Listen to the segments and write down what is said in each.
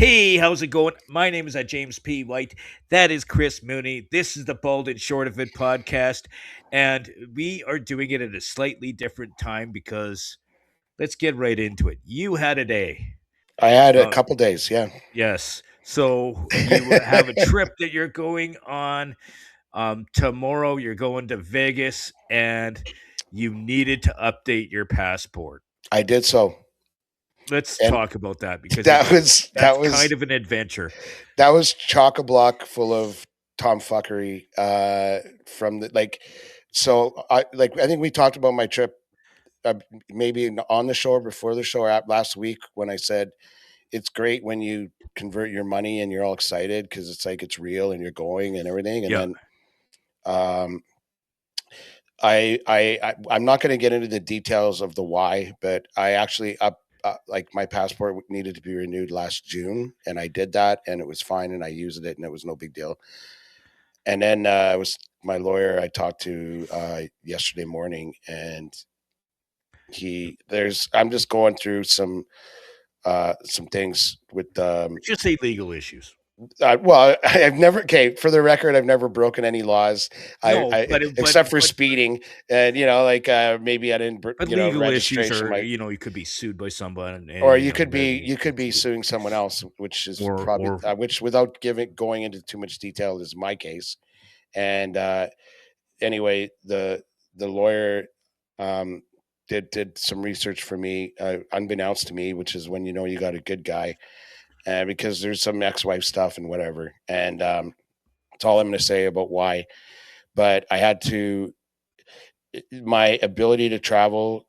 Hey, how's it going? My name is James P. White. That is Chris Mooney. This is the Bald and Short of It podcast, and we are doing it at a slightly different time because let's get right into it. You had a day. I had a Uh, couple days, yeah. yes. So you have a trip that you're going on. Tomorrow you're going to Vegas, and you needed to update your passport. I did so. Let's And talk about that because that was that's that kind was of an adventure. that was chock a block full of tomfuckery from the I think we talked about my trip uh, maybe on the show or before the show or last week when I said it's great when you convert your money and you're all excited because it's like it's real and you're going and everything. And Yeah. then um I'm not going to get into the details of the why, but I actually like my passport needed to be renewed last June, and I did that, and it was fine, and I used it, and it was no big deal. And then it was my lawyer I talked to yesterday morning, and I'm just going through some things with Just say legal issues. well, I've never. Okay, for the record, I've never broken any laws. No, Except for speeding, and maybe I didn't, but legal issues registration. are My you could be sued by someone, or and you could be suing someone else, which is probably or which without giving going into too much detail is my case. And anyway, the lawyer um, did some research for me, unbeknownst to me, which is when you know you got a good guy, because there's some ex-wife stuff and whatever. And that's all I'm going to say about why. But I had to, my ability to travel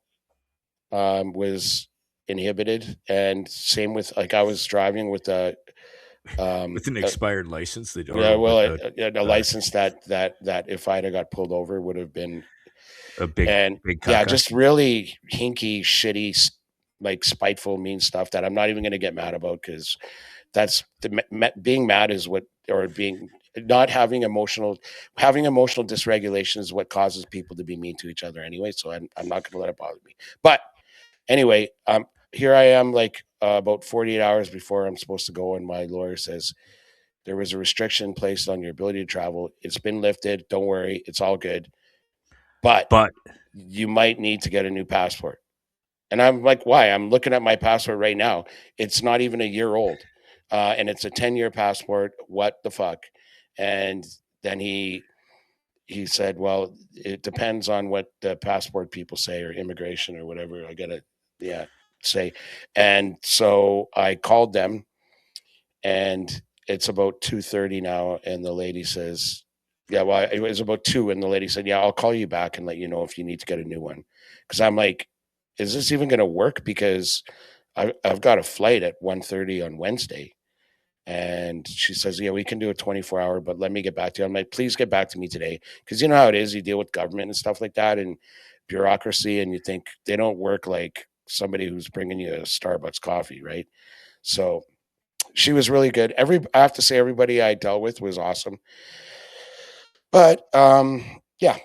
was inhibited, and same with like I was driving with with an a expired license that yeah, or well, with a license that if I'd have got pulled over would have been, a big and big yeah, caca. just really hinky, shitty, like spiteful, mean stuff that I'm not even going to get mad about because that's being mad is what, or being not having emotional dysregulation is what causes people to be mean to each other anyway. So I'm not going to let it bother me. But anyway, here I am, like about 48 hours before I'm supposed to go, and my lawyer says there was a restriction placed on your ability to travel. It's been lifted. Don't worry, it's all good. But But you might need to get a new passport. And I'm like, why? I'm looking at my passport right now. It's not even a year old, and it's a 10-year passport. What the fuck? And then he said, well, it depends on what the passport people say or immigration or whatever. I gotta, yeah, say. And so I called them, and it's about 2:30 now, and the lady says, yeah, well, it was about 2, and the lady said, yeah, I'll call you back and let you know if you need to get a new one. Because I'm like, is this even going to work? Because I've got a flight at 1:30 on Wednesday. And she says, yeah, we can do a 24-hour, but let me get back to you. I'm like, please get back to me today. Because you know how it is. You deal with government and stuff like that and bureaucracy, and you think they don't work like somebody who's bringing you a Starbucks coffee, right? So she was really good. I have to say, everybody I dealt with was awesome. But yeah,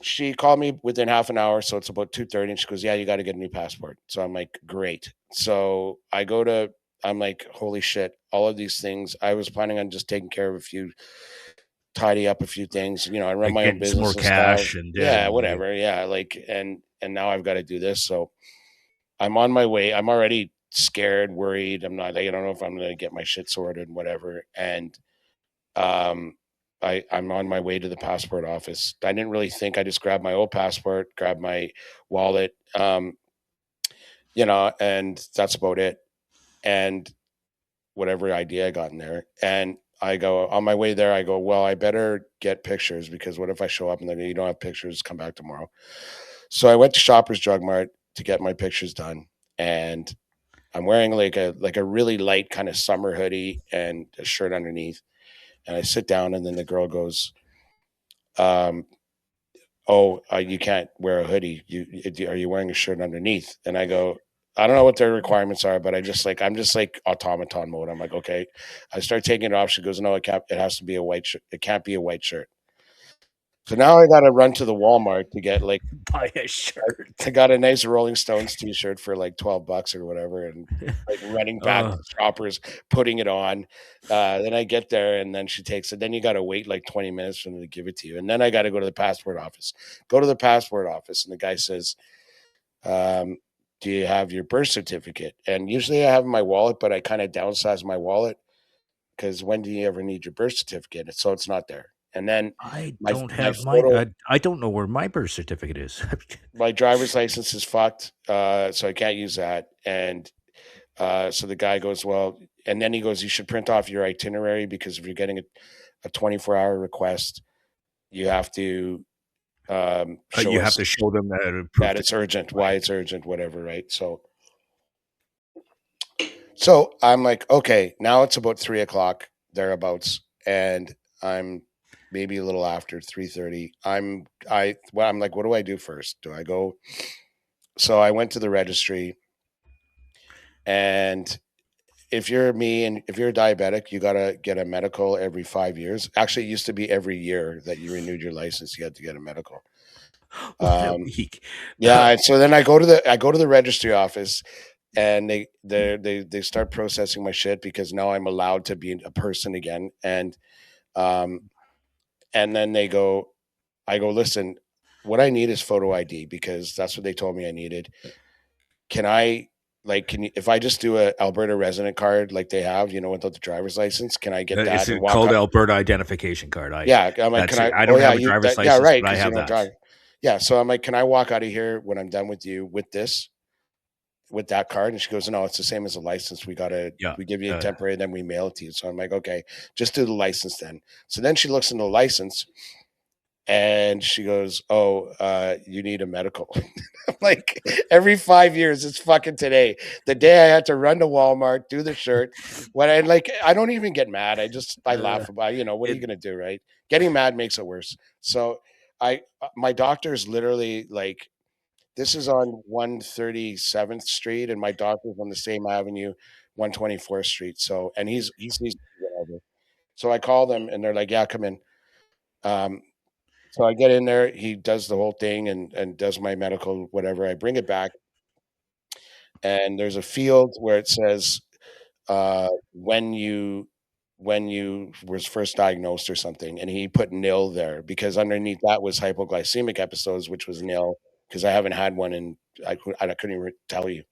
she called me within half an hour, so it's about 2:30, and she goes, "Yeah, you got to get a new passport." So I'm like, "Great." So I'm like, "Holy shit!" All of these things. I was planning on just taking care of tidy up a few things. I run like my own getting some more business and stuff. cash and Yeah, whatever. Yeah, like and now I've got to do this. So I'm on my way. I'm already scared, worried. I'm not. I don't know if I'm going to get my shit sorted and whatever. And um, I'm on my way to the passport office. I didn't really think. I just grabbed my old passport, grabbed my wallet, and that's about it. And whatever idea I got in there, and I go on my way there. I go, well, I better get pictures because what if I show up and then you don't have pictures? Come back tomorrow. So I went to Shoppers Drug Mart to get my pictures done, and I'm wearing like a really light kind of summer hoodie and a shirt underneath. And I sit down, and then the girl goes, um, "Oh, you can't wear a hoodie. Are you wearing a shirt underneath?" And I go, "I don't know what their requirements are, but I'm just like automaton mode. I'm like, okay." I start taking it off. She goes, "No, it can't. It has to be a white shirt. It can't be a white shirt." So now I got to run to the Walmart to get like Buy a shirt. I got a nice Rolling Stones T-shirt for like $12 or whatever, and like running back Oh, to Shoppers, putting it on. Then I get there, and then she takes it. Then you got to wait like 20 minutes for them to give it to you, and then I got to go to the passport office. Go to the passport office, and the guy says, um, "Do you have your birth certificate?" And usually I have in my wallet, but I kind of downsize my wallet because when do you ever need your birth certificate? So it's not there. And then I my don't my have mine. photo I don't know where my birth certificate is. my driver's license is fucked, so I can't use that. And so the guy goes, well, and then he goes, you should print off your itinerary because if you're getting a 24-hour request, you have to show You have us to show them that proof that that it's urgent, right. why it's urgent, whatever, right? So I'm like, okay, now it's about 3 o'clock thereabouts, and I'm maybe a little after 3:30. I'm like, what do I do first? Do I go? So I went to the registry, and if you're me and if you're a diabetic, you gotta get a medical every 5 years. Actually, it used to be every year that you renewed your license, you had to get a medical. What a Um, week. yeah, and so then I go to the registry office, and they start processing my shit because now I'm allowed to be a person again, um, and then I go, listen, what I need is photo ID because that's what they told me I needed. Can I can you, if I just do a Alberta resident card like they have, without the driver's license, can I get It's that and walk called up? Alberta identification card. Yeah, I'm like, can That's it. I? I Oh don't yeah, have a driver's yeah, license, right, but I because you have don't that. drive. Yeah, so I'm like, can I walk out of here when I'm done with you with this, with that card? And she goes, no, it's the same as a license. Yeah. We give you a Uh, temporary, then we mail it to you. So I'm like, okay, just do the license then. So then she looks in the license and she goes, "Oh, you need a medical." I'm like, every 5 years, it's fucking today. The day I had to run to Walmart, do the shirt. When I don't even get mad. I uh, laugh about, what are you it, gonna do, right? Getting mad makes it worse. So my doctor's literally like, this is on 137th Street, and my doctor's on the same avenue, 124th Street. So, and he's whatever. So I call them, and they're like, "Yeah, come in." Um, so I get in there, he does the whole thing and does my medical whatever. I bring it back, and there's a field where it says when you was first diagnosed or something, and he put nil there because underneath that was hypoglycemic episodes, which was nil because I haven't had one, and I couldn't even tell you.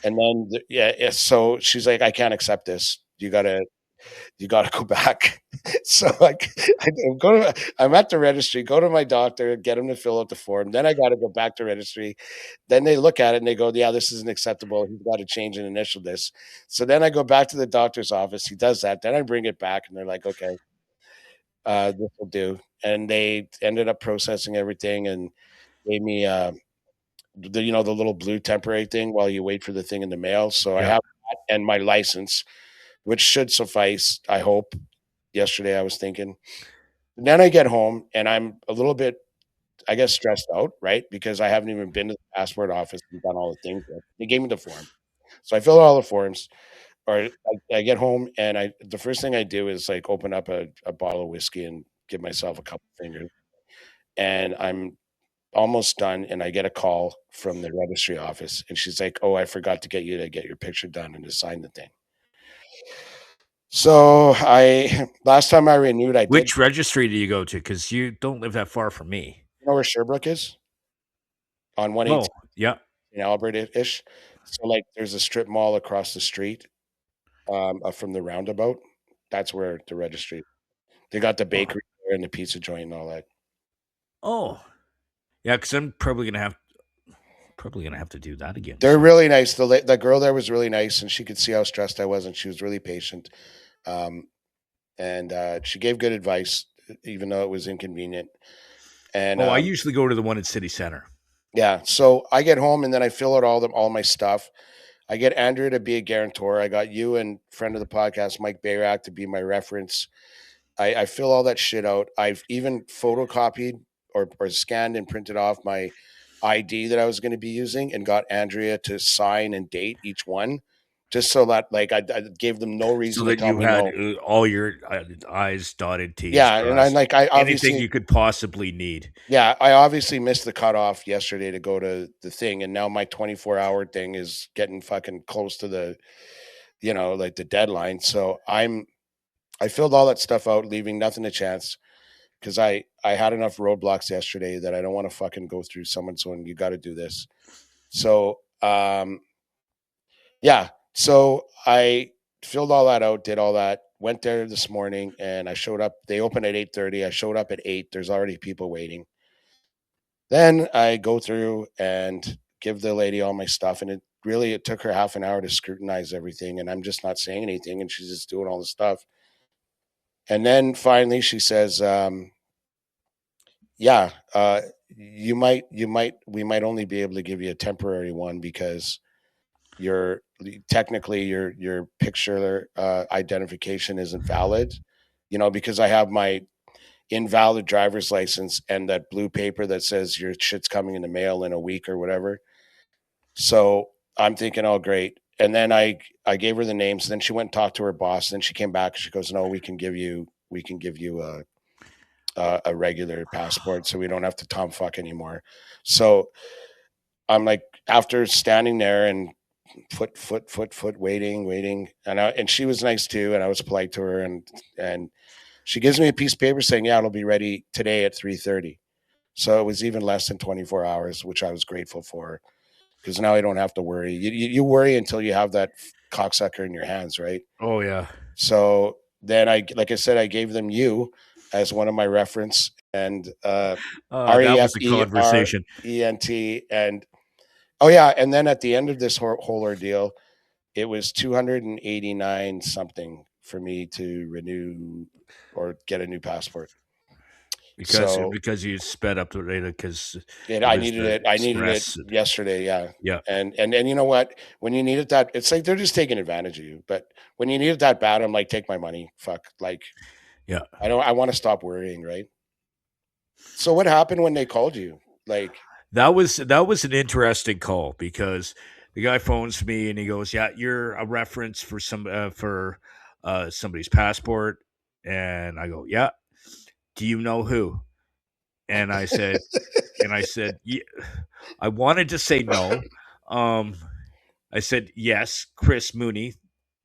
And then so she's like, I can't accept this. You got to go back. So I'm at the registry, go to my doctor, get him to fill out the form. Then I got to go back to registry. Then they look at it and they go, yeah, this isn't acceptable. He's got to change and initial this. So then I go back to the doctor's office. He does that. Then I bring it back and they're like, okay, this will do. And they ended up processing everything and gave me, the little blue temporary thing while you wait for the thing in the mail. So I yeah. have that and my license, which should suffice, I hope. Yesterday I was thinking. And then I get home and I'm a little bit, I guess, stressed out, right? Because I haven't even been to the passport office and done all the things yet. They gave me the form. So I fill out all the forms, or I get home and the first thing I do is like open up a bottle of whiskey and give myself a couple fingers. And I'm almost done and I get a call from the registry office and she's like, "Oh, I forgot to get you to get your picture done and to sign the thing." So I last time I renewed, I did. Which registry do you go to? Because you don't live that far from me. You know where Sherbrooke is? On Oh, 118 yeah. in Albert-ish. So, like, there's a strip mall across the street, from the roundabout. That's where the registry. They got the Oh, bakery there and the pizza joint and all that. oh. Yeah, because I'm probably gonna have to do that again They're soon. really nice. The girl there was really nice, and she could see how stressed I was, and she was really patient. Um, and she gave good advice, even though it was inconvenient. And Oh, I usually go to the one in City Center. yeah, so I get home and then I fill out all my stuff. I get Andrew to be a guarantor. I got you and friend of the podcast, Mike Bayrak, to be my reference. I fill all that shit out. I've even photocopied or scanned and printed off my ID that I was going to be using and got Andrea to sign and date each one. just so that like I gave them no So reason to that tell you me had no. all your I's dotted, T's Yeah, and crossed, I anything obviously you could possibly need. yeah, I obviously missed the cutoff yesterday to go to the thing, and now my 24-hour thing is getting fucking close to the, like the deadline. So I filled all that stuff out, leaving nothing to chance because I had enough roadblocks yesterday that I don't want to fucking go through someone saying you got to do this. So yeah, so I filled all that out, did all that, went there this morning, and I showed up. They open at 8:30. I showed up at 8. There's already people waiting. Then I go through and give the lady all my stuff, and it took her half an hour to scrutinize everything, and I'm just not saying anything, and she's just doing all the stuff. And then finally she says, "Yeah, we might only be able to give you a temporary one because your technically your picture identification isn't valid, because I have my invalid driver's license and that blue paper that says your shit's coming in the mail in a week or whatever." So I'm thinking, oh great. And then I gave her the names. Then she went and talked to her boss. Then she came back. She goes, no, we can give you a regular passport, so we don't have to Tom fuck anymore. So I'm like, after standing there and foot waiting, and she was nice too, and I was polite to her, and she gives me a piece of paper saying, yeah, it'll be ready today at 3:30. So it was even less than 24 hours, which I was grateful for because now I don't have to worry. You worry until you have that cocksucker in your hands, right? Oh yeah, So then like I said, I gave them you as one of my reference, and that was the conversation. REFERENT, and oh yeah, and then at the end of this whole ordeal, it was 289 something for me to renew or get a new passport. because So because you sped up the rate because it I was needed the it. I needed it stress. yesterday. Yeah. Yeah, And you know what? When you need it that, it's like they're just taking advantage of you. But when you need it that bad, I'm like, take my money. Fuck. Like, yeah. I want to stop worrying. Right. So what happened when they called you? Like, That was an interesting call because the guy phones me and he goes, "Yeah, you're a reference for somebody's passport," and I go, "Yeah, do you know who?" And I said, yeah. I wanted to say no. Um, I said yes, Chris Mooney.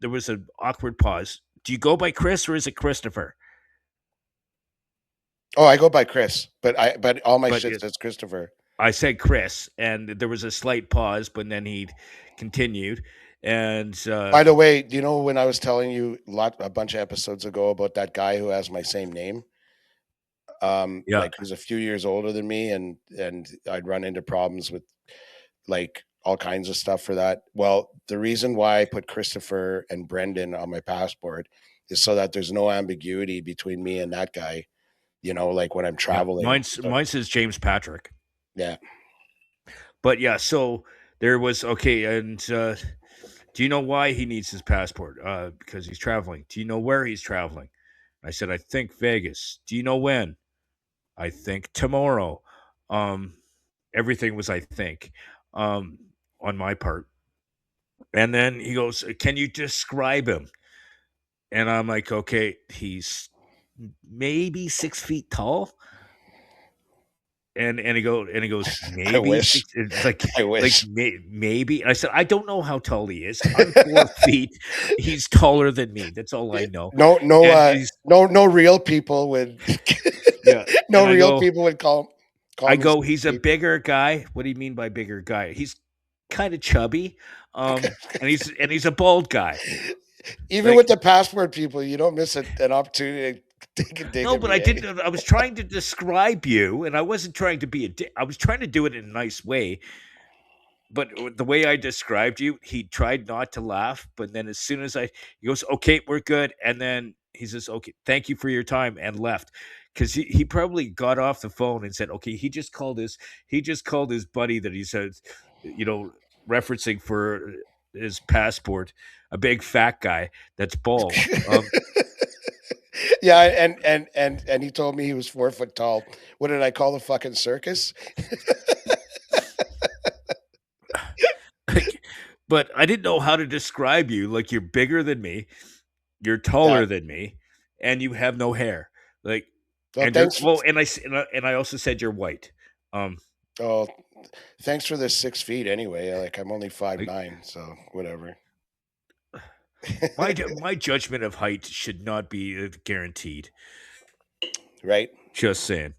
There was an awkward pause. Do you go by Chris or is it Christopher? oh, I go by Chris, but all my But shit says Christopher. I said Chris, and there was a slight pause, but then he continued, and By the way, do you know when I was telling you a bunch of episodes ago about that guy who has my same name? yeah, Like who's a few years older than me, and I'd run into problems with like all kinds of stuff for that. Well, the reason why I put Christopher and Brendan on my passport is so that there's no ambiguity between me and that guy, like when I'm yeah. traveling. Mine says James Patrick, Yeah. but yeah. So there was okay, and do you know why he needs his passport? Because he's traveling. Do you know where he's traveling? I said, I think Vegas. Do you know when? I think tomorrow. Um, Everything was I think, um, on my part. And then he goes, "Can you describe him?" And I'm like, "Okay, he's maybe 6 feet tall." And he goes, I maybe wish. six. It's like I wish. maybe. And I said, I don't know how tall he is. I'm 4 feet. He's taller than me. That's all I know. And he's No real people would yeah. no And I real go, people would call I me go. 6 He's a feet. bigger guy. What do you mean by bigger guy? He's kind of chubby. And he's a bald guy. Even Like with the passport people, you don't miss an opportunity to take a dig no, at but I me, eh? didn't. I was trying to describe you, and I wasn't trying to be a dick. I was trying to do it in a nice way. But the way I described you, he tried not to laugh. But then as soon as he goes, okay, we're good. And then he says, okay, thank you for your time, and left. Because he probably got off the phone and said, okay, he just called his buddy that he said, you know, referencing for his passport, a big fat guy that's bald. Yeah, and he told me he was 4 foot tall. What did I call the fucking circus? but I didn't know how to describe you. Like, you're bigger than me, you're Yeah. taller than me, and you have no hair. Like, Well, and you're thanks. well, and I also said you're white. Um, Oh, thanks for the 6 feet anyway. Like I'm only five like nine, so whatever. my judgment of height should not be guaranteed. Right. Just saying.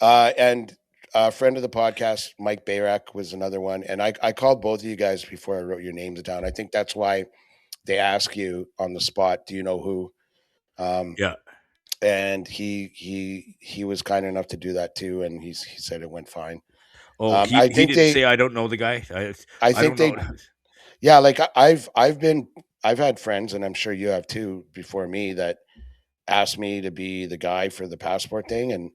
And a friend of the podcast, Mike Bayrak, was another one. And I called both of you guys before I wrote your names down. I think that's why they ask you on the spot, do you know who? Yeah. And he was kind enough to do that too, and he said it went fine. Oh, I he think didn't they say I don't know the guy. I I think don't know. they yeah, like I've had friends, and I'm sure you have too before me, that asked me to be the guy for the passport thing,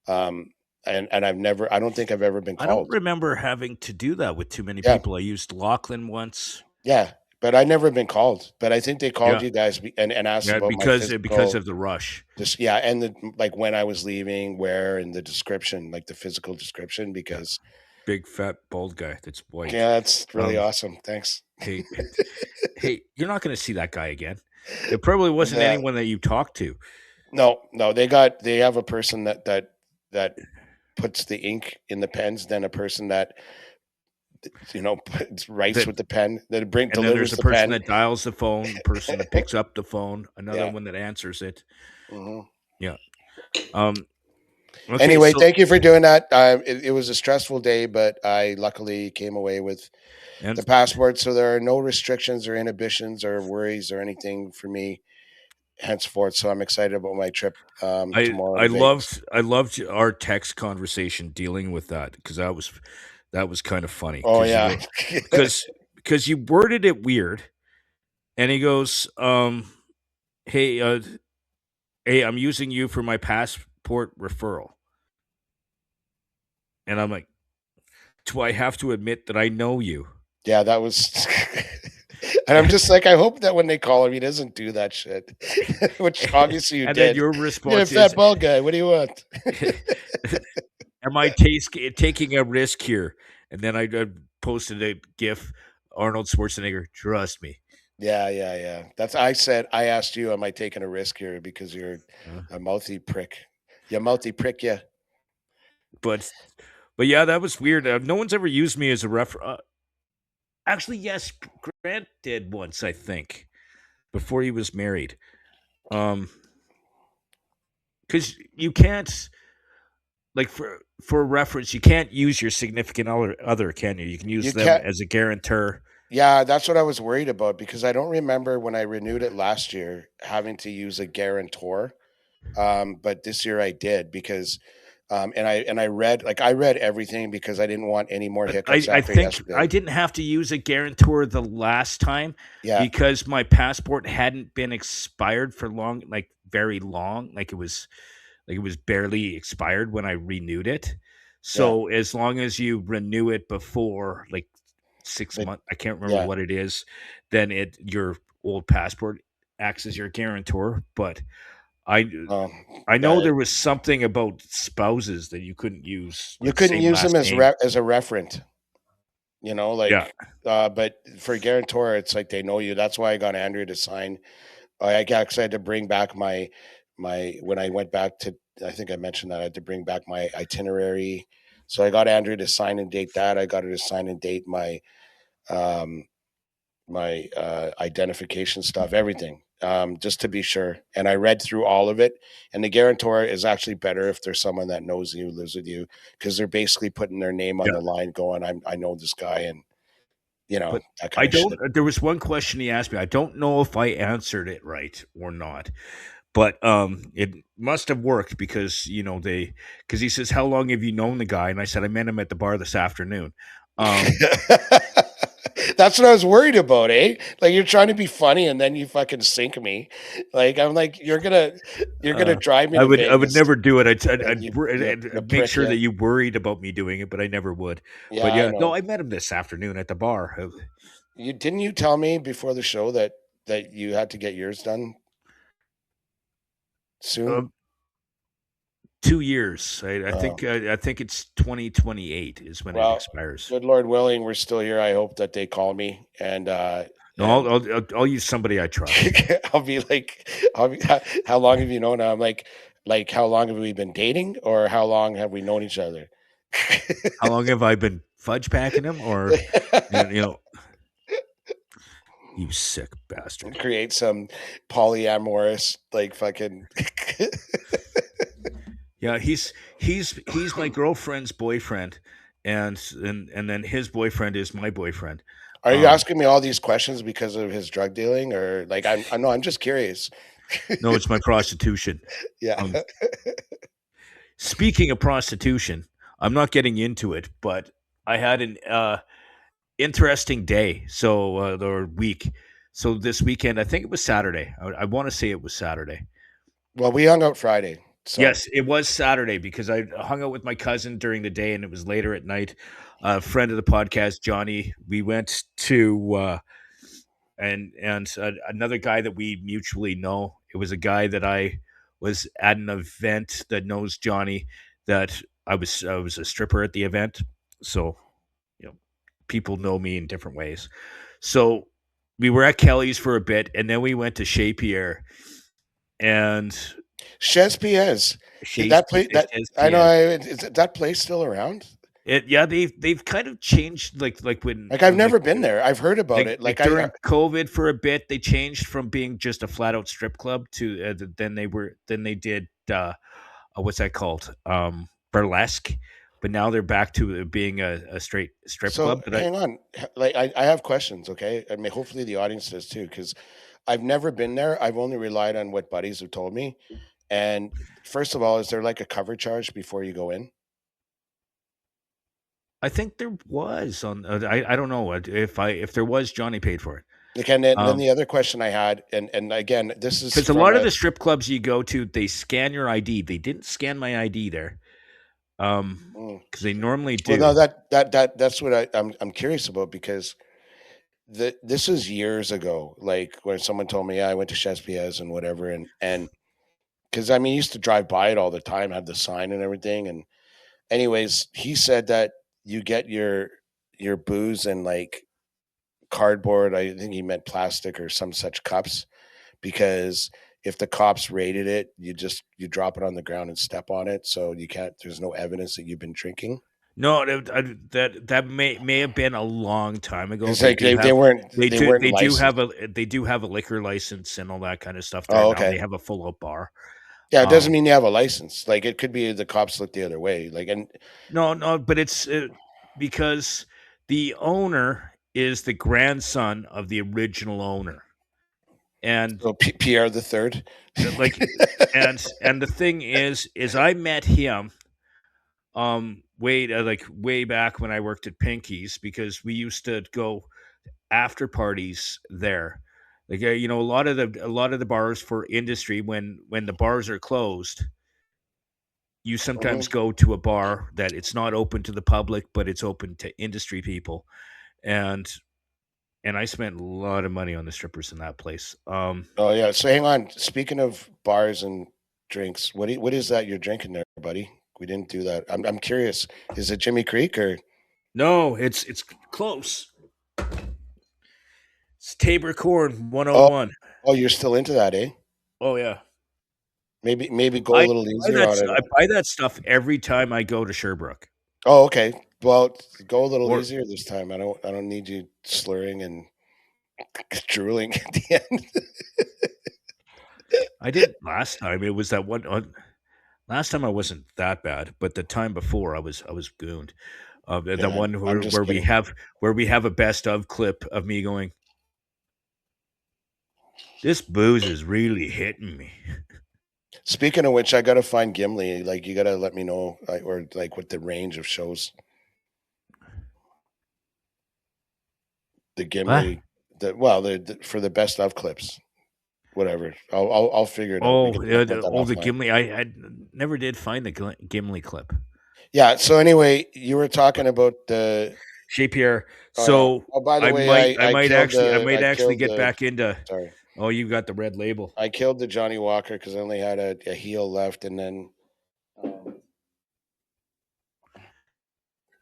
um and I don't think I've ever been I don't called. remember having to do that with too many Yeah, people. I used Lachlan once. yeah, but I never been called. But I think they called Yeah. you guys and asked Yeah, about my because physical, of the rush. just yeah, and like when I was leaving, where, and the description, like the physical description, Yeah. because Big fat bald guy that's white. yeah, that's really Um, awesome. Thanks. hey, hey, you're not going to see that guy again. It probably wasn't Yeah. anyone that you talked to. No, they have a person that puts the ink in the pens, then a person that writes That with the pen, that And then there's delivers a the person pen. that dials the phone, the person that picks up the phone, another Yeah. one that answers it. Hmm. Yeah. Um. Okay. Anyway, So thank you for doing that. It was a stressful day, but I luckily came away with and the passport, so there are no restrictions or inhibitions or worries or anything for me henceforth. So I'm excited about my trip tomorrow I to Vegas. loved our text conversation dealing with that because that was kind of funny Oh yeah. because you worded it weird, and he goes, hey, hey, I'm using you for my passport referral. And I'm like, do I have to admit that I know you? Yeah, that was. And I'm just like, I hope that when they call him, he doesn't do that shit, which obviously you And then did. your You're a response is, fat bald guy. What do you want? am I taking a risk here? And then I posted a GIF, Arnold Schwarzenegger, trust me. Yeah. I asked you, am I taking a risk here because you're Uh, a mouthy prick? You mouthy prick, yeah. but but yeah, that was weird. No one's ever used me as a actually, yes, Grant did once, I think, before he was married. Because you can't, like, for reference, you can't use your significant other, can you? You can use You them can't. as a guarantor. Yeah, that's what I was worried about because I don't remember when I renewed it last year having to use a guarantor. But this year I did because, I read everything because I didn't want any more But hiccups I after think I yesterday. didn't have to use a guarantor the last time Yeah, because my passport hadn't been expired for long, like very long. Like it was barely expired when I renewed it. yeah, So as long as you renew it before like six but months, I can't remember yeah. what it is, then your old passport acts as your guarantor. But I Um, I know that there was something about spouses that you couldn't use you the couldn't same use them last as name. as a referent, Yeah. but for guarantor, it's like they know you. That's why I got Andrew to sign. I got excited to bring back my when I went back to. I think I mentioned that I had to bring back my itinerary. So I got Andrew to sign and date that. I got her to sign and date um, my identification stuff, everything, just to be sure. And I read through all of it. And the guarantor is actually better if there's someone that knows you, lives with you, because they're basically putting their name on Yeah. the line, going, I know this guy, and But that I kind of don't shit. there was one question he asked me. I don't know if I answered it right or not. But it must have worked because because he says, "How long have you known the guy?" And I said, "I met him at the bar this afternoon." Um That's what I was worried about, eh? Like you're trying to be funny and then you fucking sink me. Like I'm like, you're gonna uh drive me I to would Vegas. never do it. Like you I'd make prick, sure yeah. that you worried about me doing it, but I never would. But Yeah, I yeah, no, know. I met him this afternoon at the bar. You tell me before the show that you had to get yours done soon? Um, 2 years. I Oh, think I think it's 2028 is when it well, expires. good Lord willing, we're still here. I hope that they call me No, and I'll use somebody I trust. I'll be like, how long have you known? I'm like, how long have we been dating, or how long have we known each other? How long have I been fudge packing him, or you know, you sick bastard. Create some polyamorous, like fucking. Yeah, he's my girlfriend's boyfriend, and then his boyfriend is my boyfriend. Are you Um, asking me all these questions because of his drug dealing, or like I know I'm just curious. no, it's my prostitution. Yeah. Um, Speaking of prostitution, I'm not getting into it, but I had an interesting day. So or week. So this weekend, I think it was Saturday. I want to say it was Saturday. Well, we hung out Friday, so Yes, it was Saturday because I hung out with my cousin during the day and it was later at night. A friend of the podcast, Johnny, we went to and another guy that we mutually know. It was a guy that I was at an event that knows Johnny. That I was a stripper at the event, so you know people know me in different ways. So we were at Kelly's for a bit, and then we went to Chez Pierre and Chez Piez. Chez That place that Chez I know. Pierre. Is that place still around? Yeah, they've kind of changed like when Like I've never been there. I've heard about it. like during COVID for a bit, they changed from being just a flat out strip club to then they did what's that called, burlesque, but now they're back to being a straight strip so club. But hang on. Like I have questions. Okay, I mean, hopefully the audience does too, because I've never been there. I've only relied on what buddies have told me. And first of all, is there like a cover charge before you go in? I think there was on I don't know if there was, Johnny paid for it. Like, and then Um, the other question I had, and again, this is because a from lot of a the strip clubs you go to, they scan your ID. They didn't scan my ID there, mm. because they normally Well, no, do. that's what I'm curious about, because this is years ago. Like when someone told me, yeah, I went to Chez Piez and whatever, and because I mean, I used to drive by it all the time, had the sign and everything. And anyways, he said that you get your booze in like cardboard. I think he meant plastic or some such cups, because if the cops raided it, you drop it on the ground and step on it, so you can't. There's no evidence that you've been drinking. No, that may have been a long time ago. It's like they weren't they weren't licensed. They do have a liquor license and all that kind of stuff there Oh, now. They okay. have a full out bar. Yeah, it doesn't Um, mean you have a license. Like it could be the cops look the other way. Like and no, but it's because the owner is the grandson of the original owner, and so Pierre the Third. like and the thing is I met him way back when I worked at Pinky's, because we used to go after parties there. Like a lot of the bars for industry, when the bars are closed, you sometimes Mhm. go to a bar that it's not open to the public, but it's open to industry people. And I spent a lot of money on the strippers in that place. Oh yeah. So hang on. Speaking of bars and drinks, what is that you're drinking there, buddy? We didn't do that. I'm curious. Is it Jimmy Creek or? No, it's close. It's Tabor Corn Oh, 101. oh, you're still into that, eh? Oh yeah. Maybe go a I little buy easier on it. I buy that stuff every time I go to Sherbrooke. Oh, okay. Well, go a little Or easier this time. I don't need you slurring and drooling at the end. I did last time. It was that one. Last time I wasn't that bad, but the time before I was gooned. The Yeah, one I'm just kidding. where we have a best of clip of me going, "This booze is really hitting me." Speaking of which, I gotta find Gimli. Like, you gotta let me know, or like what the range of shows the What? Gimli, the for the best of clips. Whatever. I'll figure it out. We Oh, can talk about that the offline. Gimli. I never did find the Gimli clip. Yeah. So anyway, you were talking about the. Chez Pierre. Oh yeah. So Oh, by the way, I might I actually killed get the. back into. Sorry, Oh, you got the red label. I killed the Johnny Walker because I only had a heel left, and then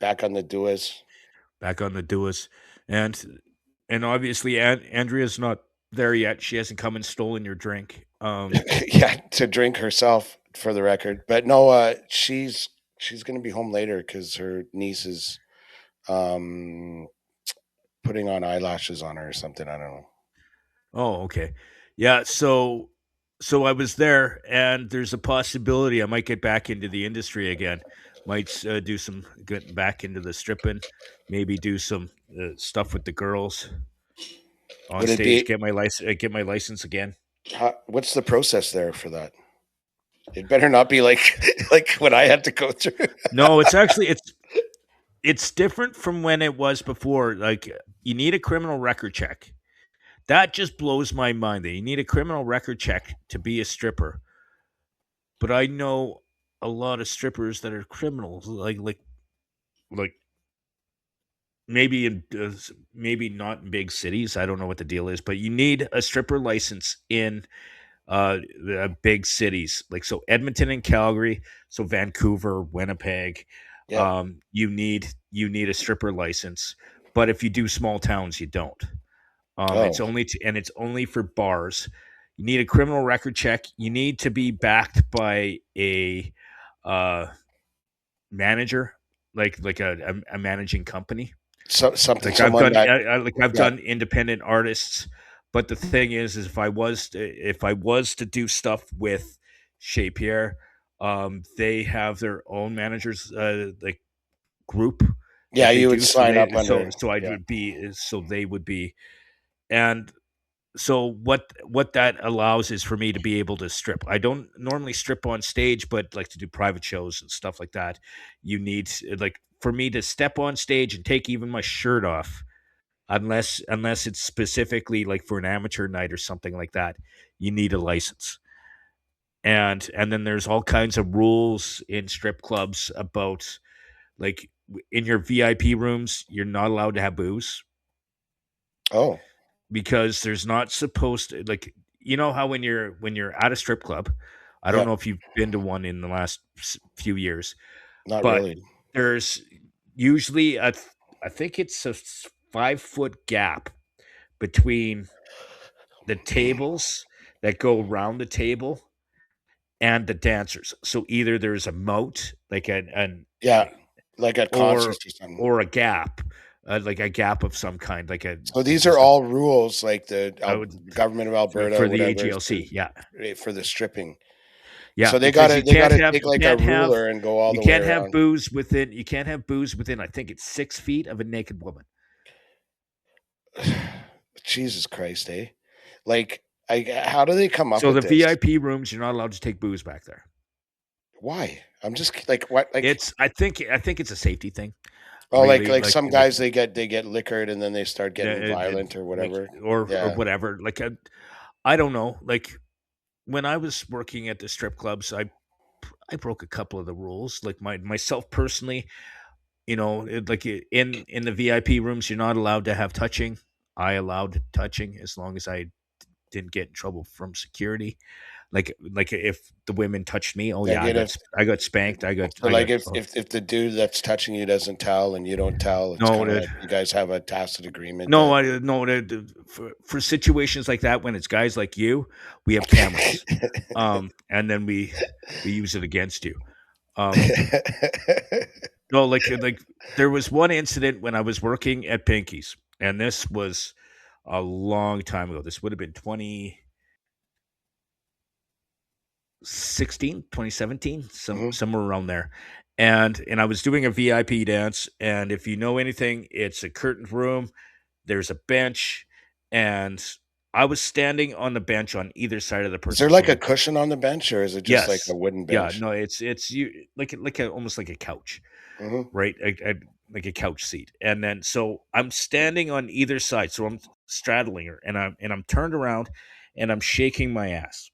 back on the duos. back on the duos, and obviously Andrea's not there yet. She hasn't come and stolen your drink. Yeah, to drink herself for the record. But no, she's gonna be home later because her niece is um putting on eyelashes on her or something. I don't know. Oh, okay. Yeah, so I was there, and there's a possibility I might get back into the industry again. Might do some get back into the stripping, maybe do some stuff with the girls on Would it stage. be Get my license again. what's the process there for that? It better not be like like what I had to go through. No, it's different from when it was before. Like you need a criminal record check. That just blows my mind. That you need a criminal record check to be a stripper. But I know a lot of strippers that are criminals, like maybe maybe not in big cities. I don't know what the deal is, but you need a stripper license in big cities, like so Edmonton and Calgary, so Vancouver, Winnipeg. Yeah. You need a stripper license, but if you do small towns, you don't. Oh, It's only for bars. You need a criminal record check. You need to be backed by a uh, manager, like a managing company. so something Like I've someone done, that I've yeah. done independent artists, but the thing is if I was to do stuff with Chez Pierre, they have their own managers, like group Yeah, that they you would do. So sign they, up so under so I yeah. would be, so they would be, and so what that allows is for me to be able to strip. I don't normally strip on stage, but like to do private shows and stuff like that. You need like for me to step on stage and take even my shirt off, unless it's specifically like for an amateur night or something like that, you need a license. And then there's all kinds of rules in strip clubs about like in your VIP rooms, you're not allowed to have booze Oh, because there's not supposed to, like, you know how when you're at a strip club, I don't yeah, know if you've been to one in the last few years, not but really. there's usually I think it's a 5 foot gap between the tables that go around the table and the dancers. So either there's a moat, like an Yeah, like at or concerts or something. or a gap, like a gap of some kind, like a So these are just a all rules like the I would government of Alberta for or the whatever is AGLC, yeah, for the stripping. yeah, So they because gotta they gotta take like a ruler and go all you the way can't have around. booze within you can't have booze within I think it's 6 feet of a naked woman. Jesus Christ, eh? Like, how do they come up So with the this? VIP rooms, you're not allowed to take booze back there. Why? I'm just like, what? Like, I think it's a safety thing. oh, Really, like some guys they get liquored and then they start getting the violent or like whatever. or Yeah, whatever. Like I don't know. Like when I was working at the strip clubs, I broke a couple of the rules. Like myself personally, in the VIP rooms, you're not allowed to have touching. I allowed touching as long as I didn't get in trouble from security. Like if the women touched me, oh like yeah, I it got if I got spanked. I got so I like got if the dude that's touching you doesn't tell and you don't tell, it's no, kind of like you guys have a tacit agreement no, that. I no. For situations like that, when it's guys like you, we have cameras, and then we use it against you. Um, no, like there was one incident when I was working at Pinky's, and this was a long time ago. This would have been 2016, 2017, Mhm. somewhere around there. And I was doing a VIP dance, and if you know anything, it's a curtained room. There's a bench, and I was standing on the bench on either side of the Is there person's like a hand. cushion on the bench or is it just like Yes. a wooden Yeah, bench? no, it's you like almost like a couch, Mhm. right? Like a couch seat. And then so I'm standing on either side, so I'm straddling her, and I'm turned around, and I'm shaking my ass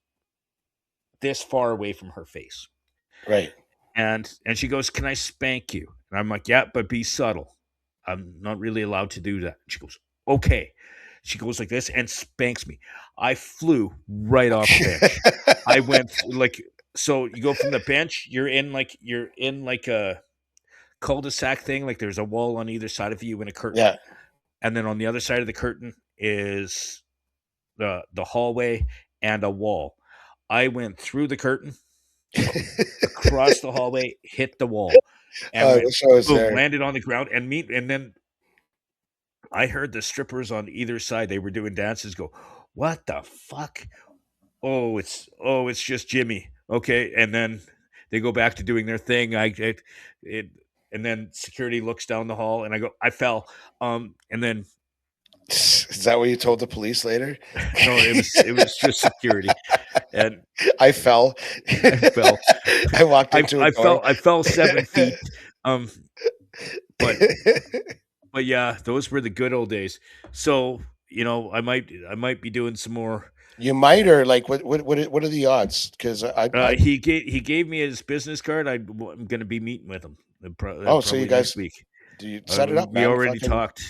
this far away from her face. Right. And she goes, "Can I spank you?" And I'm like, "Yeah, but be subtle. I'm not really allowed to do that." She goes, "Okay." She goes like this and spanks me. I flew right off the bench. I went like, so you go from the bench, you're in like a cul-de-sac thing. Like there's a wall on either side of you and a curtain, Yeah. and then on the other side of the curtain is the hallway and a wall. I went through the curtain, across the hallway, hit the wall, and I went wish I was boom, there. landed on the ground, and then I heard the strippers on either side. They were doing dances. Go, what the fuck? It's just Jimmy. Okay, and then they go back to doing their thing. It and then security looks down the hall, and I go, I fell. And then Is that what you told the police later? no, it was just security, and I fell. I fell. I walked into a I door. fell. I fell 7 feet. Um, but but yeah, those were the good old days. So I might be doing some more. You might, or like what are the odds? Because I He gave me his business card. I'm going to be meeting with him so you probably guys next week. do you set it up, We man? already Fucking talked.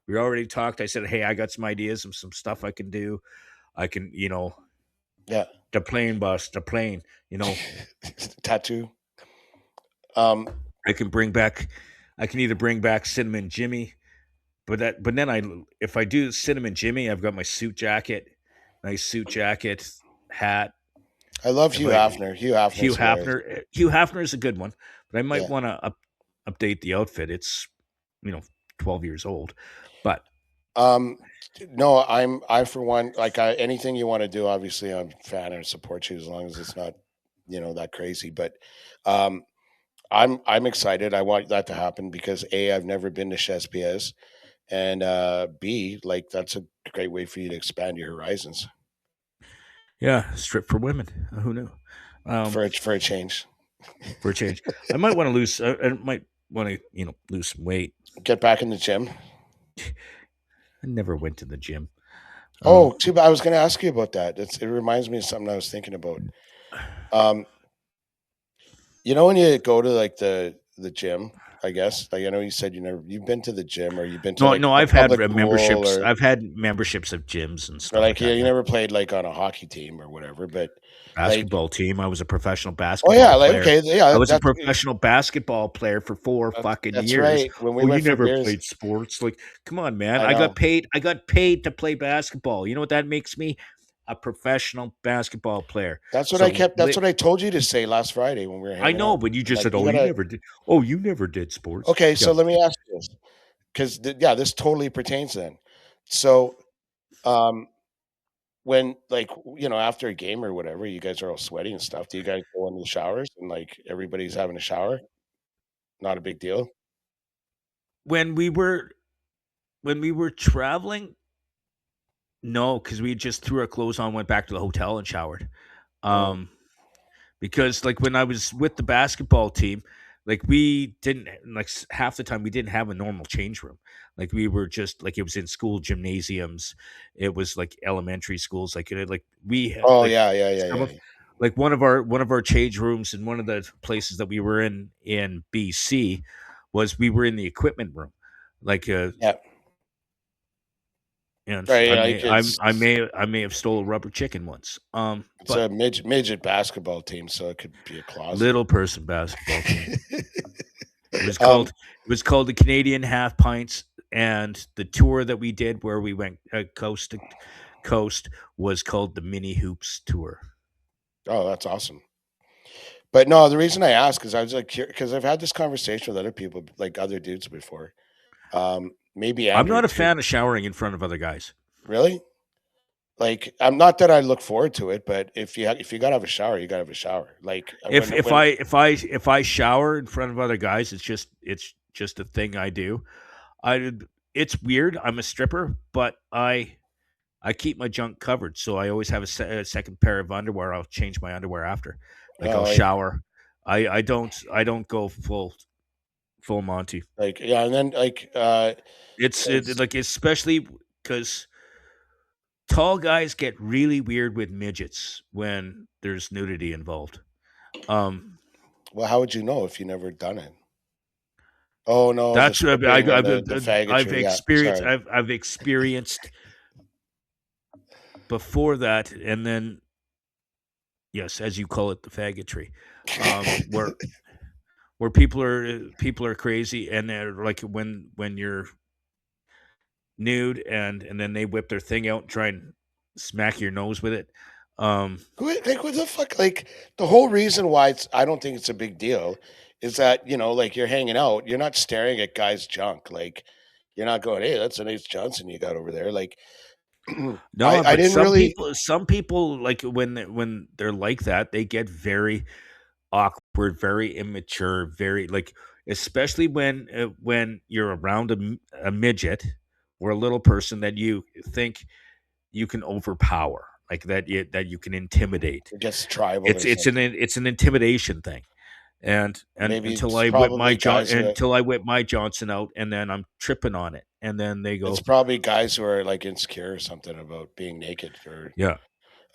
We already talked. I said, hey, I got some ideas and some stuff I can do. I can, yeah. the plane bus, the plane. Tattoo. Um, I can bring back. I can either bring back Cinnamon Jimmy, but then if I do Cinnamon Jimmy, I've got my suit jacket, nice suit jacket, hat. I love If Hugh I Hefner. Hugh Hugh Hefner's hilarious. Hefner, Hugh Hefner is a good one, but I might Yeah. want to update the outfit. It's 12 years old, but No, I for one, like anything you want to do, obviously I'm a fan and support you as long as it's not, that crazy. But um, I'm excited. I want that to happen because A, I've never been to Chespiers, and B, like that's a great way for you to expand your horizons yeah, strip for women. Who knew? for a change. For a change, I might want to lose. I might want to lose some weight. Get back in the gym. I never went to the gym. Oh, too bad. I was going to ask you about that. It reminds me of something I was thinking about. Um, when you go to like the gym, I guess, like I know you said you've been to the gym or you've been to No, like no, a I've had public pool memberships. I've had memberships of gyms and or stuff like like that. you Yeah. never played like on a hockey team or whatever, but like, Basketball team. I was a professional oh yeah, basketball like player. okay, I yeah, was a professional basketball player for 4 fucking that's years. right. When we Oh, you went for never beers, played sports? Like, come on, man. I I got know. paid. I got paid to play basketball. You know what that makes me? A professional basketball player. That's what I told you to say last Friday when we were I hanging know, out. but you I'm just like, said, you "Oh, you gotta. never did." Oh, you never did sports. Okay, Yeah. so let me ask you this, because yeah, this totally pertains then. So, um, when like after a game or whatever, you guys are all sweaty and stuff. Do you guys go into the showers and like everybody's having a shower? Not a big deal. When we were traveling, no, because we just threw our clothes on, went back to the hotel, and showered. Mm. Um, because like when I was with the basketball team, like we didn't half the time we didn't have a normal change room. Like we were just like it was in school gymnasiums. It was like elementary schools. Like like we had Oh like yeah, yeah, yeah, some yeah, of like one of our change rooms in one of the places that we were in BC was we were in the equipment room. Like yeah. and Right, I like may I may have stole a rubber chicken once. it's But a midget basketball team, so it could be a closet. little person basketball team. It was um, called the Canadian Half Pints, and the tour that we did where we went coast to coast was called the Mini Hoops Tour. oh, that's awesome. But no, the reason I ask is I was like, because I've had this conversation with other people, like other dudes before. Maybe I'm Andrew not a too. fan of showering in front of other guys. Really? Like, I'm not that I look forward to it, but if you gotta have a shower, you gotta have a shower. Like If I shower in front of other guys, it's just a thing I do. I it's weird. I'm a stripper, but I keep my junk covered, so I always have a second pair of underwear. I'll change my underwear after. Like I'll like shower. I don't go full Monty. yeah, and then like It's 'cause- like especially because tall guys get really weird with midgets when there's nudity involved. Um, well, how would you know if you never done it? Oh no, the that's what stripping and the I've faggotry. Yeah, experienced. sorry. I've experienced before that, and then yes, as you call it, the faggotry, where where people are crazy, and they're like when you're nude, and then they whip their thing out and try and smack your nose with it. Um, Like, what the fuck? Like, the whole reason why I don't think it's a big deal is that, like, you're hanging out, you're not staring at guys' junk. Like, you're not going, hey, that's a nice Johnson you got over there. Like, no, I but didn't really, some people like when they're like that, they get very awkward, very immature, very like, especially when you're around a midget or a little person that you think you can overpower, like that you can intimidate. it gets tribal It's or it's an something. it's an intimidation thing. And Maybe until it's I whip my probably guys who, Johnson out, and then I'm tripping on it, and then they it's go, probably guys who are like insecure or something about being naked or, yeah,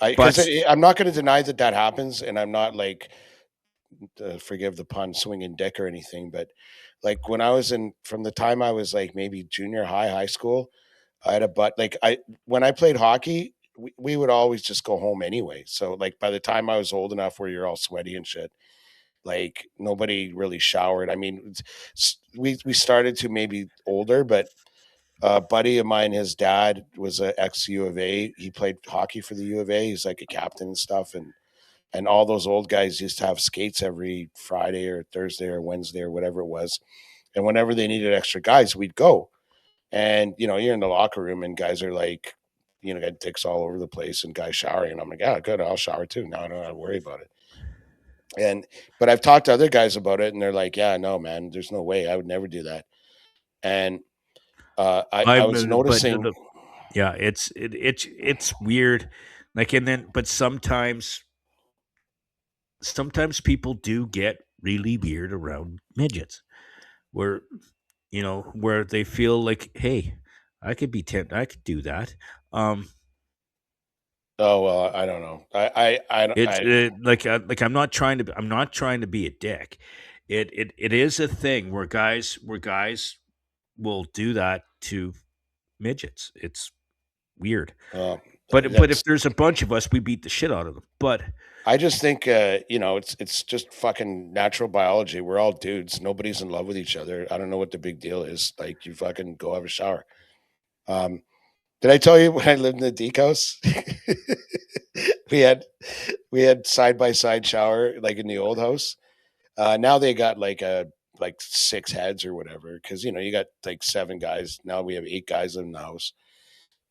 because but I'm not going to deny that that happens. And I'm not like, forgive the pun, swinging dick or anything. But like when I was from the time I was like maybe junior high, high school, I had a butt. Like when I played hockey, we would always just go home anyway. So like by the time I was old enough where you're all sweaty and shit, like nobody really showered. I mean, we started to maybe older, but a buddy of mine, his dad was an ex U of A. He played hockey for the U of A. He's like a captain and stuff, and all those old guys used to have skates every Friday or Thursday or Wednesday or whatever it was. And whenever they needed extra guys, we'd go. And you're in the locker room and guys are like, got dicks all over the place and guys showering. And I'm like, yeah, good, I'll shower too. No, I don't have to worry about it. And but I've talked to other guys about it, and they're like, yeah, no, man, there's no way, I would never do that. And I I'm was but noticing. yeah, it's weird, like, and then but sometimes people do get really weird around midgets, where where they feel like, hey, I could do that. um Oh well, I don't know. it's like, I'm not trying to be a dick. It is a thing where guys will do that to midgets. It's weird. uh, But that's if there's a bunch of us, we beat the shit out of them. But I just think, it's just fucking natural biology. We're all dudes. Nobody's in love with each other. I don't know what the big deal is. Like, you fucking go have a shower. Um, did I tell you when I lived in the Deke house? we had we had side by side shower like in the old house. Now they got like six heads or whatever, because you got like seven guys. Now we have eight guys in the house.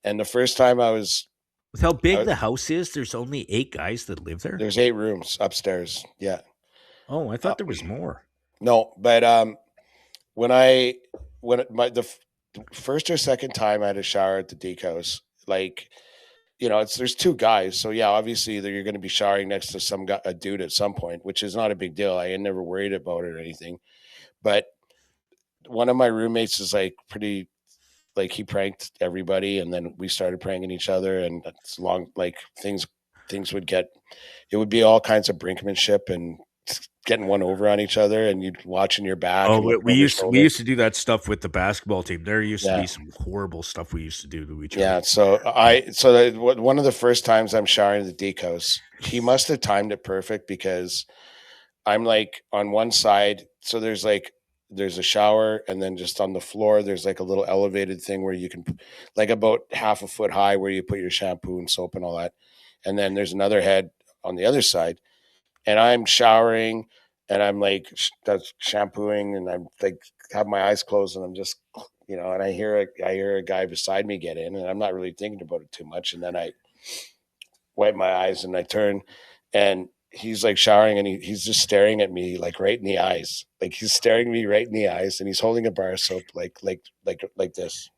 And the first time with how big I the house is, there's only 8 guys that live there. there's eight rooms upstairs. Yeah. Oh, I Uh, thought there was more. no, but when I when it- my the first or second time I had a shower at the Deke house, like it's there's two guys, so yeah, obviously you're going to be showering next to some guy, a dude at some point, which is not a big deal. I ain't never worried about it or anything. But one of my roommates is like pretty, like he pranked everybody, and then we started pranking each other, and it's long like things would get, it would be all kinds of brinkmanship and getting one over on each other, and you'd watching your back Oh, and we looking we over your used we shoulder. used to do that stuff with the basketball team. There used to Yeah. be some horrible stuff we used to do to each other. Yeah, one of the first times I'm showering at the decos, he must have timed it perfect because I'm like on one side, so there's a shower, and then just on the floor there's like a little elevated thing where you can, like about half a foot high, where you put your shampoo and soap and all that. And then there's another head on the other side, and I'm showering, and I'm like that's shampooing, and I'm like have my eyes closed, and I'm just and I hear a guy beside me get in, and I'm not really thinking about it too much, and then I wipe my eyes and I turn, and he's like showering, and he's just staring at me like right in the eyes, like he's staring me right in the eyes, and he's holding a bar of soap like this,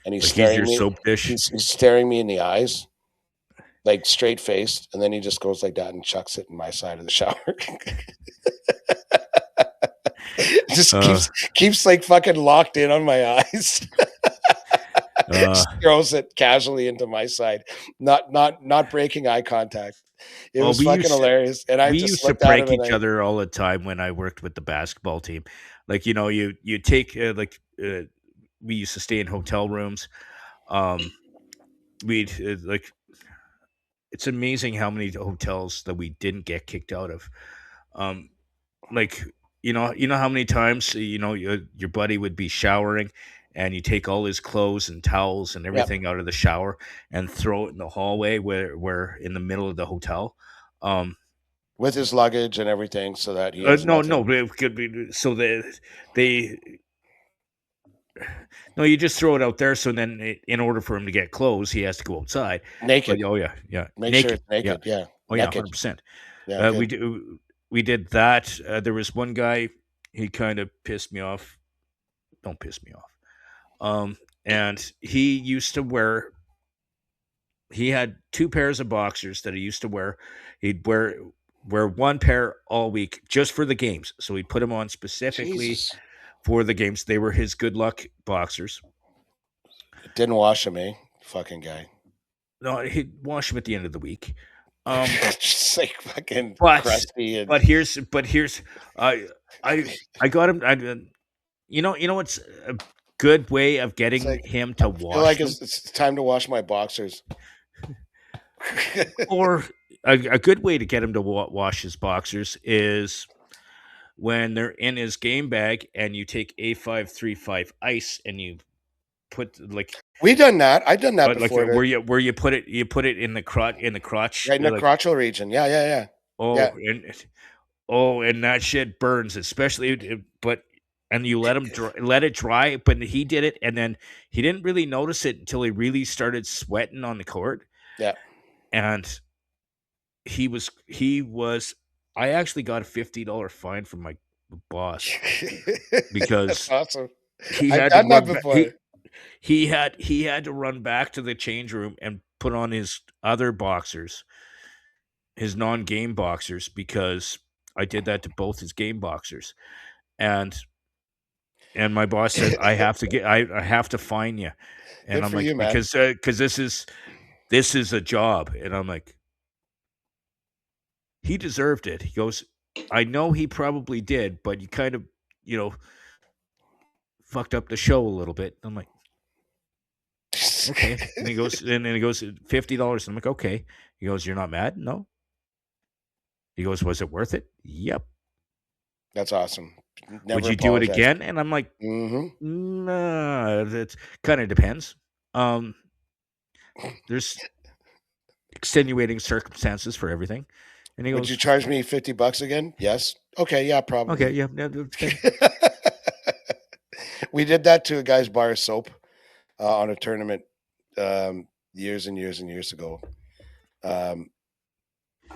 and he's Like he's staring your me, soap dish. he's staring me in the eyes like straight faced, and then he just goes like that and chucks it in my side of the shower. Just Uh, keeps like fucking locked in on my eyes. uh, Just throws it casually into my side, not breaking eye contact. It oh, was fucking hilarious, and I we just used to looked at him prank and each other all the time when I worked with the basketball team. Like, you take we used to stay in hotel rooms. Um, we'd like It's amazing how many hotels that we didn't get kicked out of. Um, like you know how many times your buddy would be showering, and you take all his clothes and towels and Yep. everything out of the shower and throw it in the hallway where in the middle of the hotel. Um, With his luggage and everything, so that he has no, no, nothing but it could be so they no, you just throw it out there. So then, in order for him to get clothes, he has to go outside. But naked. oh yeah, yeah, Make sure naked, it's yeah, naked. Yeah, oh yeah, naked. 100%. Yeah, good. We did that. There was one guy. He kind of pissed me off. Don't piss me off. And he used to wear. He had two pairs of boxers that he used to wear. He'd wear one pair all week just for the games. So he'd put them on specifically Jesus, for the games. They were his good luck boxers. didn't wash him, eh? Fucking guy. No, he'd wash them at the end of the week. Just like fucking But crusty and. but here's I I got him. You know what's a good way of It's getting like him to I feel wash like them, it's time to wash my boxers. or a good way to get him to wash his boxers is when they're in his game bag, and you take A535 ice and you put We done that. I done that like before. where you put it in the crotch, Right in the crotchal region. Yeah, yeah, yeah. oh, Yeah. and that shit burns, especially but and you let it dry, but he did it, and then he didn't really notice it until he really started sweating on the court. Yeah. And he was I actually got a $50 fine from my boss That's because awesome. he I've had to done that run back. before. He had to run back to the change room and put on his other boxers, his non-game boxers, because I did that to both his game boxers. And my boss said I have to fine you. And Good I'm for like, you, man. because this is a job. And I'm like, he deserved it. He goes, I know he probably did, but you kind of, you know, fucked up the show a little bit. I'm like, okay. And he goes, $50. I'm like, okay. He goes, you're not mad? No. He goes, was it worth it? Yep. That's awesome. Would Never you do it apologize. again? And I'm like, Mm-hmm. nah, that kind of depends. There's extenuating circumstances for everything. And he Would you goes, charge me $50 again? Yes. Okay, yeah, okay, probably. yeah, okay. We did that to a guy's bar of soap on a tournament years and years and years ago. Um,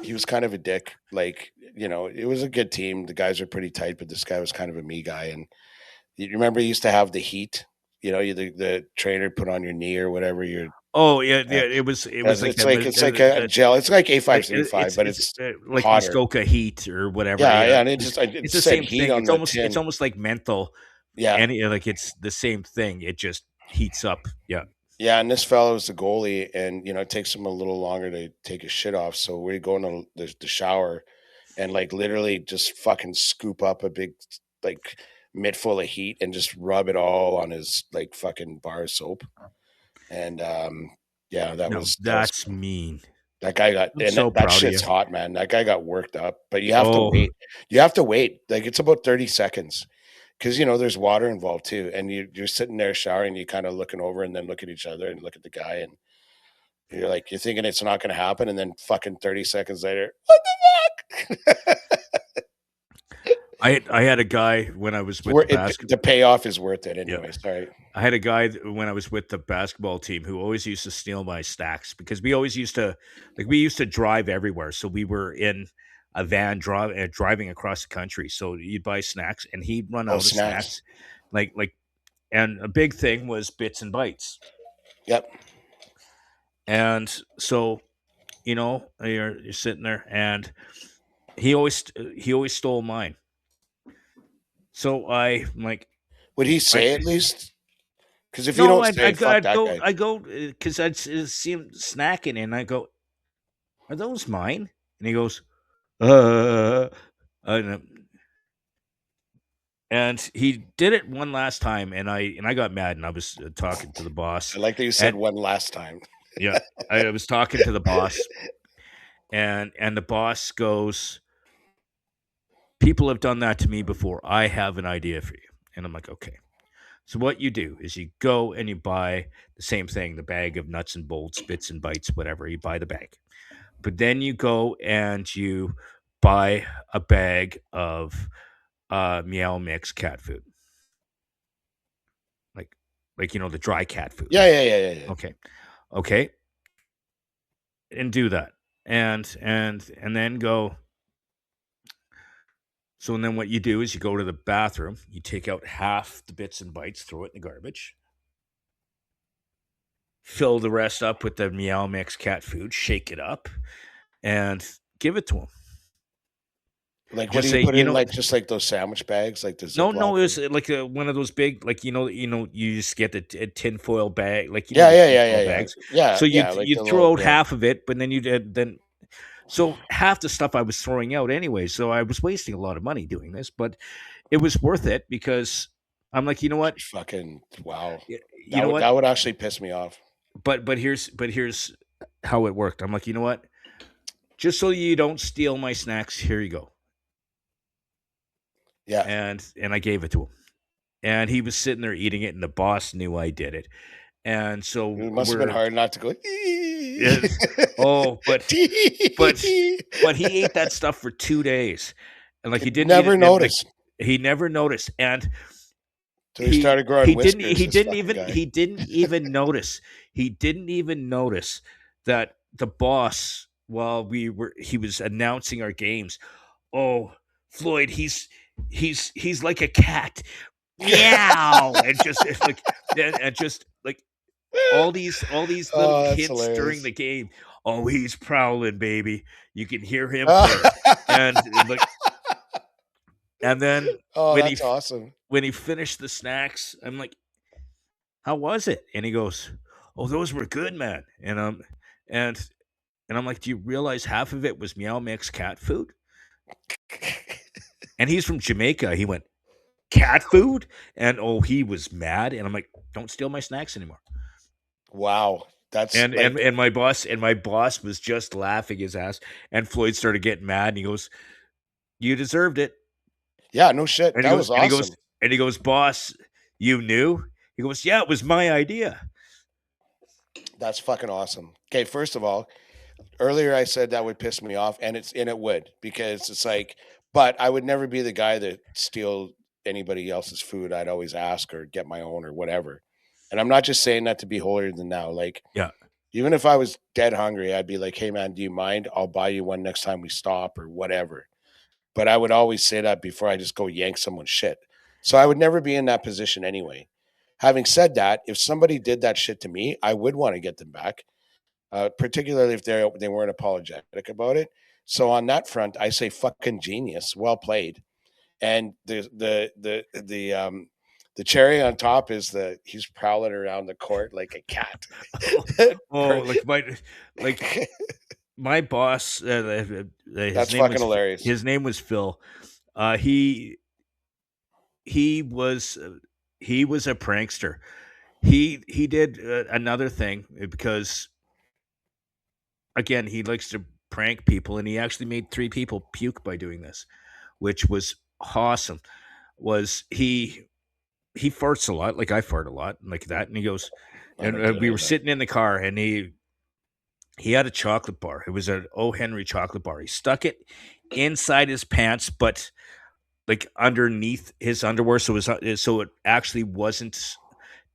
he was kind of a dick. Like, it was a good team. The guys were pretty tight, but this guy was kind of a me guy. And you remember he used to have the heat, the trainer put on your knee or whatever. Oh yeah, Uh, yeah. It was like that. it's like a gel. It's like A535, but It's it's like hotter. Muskoka Heat or whatever. Yeah, You know, yeah, and it it's the said same heat thing. on the tin. It's almost like menthol, Yeah, and like it's the same thing. It just heats up. Yeah. yeah, and this fellow was the goalie, and it takes him a little longer to take his shit off. So we go into the shower, and like literally just fucking scoop up a big like mitt full of heat and just rub it all on his like fucking bar of soap. And yeah, No, that's mean. that guy got, I'm and so that proud of you. shit's hot, man. That guy got worked up, but you have to Oh, wait. You have to wait. Like it's about 30 seconds because there's water involved too, and you're sitting there showering, you kind of looking over and then look at each other and look at the guy, and you're thinking it's not going to happen, and then fucking 30 seconds later, what the fuck? I had a guy when I was with The payoff is worth it Yeah. anyway. Sorry. I had a guy when I was with the basketball team who always used to steal my snacks because we always used to drive everywhere. So we were in a van driving across the country. So you'd buy snacks, and he'd run Oh, out of snacks. snacks. And a big thing was Bits and Bites. Yep. And so, you're sitting there, and he always stole mine. So I'm like, Would he say at least? Because if you no, don't say, fuck that guy. I go because I'd see him snacking, and I go, "Are those mine?" And he goes, and and he did it one last time, and I got mad, and I was talking to the boss. I like that you said one last time. Yeah, I was talking to the boss, and the boss goes, People have done that to me before. I have an idea for you. And I'm like, okay. So what you do is you go and you buy the same thing, the bag of nuts and bolts, bits and bytes, whatever. You buy the bag. But then you go and you buy a bag of Meow Mix cat food. Like the dry cat food. Yeah. Okay. Okay. And do that. And then go. So and then what you do is you go to the bathroom, you take out half the bits and bytes, throw it in the garbage, fill the rest up with the Meow Mix cat food, shake it up, and give it to him. Like, what Just do you say, put in, like, just like those sandwich bags, like the no, Ziploc? it was like one of those big, like you just get the tinfoil bag, like Yeah, the yeah, yeah, tinfoil yeah, yeah, bags. yeah, So yeah. Like you the throw little, out yeah. half of it, but then you did then. So half the stuff I was throwing out anyway. So I was wasting a lot of money doing this, but it was worth it because I'm like, you know what, Fucking wow. you know what, That would actually piss me off. but here's how it worked. I'm like, you know what, just so you don't steal my snacks, here you go. Yeah. And I gave it to him, and he was sitting there eating it, and the boss knew I did it, and so It must have been hard not to go. Yes. Oh, but he ate that stuff for 2 days, and like he didn't eat Never it, and like noticed. he never noticed, and So he started growing whiskers. he This didn't fucking even guy. he didn't even notice that the boss, while he was announcing our games, oh, Floyd, he's like a cat, meow, and just like and just like all these little Oh, that's hints during hilarious. the game. Oh, he's prowling, baby. You can hear him purr. And like, and then Oh, when he that's awesome. when he finished the snacks, I'm like, "How was it?" And he goes, "Oh, those were good, man." And and I'm like, "Do you realize half of it was Meow Mix cat food?" And he's from Jamaica. He went, "Cat food?" And oh, he was mad. And I'm like, "Don't steal my snacks anymore." Wow. That's And like, my boss was just laughing his ass. And Floyd started getting mad, and he goes, "You deserved it." yeah, no shit. And That was awesome. he goes, "Boss, you knew?" He goes, "Yeah, it was my idea." That's fucking awesome. Okay, first of all, earlier I said that would piss me off, and it would, because it's like, but I would never be the guy that steal anybody else's food. I'd always ask or get my own or whatever. And I'm not just saying that to be holier than thou. Like, Yeah. even if I was dead hungry, I'd be like, "Hey man, do you mind? I'll buy you one next time we stop or whatever." But I would always say that before I just go yank someone's shit. So I would never be in that position anyway. Having said that, if somebody did that shit to me, I would want to get them back, particularly if they weren't apologetic about it. So on that front, I say fucking genius, well played. And the cherry on top is he's prowling around the court like a cat. Oh, like my boss, That's fucking hilarious. his name was Phil. He he was uh, he was a prankster. He did another thing because again he likes to prank people, and he actually made 3 people puke by doing this, which was awesome. Was he farts a lot, like I fart a lot, like that, and he goes, I and don't do we any were of that. sitting in the car, and he had a chocolate bar. It was an O. Henry chocolate bar. He stuck it inside his pants, but like underneath his underwear, so it actually wasn't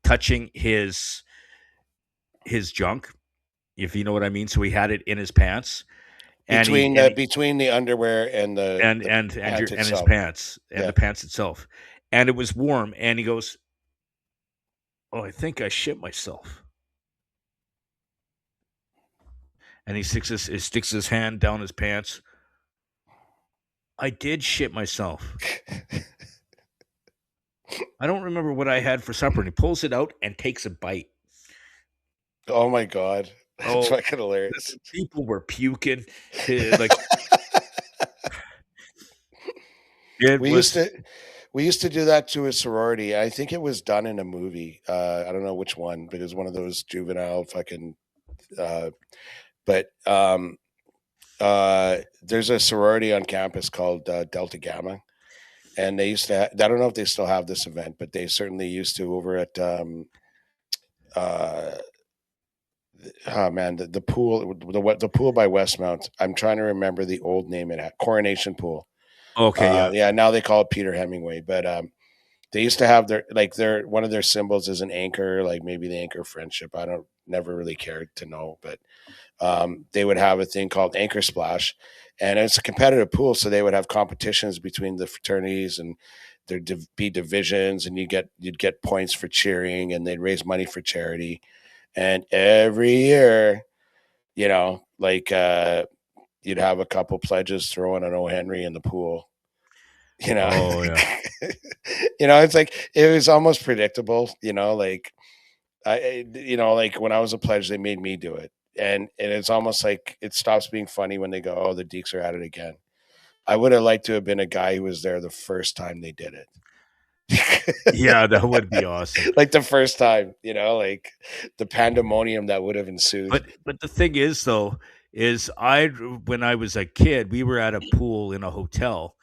touching his junk, if you know what I mean. So he had it in his pants, and Between the underwear and the pants and his itself. pants and Yeah. the pants itself, and it was warm. And he goes, "Oh, I think I shit myself." And he sticks his hand down his pants. I did shit myself. I don't remember what I had for supper. And he pulls it out and takes a bite. Oh my god. That's Oh, fucking hilarious. people were puking. Like it We was. used to do that to a sorority. I think it was done in a movie. I don't know which one, but it was one of those juvenile fucking. But There's a sorority on campus called Delta Gamma, and they used to. I don't know if they still have this event, but they certainly used to over at. Uh, oh man, the pool, the pool by Westmount. I'm trying to remember the old name. It had Coronation Pool. Okay, yeah. Yeah, now they call it Peter Hemingway, but they used to have their one of their symbols is an anchor, like maybe the anchor of friendship. I don't never really cared to know, but they would have a thing called Anchor Splash, and it's a competitive pool. So they would have competitions between the fraternities, and there'd be divisions, and you'd get points for cheering, and they'd raise money for charity. And every year, like you'd have a couple pledges throwing an O. Henry in the pool. You know, Oh yeah. it's like it was almost predictable. Like like when I was a pledge, they made me do it, and it's almost like it stops being funny when they go, "Oh, the Deeks are at it again." I would have liked to have been a guy who was there the first time they did it. Yeah, that would be awesome. Like the first time, like the pandemonium that would have ensued. But the thing is though, is when I was a kid, we were at a pool in a hotel,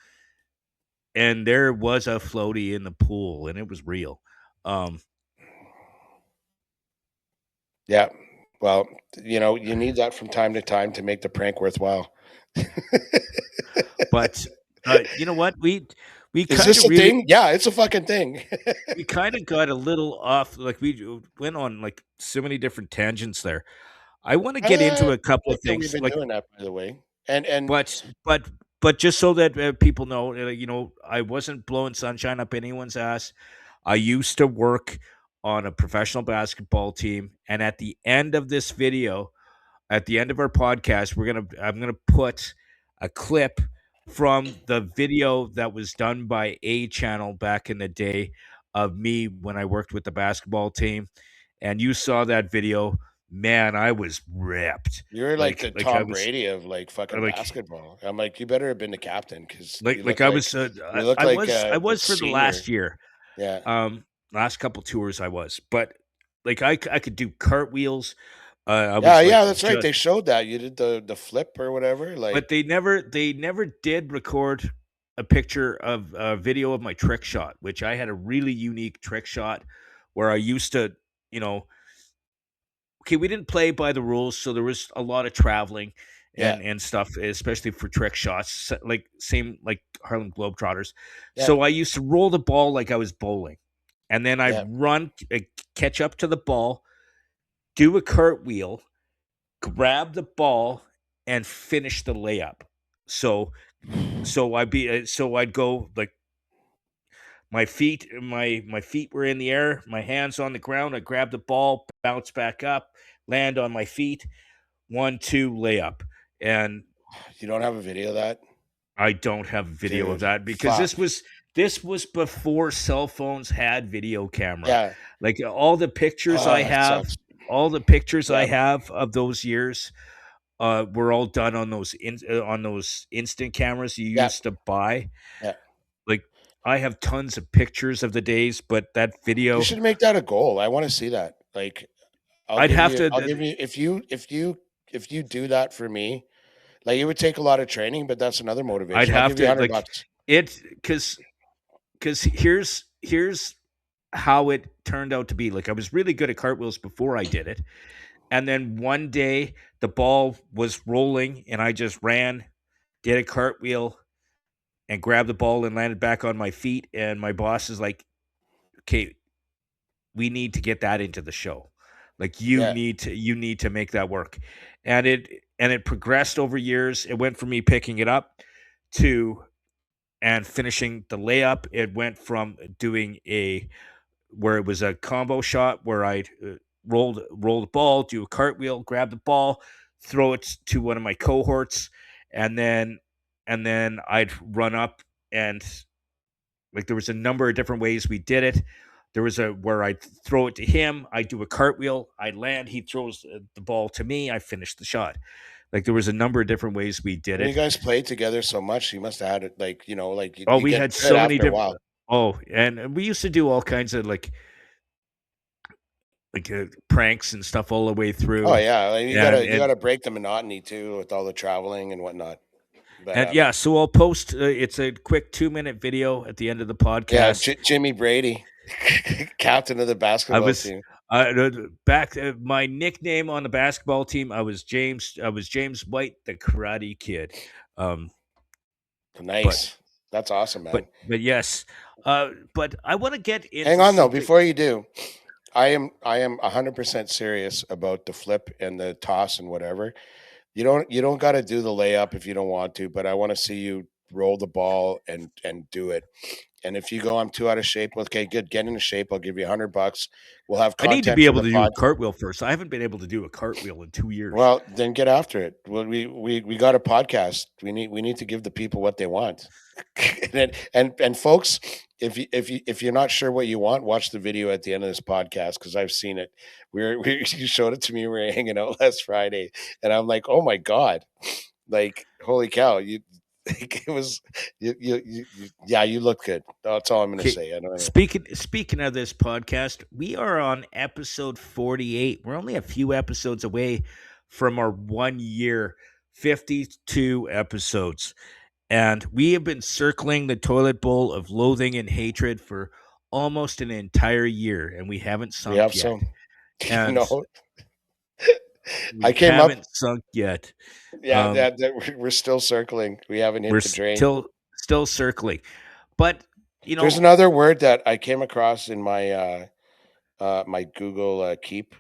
and there was a floaty in the pool, and it was real. Um, Yeah. Well, you need that from time to time to make the prank worthwhile. but you know what? We Is kind this of a really thing? Yeah, it's a fucking thing. we kind of got a little off. Like we went on like so many different tangents there. I want to get into I a couple of like that we've things, been like, doing that, by the way. And but but but just so that people know, I wasn't blowing sunshine up anyone's ass. I used to work on a professional basketball team, and at the end of this video, at the end of our podcast, I'm gonna put a clip from the video that was done by A Channel back in the day of me when I worked with the basketball team, and you saw that video. Man, I was ripped. you're like the I Tom was Brady of like fucking like basketball. I'm like, you better have been the captain because you look I like was the for the senior. last year. Yeah. Last couple tours I was, but like I could do cartwheels. I Yeah, was like yeah, that's right. just They showed that. You did the flip or whatever. Like, But they never did record a picture of a video of my trick shot, which I had a really unique trick shot where I used to, you know, okay, we didn't play by the rules, so there was a lot of traveling yeah, and stuff, especially for trick shots, like same like Harlem Globetrotters. yeah, So I used to roll the ball like I was bowling, and then yeah. I'd run, catch up to the ball, do a cartwheel, grab the ball, and finish the layup. So so I'd go like my feet were in the air, my hands on the ground. I grab the ball, bounce back up, land on my feet, 1-2 layup. And You don't have a video of that, I don't have video of dude. that because Fuck. this was before cell phones had video camera. Yeah. Like Oh, it sucks. all the pictures I Yeah, have of those years were all done on on those instant cameras you yeah, used to buy. yeah. Like, I have tons of pictures of the days, but that You video, should make that a goal. I want to see that. Like, I'd have to. I'll give you if you do that for me. Like, it would take a lot of training, but that's another I'd motivation. I'll have give you to hundred like bucks. it because here's how it turned out to be. Like, I was really good at cartwheels before I did it, and then one day the ball was rolling, and I just ran, did a cartwheel, and grabbed the ball and landed back on my feet. And my boss is like, "Okay, we need to get that into the show. Like Yeah, you need to make that work." And it progressed over years. It went from me picking it up to and finishing the layup. It went from doing a where it was a combo shot where I roll the ball, do a cartwheel, grab the ball, throw it to one of my cohorts, and then I'd run up and like there was a number of different ways we did it. There was a where I'd throw it to him, I do a cartwheel, I land, he throws the ball to me, I finish the shot. Like there was a number of different ways we did when you it. guys played together so much, you must have had it. Like, Oh, you we get had good so many after a different. while. Oh, and we used to do all kinds of like pranks and stuff all the way through. Oh yeah, like, and you and gotta break the monotony too with all the traveling and whatnot. But and yeah, so I'll post. It's a quick 2-minute video at the end of the yeah, podcast. Jimmy Brady, captain of the I basketball was team. back. My nickname on the basketball team. I was James. I was James White, the Karate Kid. Um, but Nice. That's awesome, man. but yes. But I want to get Hang into on though, something. before you do, I am 100% serious about the flip and the toss and whatever. You don't got to do the layup if you don't want to, but I want to see you roll the ball and do it. And if you go, I'm too out of shape. Okay, good. Get into shape. I'll give you $100. We'll have I need to content be for able the to do a pod. cartwheel first. I haven't been able to do a cartwheel in 2 years. Well, then get after it. Well, we got a podcast. We need to give the people what they want. And folks, if you're not sure what you want, watch the video at the end of this podcast because I've seen it. You showed it to me. We were hanging out last Friday, and I'm like, oh my god, like holy cow, you. Like, it was yeah, you look good. That's all I'm gonna Okay. say. I don't know. Speaking of this podcast, we are on episode 48. We're only a few episodes away from our 1 year, 52 episodes. And we have been circling the toilet bowl of loathing and hatred for almost an entire year, and we haven't We sunk have yet. some, you And know. I we came up, haven't sunk yet. yeah, we're still circling. We haven't We're hit the drain. still circling. But There's another word that I came across in my my Google Keep,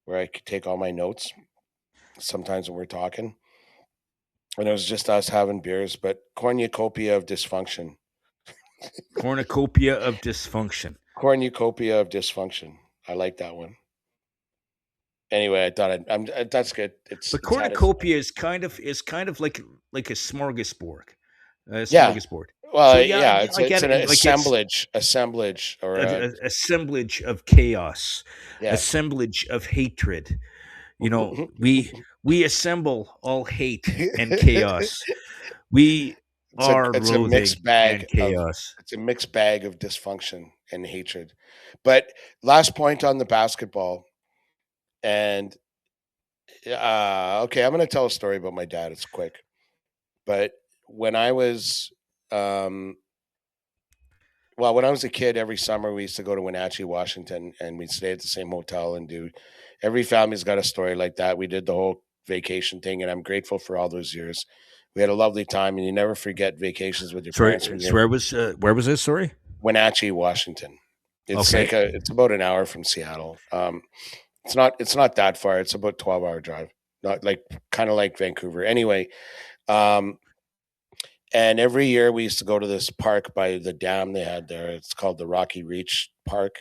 where I could take all my notes. Sometimes when we're talking, and it was just us having beers, but cornucopia of dysfunction. cornucopia of dysfunction. Cornucopia of dysfunction. I like that one. Anyway, I thought I'm that's good. But It's had its cornucopia is kind of like a smorgasbord. A yeah. smorgasbord. So Well, yeah, yeah, I it's get an it. Like it's assemblage or assemblage of chaos, yeah. assemblage of hatred. We assemble all hate and chaos. We are It's a loathing mixed bag and of chaos. dysfunction and hatred. But last point on the basketball, and okay, I'm going to tell a story about my dad. It's quick, but when I was when I was a kid, every summer we used to go to Wenatchee, Washington, and we'd stay at the same hotel and do. Every family's got a story like that. We did the whole vacation thing, and I'm grateful for all those years. We had a lovely time, and you never forget vacations with your parents when So you're where was this? Sorry. Wenatchee, Washington. It's Okay. it's about an hour from Seattle. It's not that far. It's about 12-hour drive. Not like kind of like Vancouver. Anyway, um, and every year we used to go to this park by the dam they had there. It's called the Rocky Reach Park,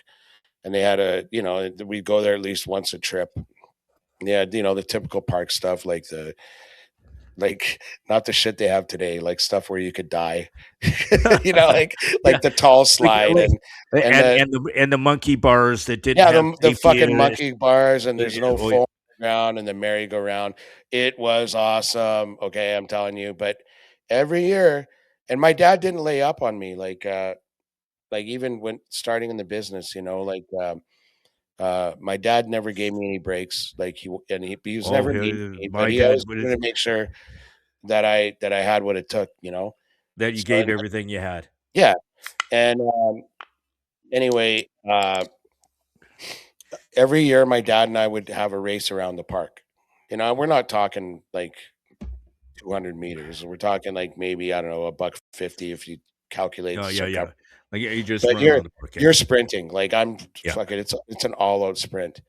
and they had we'd go there at least once a trip. Yeah, the typical park stuff like not the shit they have today, like stuff where you could die. Yeah. The tall Like, slide like and the and the monkey bars that didn't yeah, have the safety fucking monkey bars and there's no oh yeah. foam around and the merry-go-round. It was awesome. Okay, I'm telling you. But every year, and my dad didn't lay up on me like even when starting in the business, my dad never gave me any breaks. Like he was Oh, never mean to me, but my he dad always would wanted have to make sure that I had what it took. that you So gave everything you had. yeah, and anyway, every year my dad and I would have a race around the park. We're not talking like 200 meters. We're talking like maybe I don't know $150 if you calculate Oh the yeah, yeah. circumference. Like you just But run around the park. Yeah. you're sprinting like I'm Yeah. fucking. It's an all out sprint,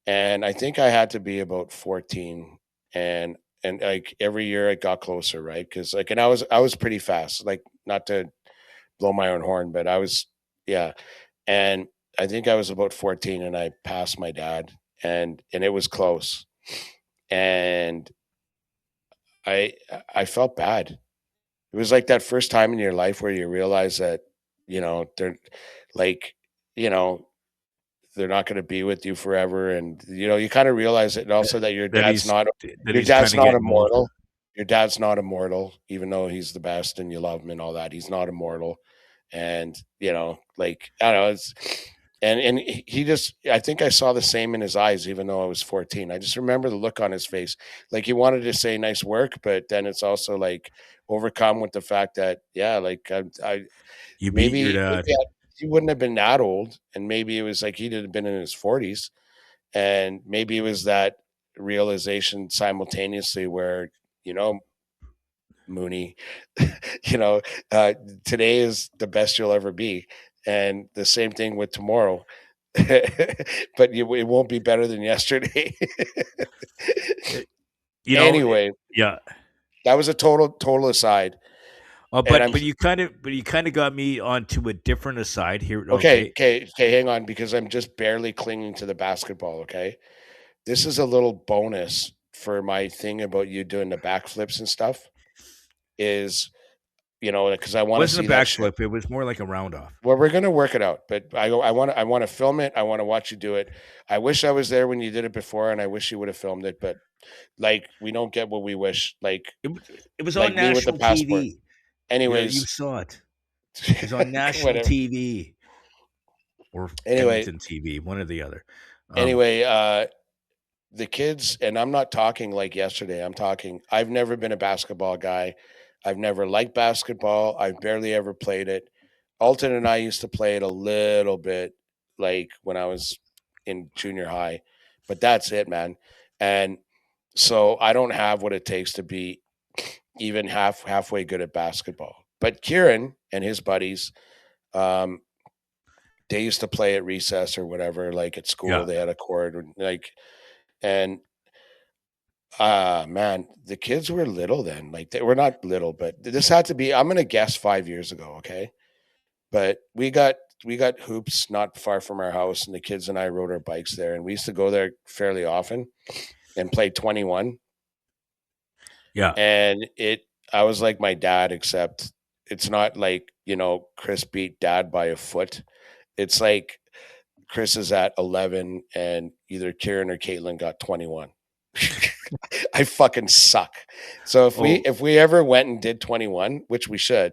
and I think I had to be about 14, and like every year it got closer, right? Because like and I was pretty fast. Like not to blow my own horn, but I was yeah, and I think I was about 14 and I passed my dad and it was close. And I I felt bad. It was like that first time in your life where you realize that, they're like, you know, they're not going to be with you forever and you kind of realize it and also that That he's that your he's dad's kind of not getting old. immortal. Your dad's not immortal even though he's the best and you love him and all that. He's not immortal. And, like I don't know, And he just, I think I saw the same in his eyes, even though I was 14. I just remember the look on his face, like he wanted to say nice work, but then it's also like overcome with the fact that, yeah, like I You beat your maybe dad. he wouldn't have been that old, and maybe it was like he'd have been in his 40s, and maybe it was that realization simultaneously where, you know, Mooney, you know, uh, today is the best you'll ever be, and the same thing with tomorrow. But it won't be better than yesterday. Uh, You know, Anyway, yeah. that was a total aside, and I'm But you kind of got me onto a different aside here. okay. Okay, Okay, hang on, because I'm just barely clinging to the basketball. Okay, this is a little bonus for my thing about you doing the backflips and stuff. Is, you know, because I want to wasn't see a that shit. backflip. It was more like a round off. Well, we're gonna work it out, but I want to film it. I want to watch you do it. I wish I was there when you did it before, and I wish you would have filmed it. But like, we don't get what we wish. It was on Like me with the national passport. TV. You Anyways, saw it. It was on national whatever. TV or Anyway, Edmonton TV, one or the other. Um, anyway, the kids, and I'm not talking like yesterday. I'm talking. I've never been a basketball guy. I've never liked basketball. I've barely ever played it. Alton and I used to play it a little bit, like when I was in junior high, but that's it, man. And so I don't have what it takes to be even halfway good at basketball. But Kieran and his buddies, um, they used to play at recess or whatever, like at school. yeah. They had a court, or like, and man, the kids were little then. Like, they were not little, but this had to be, I'm gonna guess 5 years ago, okay? But we got hoops not far from our house, and the kids and I rode our bikes there, and we used to go there fairly often and play 21. Yeah. And I was like my dad, except it's not like, Chris beat dad by a foot. It's like Chris is at 11 and either Kieran or Caitlin got 21. I fucking suck. So if we Oh, if we ever went and did 21, which we should,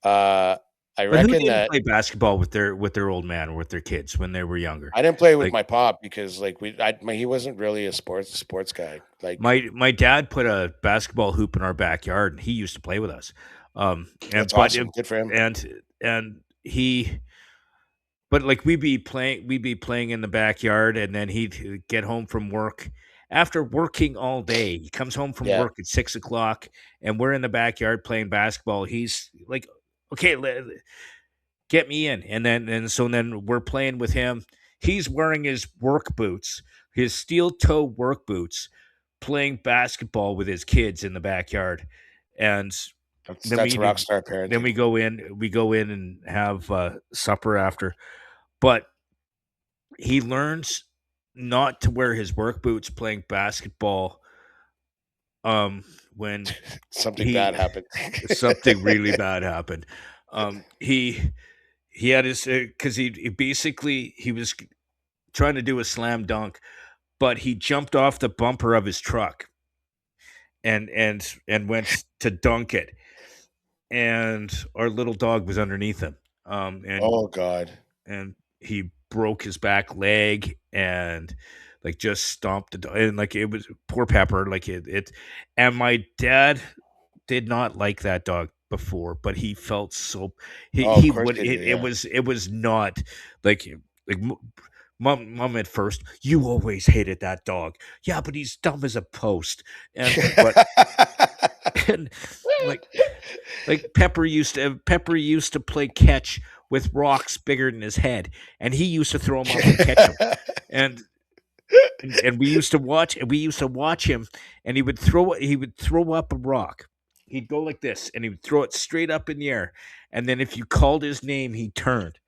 uh I but who reckon didn't that play basketball with their old man or with their kids when they were younger? I didn't play with Like my pop because like he wasn't really a sports guy. Like, my dad put a basketball hoop in our backyard, and he used to play with us. that's And but awesome. Good for him. and he but like we'd be playing in the backyard, and then he'd get home from work after working all day. He comes home from Yeah. work at 6 o'clock, and we're in the backyard playing basketball. He's like, "Okay, get me in," and then we're playing with him. He's wearing his work boots, his steel toe work boots, playing basketball with his kids in the backyard, and That's then that's we rock star then parenting. we go in and have supper after. But he learns not to wear his work boots playing basketball when Something bad he happened. something really bad happened. He had his because he basically he was trying to do a slam dunk, but he jumped off the bumper of his truck and went to dunk it, and our little dog was underneath him, Oh God. and he broke his back leg and like just stomped the dog, and like it was poor Pepper, like it, and my dad did not like that dog before, but he felt so Oh, of he course would they do. Yeah. it was not like like mom at first, you always hated that dog. Yeah, but he's dumb as a post. And but and like Pepper used to play catch with rocks bigger than his head, and he used to throw them up and catch them. And and we used to watch him, and he would throw up a rock. He'd go like this, and he would throw it straight up in the air, and then if you called his name, he turned,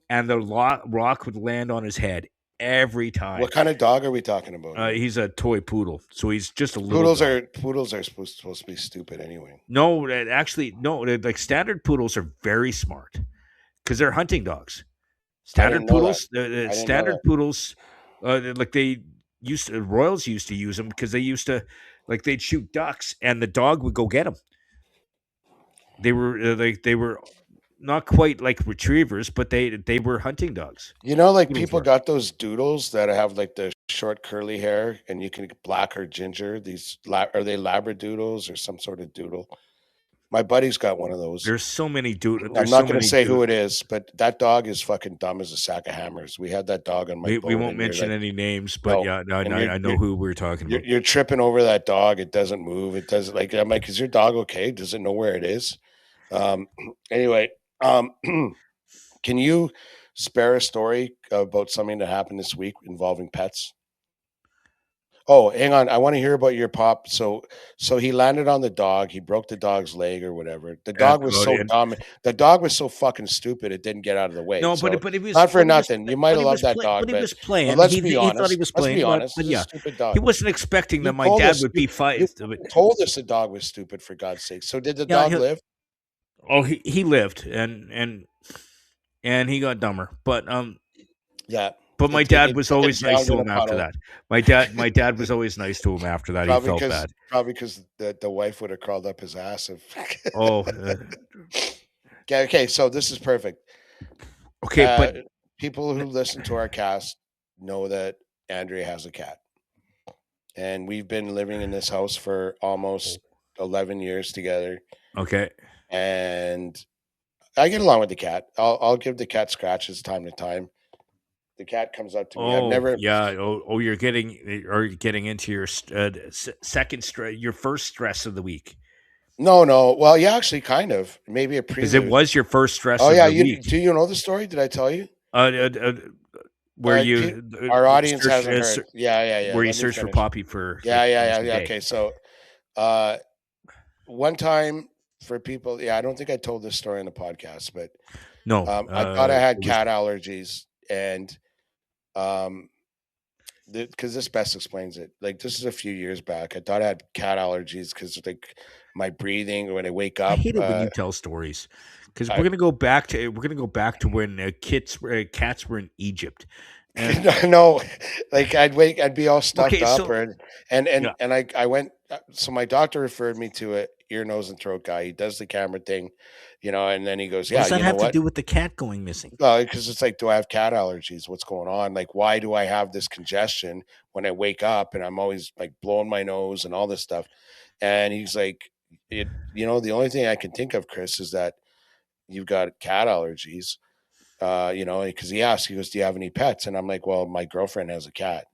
and the rock would land on his head every time. What kind of dog are we talking about here? He's a toy poodle, so he's just a little Poodles dog. are poodles are supposed to be stupid anyway. No, actually, no. Like standard poodles are very smart because they're hunting dogs. I didn't Standard know that. poodles, the I didn't know standard that. poodles, like they Royals used to use them because they used to like they'd shoot ducks and the dog would go get them. They were not quite like retrievers, but they were hunting dogs. You know, like Poodles people were. got those doodles that have like the short curly hair, and you can black or ginger. Are they labradoodles or some sort of doodle? My buddy's got one of those. There's so many dude. I'm There's not so going to many say dude. who it is, but that dog is fucking dumb as a sack of hammers. We had that dog on my We boat, won't and you're mention like, any names, but no, yeah, no, and I know who we're talking about. you're tripping over that dog. It doesn't move. It doesn't like. I'm like, is your dog okay? Does it know where it is? Um, anyway, um, can you spare a story about something that happened this week involving pets? Oh, hang on. I want to hear about your pop. So he landed on the dog. He broke the dog's leg or whatever. The That's dog was about so it. dumb. The dog was so fucking stupid. It didn't get out of the way. No, So but not for nothing. You might have loved that but dog, he was but playing. let's be He thought he honest. was Let's be playing, honest. but It's a yeah, stupid he dog. wasn't expecting You that my told dad us would you, be you five. told us the dog was stupid for God's sake. So did the Yeah, dog live? oh, he lived and he got dumber, Yeah. but my dad was It always nice drowned to in a him after puddle. that. My dad was always nice to him after that. He felt bad. Probably because the wife would have crawled up his ass. Oh, Okay, okay, so this is perfect. okay, but People who listen to our cast know that Andrea has a cat, and we've been living in this house for almost 11 years together, okay. and I get along with the cat. I'll give the cat scratches time to time. The cat comes up to me. I've Oh never yeah. Oh, you're getting into your second stress, your first stress of the week, no. Well, yeah, actually, kind of maybe a because it prelude. was your first stress Oh of yeah, the you week. do you know the story? Did I tell you? Uh, uh, uh, where Pe- you our audience search hasn't heard. Yeah. where you Let me search for finish. Poppy for like almost a Yeah. day. Okay, so uh, one time for people, yeah, I don't think I told this story in the podcast, but No, I thought I had it was cat allergies, and um, because this best explains it. Like this is a few years back. I thought I had cat allergies because like my breathing when I wake I up. hate it when you tell stories because I we're gonna go back to when cats were in Egypt, and no, like I'd be all stuffed okay, up, so or yeah, and I went. So my doctor referred me to a ear, nose, and throat guy. He does the camera thing, and then he goes, what "Yeah, does that you know have to what? do with the cat going missing? Well, because it's like, do I have cat allergies? What's going on? Like, why do I have this congestion when I wake up and I'm always like blowing my nose and all this stuff?" And he's like, the only thing I can think of, Chris, is that you've got cat allergies. Because he asked, he goes, "Do you have any pets?" And I'm like, "Well, my girlfriend has a cat."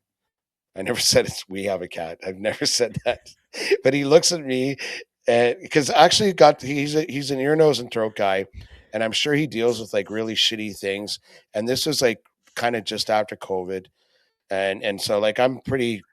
I never said we have a cat. I've never said that. But he looks at me because actually he's an ear, nose, and throat guy, and I'm sure he deals with like really shitty things. And this was like kind of just after COVID, and so like I'm pretty.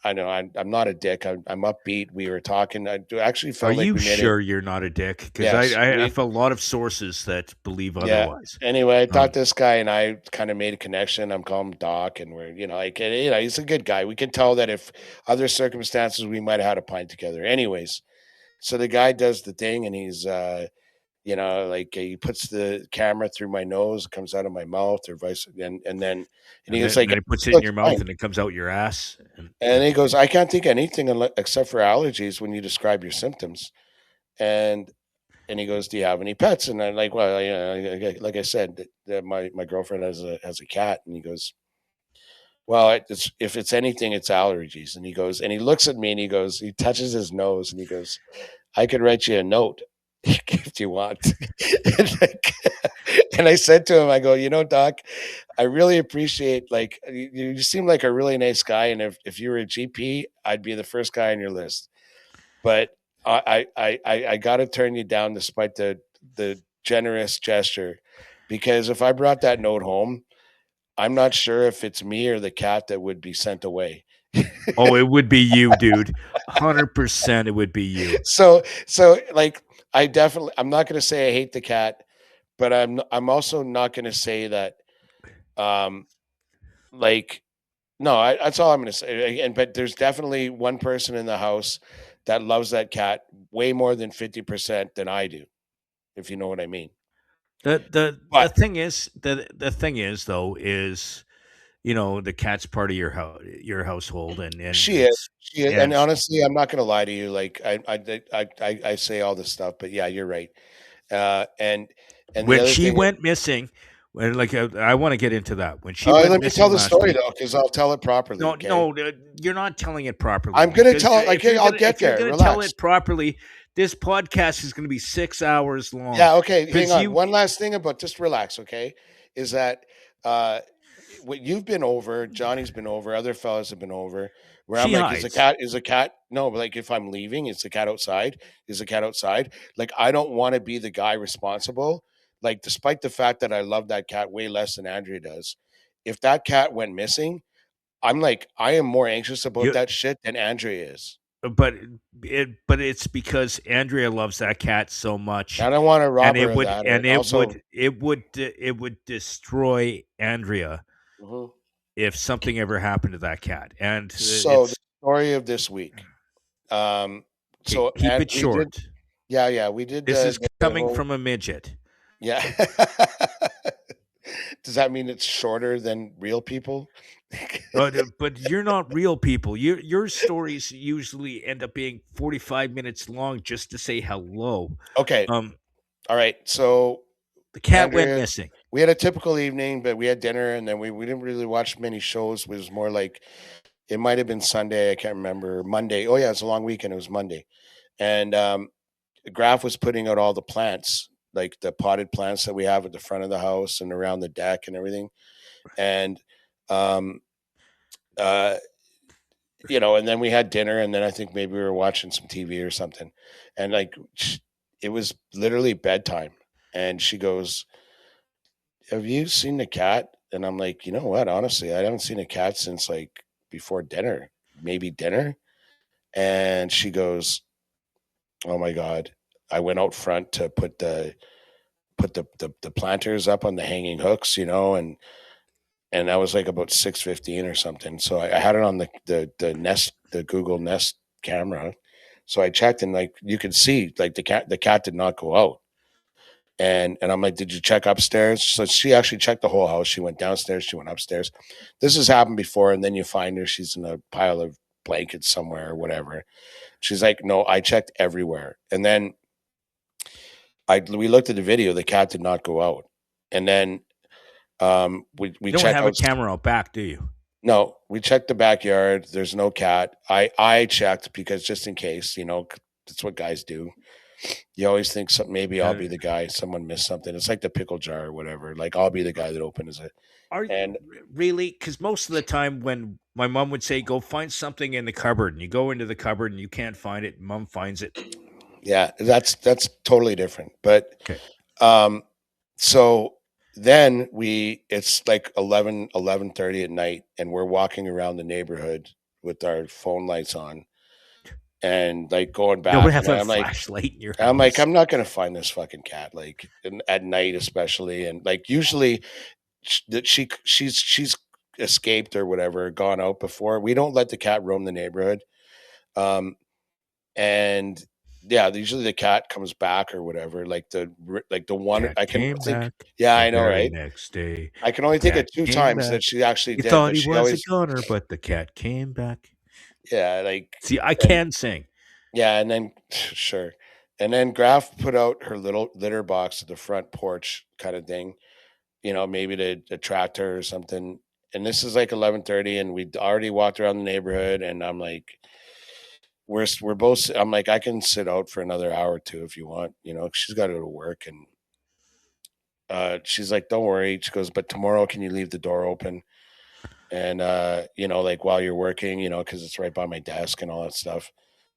I know I'm not a dick. I'm upbeat. We were talking. Actually Are felt like you we made it. sure you're not a dick? Because Yes, I we have a lot of sources that believe Yeah. otherwise. Anyway, I thought Um, this guy and I kind of made a connection. I'm calling him Doc, and we're, like, he's a good guy. We can tell that if other circumstances, we might have had a pint together. Anyways, so the guy does the thing, and he's, like he puts the camera through my nose, it comes out of my mouth, or vice, and he was and like, then it puts it in "Looks your mouth fine." and it comes out your ass. And he goes, "I can't think of anything except for allergies when you describe your symptoms." And he goes, "Do you have any pets?" And I'm like, "Well, like I said, that my girlfriend has a cat." And he goes, "Well, if it's anything, it's allergies." And he goes, and he looks at me, and he touches his nose, and he goes, "I could write you a note if you want." and, like, and I said to him, I go, Doc, I really appreciate, like, you seem like a really nice guy, and if you were a GP, I'd be the first guy on your list. But I got to turn you down despite the generous gesture, because if I brought that note home, I'm not sure if it's me or the cat that would be sent away. Oh, it would be you, dude. 100%, it would be you. So like I'm not going to say I hate the cat, but I'm also not going to say that um like no, that's all I'm going to say. And but there's definitely one person in the house that loves that cat way more than 50% than I do, if you know what I mean. The But thing is the thing is though is the cat's part of your household and she is, it's she is, and and honestly, I'm not going to lie to you. Like I say all this stuff, but yeah, you're right. And And the When other she thing, went missing, when I want to get into that. When she oh, went let me tell missing the last story week. though, because I'll tell it properly. No, Okay, no, you're not telling it properly I'm gonna because tell. Okay, I'll get if you're there. gonna tell Relax. it properly, this podcast is gonna be 6 hours long. Yeah. Okay. Hang Because on. you, One last thing about just relax. Okay, is that uh, what you've been over? Johnny's been over. Other fellas have been over. Where I'm she like, is the hides. cat? Is the cat? No, but like if I'm leaving, is the cat outside? Is the cat outside? Like I don't want to be the guy responsible. Like despite the fact that I love that cat way less than Andrea does, if that cat went missing, I'm like I am more anxious about You, that shit than Andrea is. but it's because Andrea loves that cat so much, I don't want to rob and her of that, and also. it would destroy Andrea Mhm. if something ever happened to that cat. And So the it's story of this week. Um, okay. so Keep and it we did, short. yeah, we did This is the coming whole, from a midget. yeah. Does that mean it's shorter than real people? But you're not real people. Your stories usually end up being 45 minutes long just to say hello. Okay, Um, all right. So the cat went Andrea, missing. we had a typical evening, but we had dinner, and then we didn't really watch many shows. It was more like it might have been Sunday. I can't remember. Monday. Oh yeah, it's a long weekend. It was Monday, and Graf was putting out all the plants, like the potted plants that we have at the front of the house and around the deck and everything. And, um, uh, and then we had dinner, and then I think maybe we were watching some TV or something. And like, it was literally bedtime. And she goes, "Have you seen the cat?" And I'm like, you know what? Honestly, I haven't seen a cat since like before dinner, maybe dinner. And she goes, "Oh my God." I went out front to put the planters up on the hanging hooks, and that was like about 6:15 or something. So I had it on the Nest, the Google Nest camera. So I checked, and like you could see, like the cat did not go out. And I'm like, did you check upstairs? So she actually checked the whole house. She went downstairs. She went upstairs. This has happened before, and then you find her. She's in a pile of blankets somewhere or whatever. She's like, no, I checked everywhere. And then we looked at the video. The cat did not go out. And then we You don't check have a out. camera out back, do you? No, we checked the backyard. There's no cat. I checked because just in case, that's what guys do. You always think something. Maybe I'll Uh, be the guy. Someone missed something. It's like the pickle jar or whatever. Like I'll be the guy that opens it. Are And really? Because most of the time, when my mom would say, "Go find something in the cupboard," and you go into the cupboard and you can't find it, mom finds it. yeah, that's totally different. But Okay. um, so then it's like 11:30 at night, and we're walking around the neighborhood with our phone lights on and like going You don't back, have and a I'm like, flashlight in your I'm like, house. I'm not gonna find this fucking cat, like at night especially, and like usually that she's escaped or whatever, gone out before. We don't let the cat roam the neighborhood, and yeah, usually the cat comes back or whatever. Like the one Cat I can came think, back yeah, the I know, very right? next day. I can The only think of cat two came times that back. she actually You did, thought but he she was a always, gunner, but the cat came back. yeah, like, See, I and can sing. yeah, and then sure, and then Graf put out her little litter box at the front porch kind of thing, maybe to attract her or something. And this is like 11:30, and we'd already walked around the neighborhood, and I'm like, we're both. I'm like, I can sit out for another hour or two if you want. She's got to go to work, and she's like, don't worry. She goes, but tomorrow, can you leave the door open? And like while you're working, because it's right by my desk and all that stuff.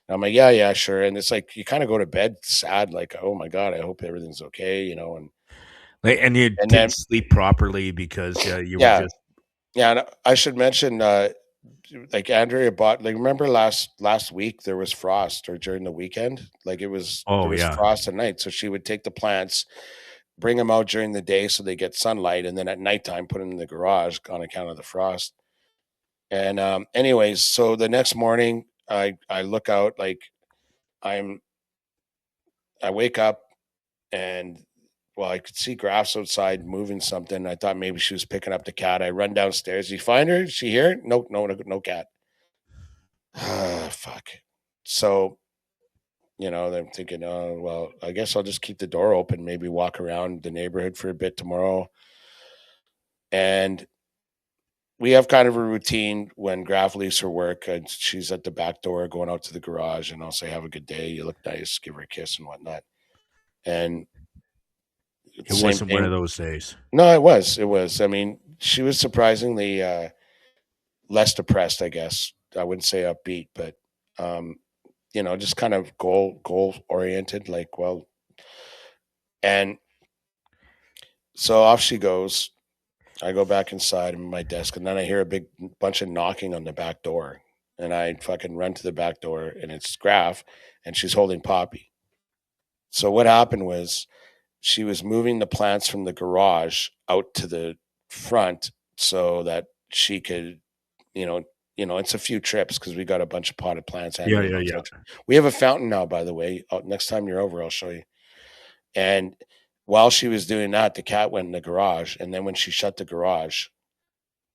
And I'm like, yeah, yeah, sure. And it's like you kind of go to bed sad, like, oh my god, I hope everything's okay, And you and didn't then sleep properly because you were yeah, just yeah. And I should mention, like Andrea bought, like, remember last week there was frost, or during the weekend, like there oh was yeah. frost at night, so she would take the plants, bring them out during the day so they get sunlight, and then at nighttime put them in the garage on account of the frost. And anyways, so the next morning I look out, like, I'm I wake up, and well, I could see Graphs outside moving something. I thought maybe she was picking up the cat. I run downstairs. You find her? Is she here? No, no, no, no cat. Ah, fuck. So You know, I'm thinking, oh, well, I guess I'll just keep the door open, maybe walk around the neighborhood for a bit tomorrow. And we have kind of a routine when Graf leaves her work and she's at the back door going out to the garage, and I'll say, have a good day. You look nice, give her a kiss and whatnot. And It same wasn't one of thing. those days. No, it was. It was. I mean, she was surprisingly less depressed, I guess. I wouldn't say upbeat, but um, just kind of goal oriented. Like, well, and so off she goes. I go back inside in my desk, and then I hear a big bunch of knocking on the back door, and I fucking run to the back door, and it's Graf, and she's holding Poppy. So what happened was she was moving the plants from the garage out to the front so that she could, you know, it's a few trips because we got a bunch of potted plants. Yeah, Andrea yeah, loves yeah. it. We have a fountain now, by the way. Next time you're over, I'll show you. And while she was doing that, the cat went in the garage. And then when she shut the garage,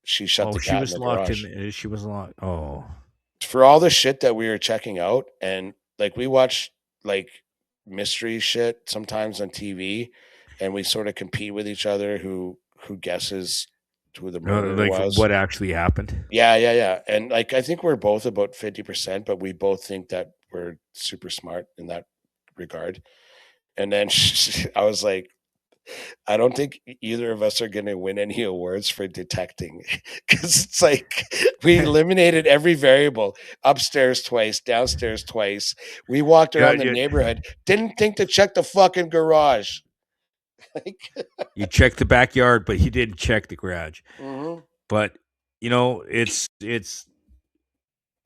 she shut Oh, the she cat in was the locked garage. in. She was locked. Oh, For all the shit that we were checking out, and like we watch like mystery shit sometimes on TV, and we sort of compete with each other who guesses who the murderer like was. what actually happened? Yeah. And like I think we're both about 50%, but we both think that we're super smart in that regard. And then I was like, I don't think either of us are going to win any awards for detecting because it's like we eliminated every variable upstairs twice, downstairs twice. We walked Yeah, around the yeah. neighborhood, didn't think to check the fucking garage. Like, You checked the backyard, but you didn't check the garage. mhm. But it's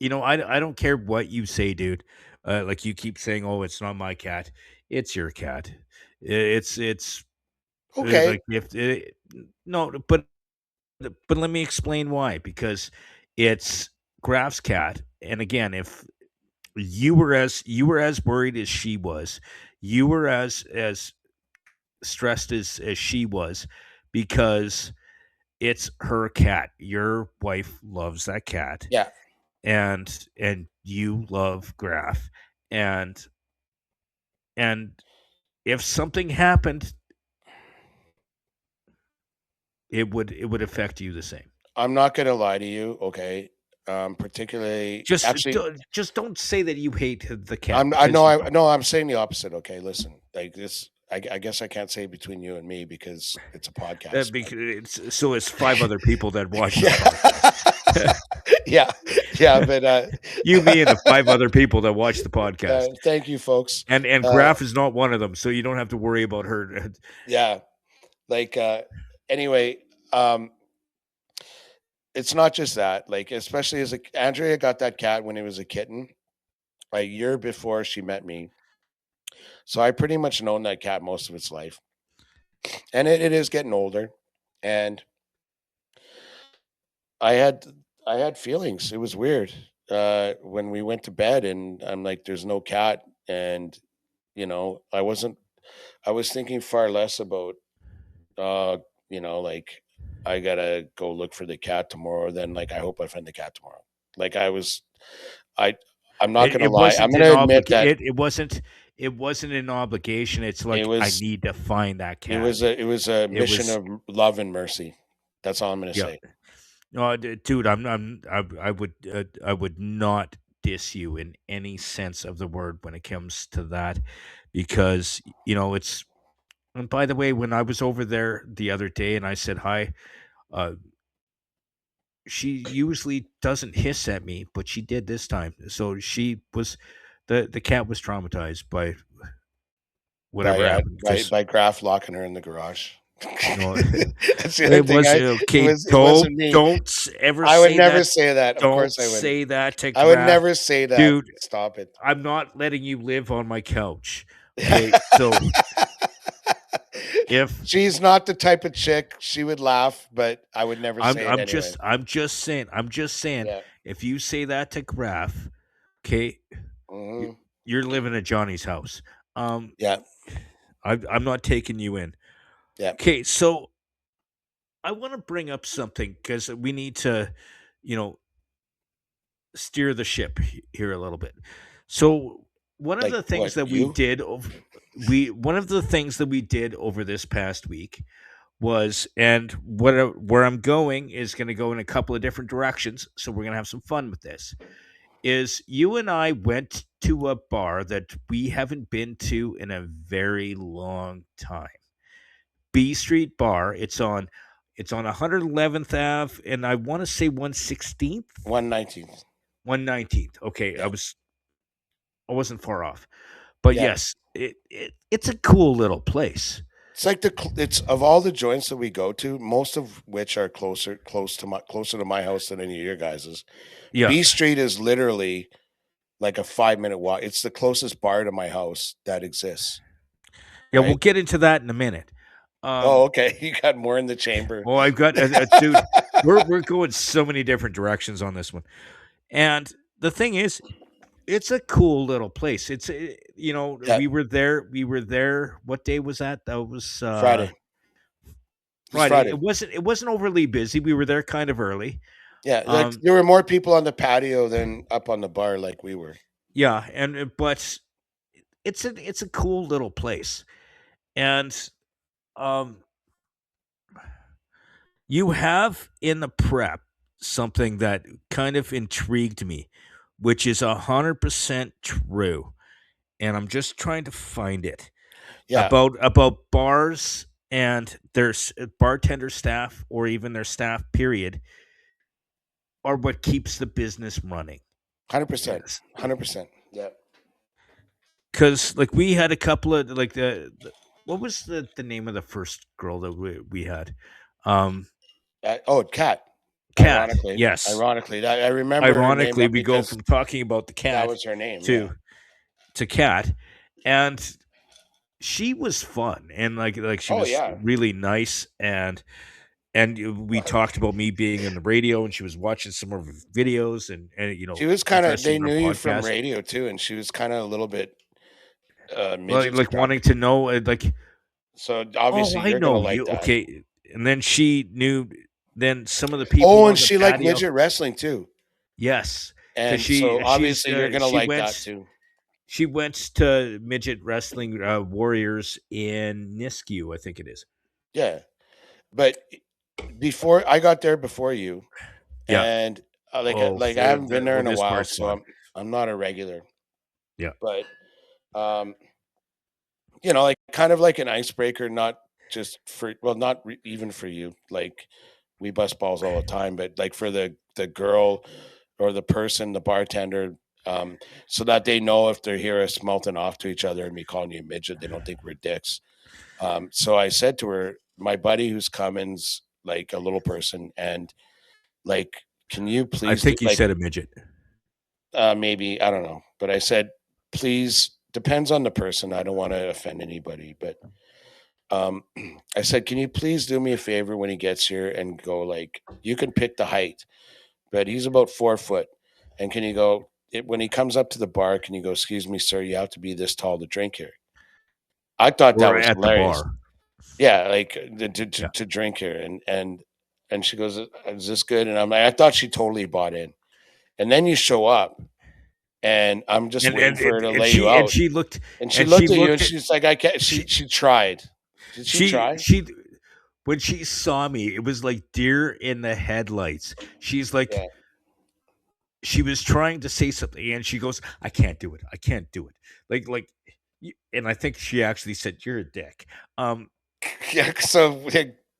I don't care what you say, dude. Like you keep saying, "Oh, it's not my cat. It's your cat." It's Okay. like if no, but let me explain why. Because it's Graf's cat, and again, if you were as worried as she was, you were as stressed as she was, because it's her cat. Your wife loves that cat, Yeah. and you love Graf, and and if something happened, it would affect you the same. I'm not going to lie to you. Okay. Particularly, actually, Just don't say that you hate the cat, I because know, you don't. I'm saying the opposite. Okay. Listen, like this, I guess I can't say between you and me because it's a podcast. Because it's 5 other people that watch the Yeah. podcast. Yeah. Yeah. But You, me, and the 5 other people that watch the podcast. thank you, folks. And Uh, Graf is not one of them, so you don't have to worry about her. yeah. Like, anyway, um, it's not just that. Like, especially as Andrea got that cat when it was a kitten a year before she met me. So I pretty much known that cat most of its life. And it is getting older. And I had I had feelings. It was weird. When we went to bed and I'm like, there's no cat. And, I was thinking far less about, uh, like I gotta go look for the cat tomorrow than like, I hope I find the cat tomorrow. Like I, I'm not It, going to it lie. I'm wasn't going an to admit oblig. that It wasn't an obligation. It's it like, I was, need to find that it was cat. a, it was a It mission was of love and mercy. That's all I'm going to Yeah. say. No, dude, I would not diss you in any sense of the word when it comes to that, because it's. And by the way, when I was over there the other day and I said hi, uh, she usually doesn't hiss at me, but she did this time. So the cat was traumatized by whatever happened, because By Graf locking her in the garage. no, That's the other it thing. was It okay. was, it Don't wasn't me. don't ever I would say never that. say that. Of Don't course, I wouldn't. say that to I would Graf, never say that. dude. Stop it. I'm not letting you live on my couch. Okay, so if She's not the type of chick she would laugh, but I would never I'm say it I'm anyway. just I'm just saying I'm just saying Yeah. if you say that to Graf, okay, you- Hmm. you're living at Johnny's house. Um, Yeah. I'm not taking you in. Yeah. Okay, so I want to bring up something because we need to, you know, steer the ship here a little bit. So one of Like the things what? that we You? did over we one of the things that we did over this past week was, and where I'm going is going to go in a couple of different directions, so we're going to have some fun with this. Is you and I went to a bar that we haven't been to in a very long time. B Street Bar. It's on 111th Ave, and I want to say 116th, 119th. 119th. Okay, Yeah. I wasn't far off. But Yeah. yes, it's a cool little place. It's like it's of all the joints that we go to, most of which are closer to my house than any of your guys's. Yeah. B Street is literally like a 5-minute walk. It's the closest bar to my house that exists, Yeah, we'll right? get into that in a minute. Oh, okay. You got more in the chamber. Well, I've got dude, we're going so many different directions on this one. And the thing is, it's a cool little place. Yeah, we were there. What day was that? That was Friday. It's Friday. Friday. It wasn't overly busy. We were there kind of early. Yeah, like Um there were more people on the patio than up on the bar, like we were. yeah, and but it's a cool little place. And um you have in the prep something that kind of intrigued me, which is 100% true, and I'm just trying to find it Yeah, about bars and their bartender staff, or even their staff period, are what keeps the business running. 100%, Yes, 100%. Yeah. because like we had a couple of like what was the name of the first girl that we had? Um, Oh, Cat. Cat. Yes. Ironically, I remember her name Ironically, we go because from talking about the that cat was her name. Yeah. to Cat, and she was fun, and like she Oh was yeah. really nice, and we talked about me being in the radio, and she was watching some of her videos, and She was kind of. interested They in our knew you from podcast, radio too, and she was kind of a little bit midget like stuff. wanting to know, like, So oh, obviously I you're gonna know like you, that. okay, and then she knew. Then some of the people Oh, on and the she liked patio, midget wrestling too, yes, because and so obviously you're gonna she like went that too. she went to midget wrestling warriors in Nisku, I think it is. Yeah, but before I got there before you, Yeah. and Oh, like I haven't been there well, in a this while, part's so fun. I'm not a regular, Yeah. but um, like kind of like an icebreaker, not just for not even for you. Like we bust balls all the time, but like for the girl or the person, the bartender, so that they know if they hear us melting off to each other and me calling you a midget, they don't think we're dicks. So I said to her, my buddy who's coming's like a little person, and like, can you I please do think you like said a midget. maybe I don't know, but I said please depends on the person. I don't want to offend anybody, but um, I said, can you please do me a favor when he gets here and go like you can pick the height, but he's about 4 foot, and can you go when he comes up to the bar? Can you go, excuse me, sir, you have to be this tall to drink here? I thought that Or was at the hilarious. bar. Yeah, like Yeah. to drink here, and she goes, is this good? And I'm like, I thought she totally bought in, and then you show up, and I'm just And waiting and for her and, to and lay you she and out, she looked and she and she looked at you, and looked at she's like, I can't. she She tried. Did she try? she when she saw me, it was like deer in the headlights. She's like, Yeah. she was trying to say something, and she goes, I can't do it. I can't do it. Like and I think she actually said, you're a dick. Um Yeah, so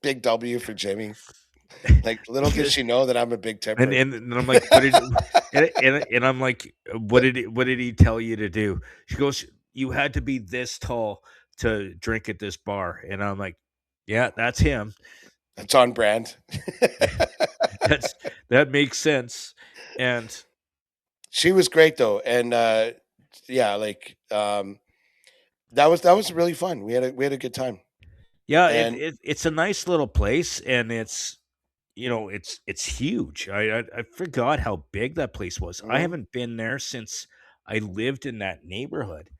big W for Jimmy. Like little did she know that I'm a big and tipper. and, and I'm like, what did and I'm like, what did he tell you to do? She goes, you had to be this tall to drink at this bar. And I'm like, yeah, that's him. That's on brand. That's that makes sense. And She was great though, and yeah, like that was really fun. We had a good time, yeah, and it's a nice little place, and it's huge. I forgot how big that place was. I mhm. haven't been there since I lived in that neighborhood.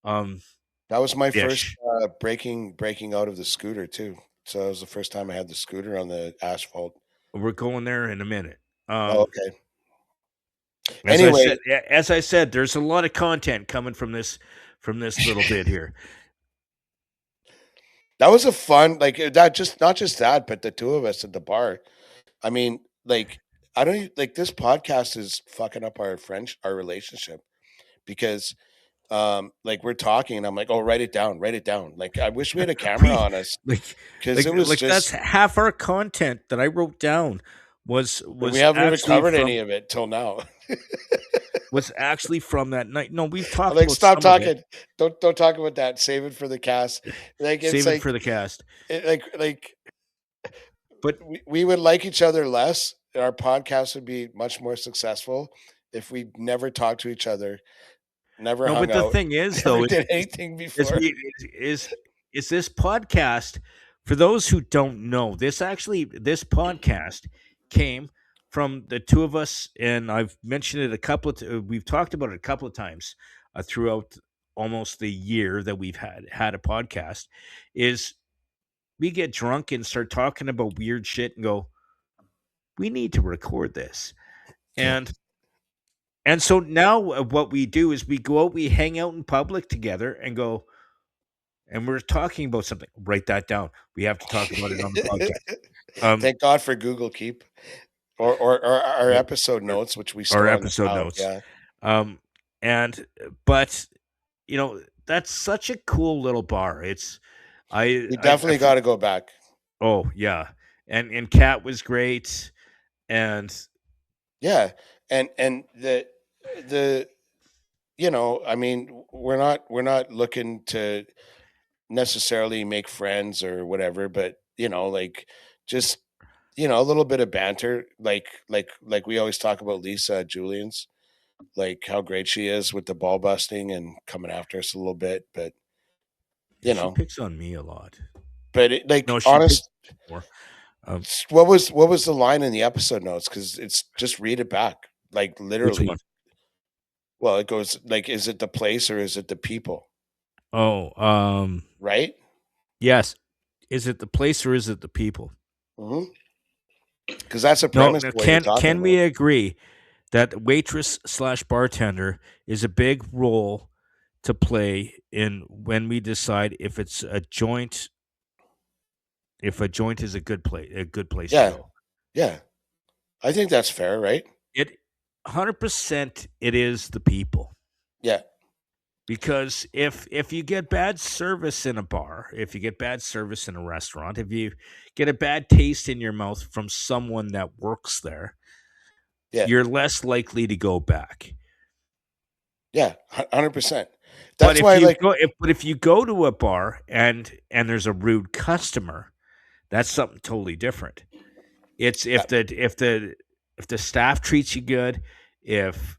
Um, That was my yeah, first breaking out of the scooter too. So that was the first time I had the scooter on the asphalt. we're going there in a minute. Oh, okay. Anyway, As I said, there's a lot of content coming from this little bit here. that was a fun, like that, just not just that, but the two of us at the bar. I mean, like, I don't like this podcast is fucking up our relationship because like we're talking and I'm like, oh, write it down. Like I wish we had a camera We on us because it was like that's just, half our content that I wrote down and we was haven't even actually covered from any of it till now. that night. No, we've I'm talked like, about stop some of it. talking. Don't talk about that. Save it for the cast. Like it's Save it like for the cast. like But we would like each other less. Our podcast would be much more successful if we never talked to each other, never no, hung but the out, thing is never though did anything is before. we is this podcast, for those who don't know, this podcast came from the two of us, and I've mentioned it we've talked about it a couple of times throughout almost the year that we've had a podcast. Is we get drunk and start talking about weird shit and go, we need to record this. And so now what we do is we go out, we hang out in public together and go, and we're talking about something. Write that down. We have to talk about it on the podcast. Thank God for Google Keep or our Yeah, episode our, notes, which we our store on the episode cloud. notes. Yeah, And but that's such a cool little bar. It's we definitely got to go back. oh yeah, and Cat was great, and Yeah, and the I mean, we're not looking to necessarily make friends or whatever, but like just a little bit of banter, like we always talk about Lisa Julian's, like how great she is with the ball busting and coming after us a little bit, but you she know, picks on me a lot. but it, like No, she picks honest, more. Um, what was the line in the episode notes? Because it's just read it back, like which one? literally. Well, it goes like, is it the place or is it the people? Oh, Right? yes. Is it the place or is it the people? Because that's a No, premise no. of what you're talking Can we about. agree that waitress slash bartender is a big role to play in when we decide if a joint is a good place to Yeah, go? yeah. I think that's fair, right? It 100% it is the people. Yeah, Because if you get bad service in a bar, if you get bad service in a restaurant, if you get a bad taste in your mouth from someone that works there, yeah, you're less likely to go back. yeah. 100%. But That's why, like, if you go to a bar and there's a rude customer, that's something totally different. It's yeah, if the staff treats you good, if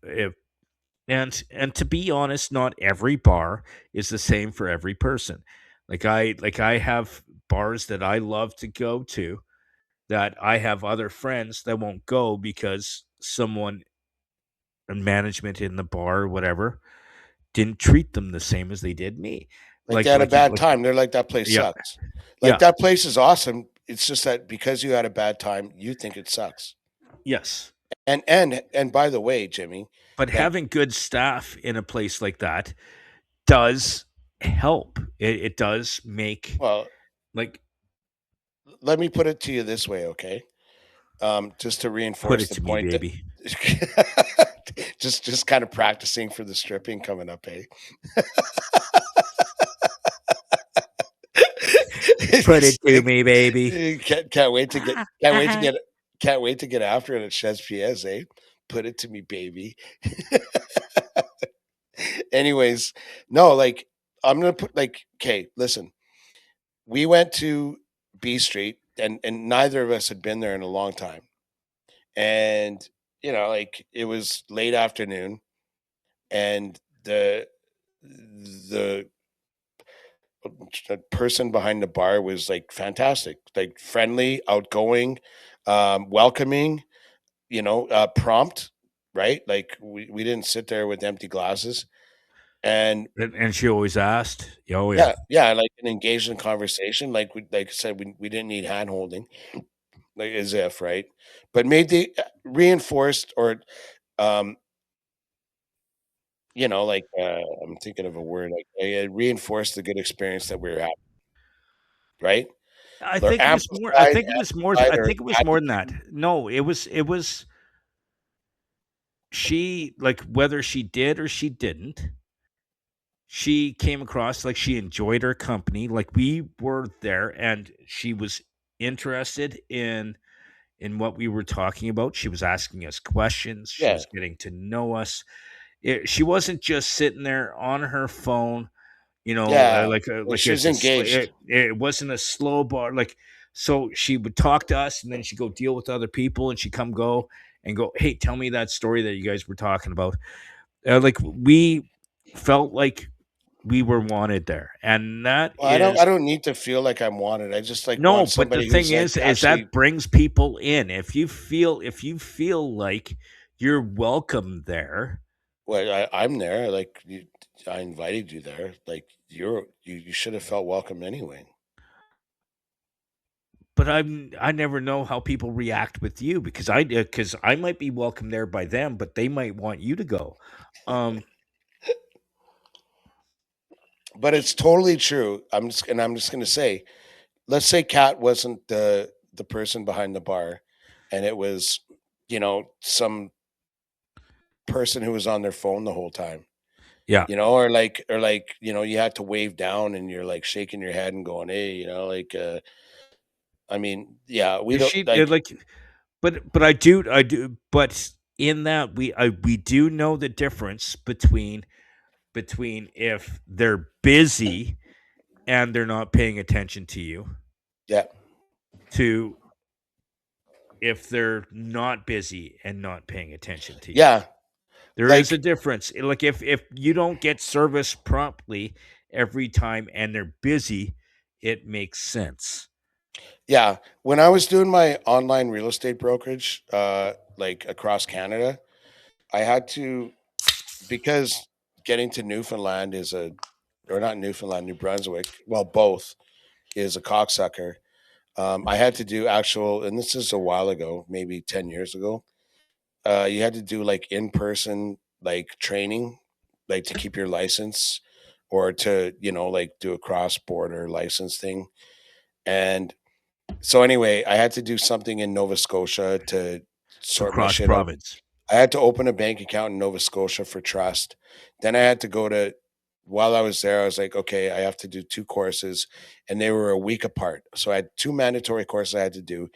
and to be honest, not every bar is the same for every person. I have bars that I love to go to that I have other friends that won't go because someone in management in the bar or whatever didn't treat them the same as they did me. they had a bad Like time. They're like, that place yeah, sucks. Like, yeah, that place is awesome. It's just that because you had a bad time, you think it sucks. yes. And by the way, Jimmy, But like, having good staff in a place like that does help. It does make well, like let me put it to you this way, okay? Just to put reinforce it the to me, point that baby. just kind of practicing for the stripping coming up, eh? Put It's it to like, me, baby. can't wait to get after it at Chez Piez, eh? Put it to me, baby. Anyways, no, like I'm gonna put like, okay, listen. We went to B Street and neither of us had been there in a long time. And like it was late afternoon and the person behind the bar was like fantastic, like friendly, outgoing, welcoming, prompt, right? Like we didn't sit there with empty glasses. And And she always asked. Oh yeah. yeah, yeah, like an engaged in conversation. Like I said, we didn't need hand holding, like as if, right? But made the reinforced or like I'm thinking of a word like reinforce the good experience that we were having, right? I Or think it was more. I amplified, think it was more. amplified, I or think it was more added than that. to. No, it was she, like, whether she did or she didn't. She came across like she enjoyed her company. Like, we were there, and she was interested in what we were talking about. She was asking us questions. She Yeah, was getting to know us. She wasn't just sitting there on her phone, yeah. like She was it's engaged. it wasn't a slow bar. Like, so she would talk to us, and then she'd go deal with other people, and she'd come go and go, hey, tell me that story that you guys were talking about. Like, we felt like we were wanted there, and that Well, I is don't need to feel like I'm wanted. I just like no. want But the somebody thing who's like is actually. that brings people in. If you feel like you're welcome there. Well, I'm there. Like I invited you there. Like you should have felt welcome anyway. But I never know how people react with you, because I might be welcome there by them, but they might want you to go. Um, But it's totally true. I'm just gonna say, let's say Kat wasn't the person behind the bar, and it was, some person who was on their phone the whole time. yeah, Or like, you had to wave down and you're like shaking your head and going, hey, like I mean, yeah, we don't she like. like, but I do, but in that we do know the difference between if they're busy and they're not paying attention to you, Yeah. to if they're not busy and not paying attention to you. Yeah. There is a Like, difference. Like, if you don't get service promptly every time and they're busy, it makes sense. yeah, when I was doing my online real estate brokerage, like across Canada, I had to, because getting to Newfoundland is or not Newfoundland, New Brunswick, well, both is a cocksucker. I had to do actual, and this is a while ago, maybe 10 years ago. You had to do like in person, like training, like to keep your license or to, like do a cross border license thing. And so, anyway, I had to do something in Nova Scotia to sort my Across shit out. province. I had to open a bank account in Nova Scotia for trust. Then I had to go to, while I was there, I was like, okay, I have to do two courses, and they were a week apart. So I had two mandatory courses I had to do.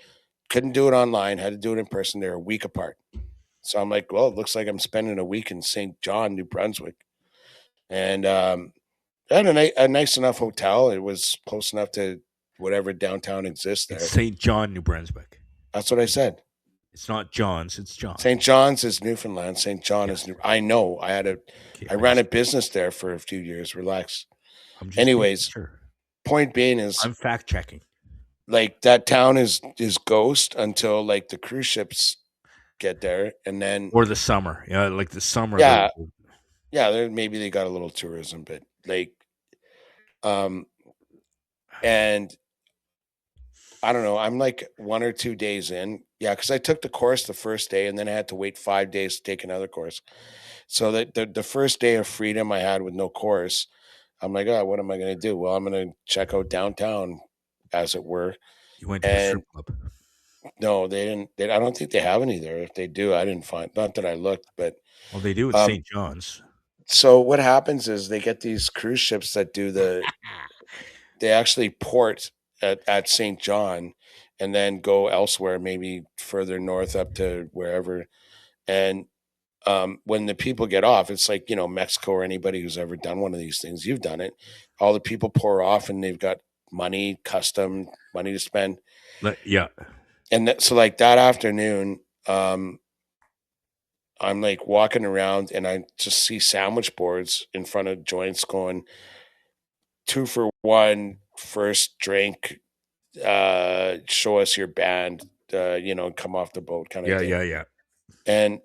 Couldn't do it online, had to do it in person. They're a week apart. So I'm like, well, it looks like I'm spending a week in St. John, New Brunswick. And I had a nice enough hotel. It was close enough to whatever downtown exists It's there. St. John, New Brunswick. That's what I said. It's not John's, it's St. John's. John's is Newfoundland. St. John is Yes. New. I know. Okay, I I ran a just business there for a few years. Relax. I'm just making Anyways, sure. point being is I'm fact checking. like that town is ghost until like the cruise ships get there, and then Or the summer. Yeah, like the summer yeah, yeah, there maybe they got a little tourism, but like um and I don't know. I'm like 1 or 2 days in. Yeah, because I took the course the first day, and then I had to wait 5 days to take another course. So that the first day of freedom I had with no course, I'm like, oh, what am I going to do? Well, I'm going to check out downtown, as it were. you went to a And strip club. no, they didn't. I don't think they have any there. If they do, I didn't find. Not that I looked, but Well, they do at um. St. John's. So what happens is they get these cruise ships that do the. They actually port at St. John, and then go elsewhere, maybe further north up to wherever. And when the people get off, it's like, Mexico or anybody who's ever done one of these things. You've done it. All the people pour off, and they've got money, custom money to spend. Yeah. And so, like that afternoon, um, I'm like walking around, and I just see sandwich boards in front of joints going 2 for 1, first drink, show us your band, come off the boat kind of Yeah, thing. yeah, yeah. And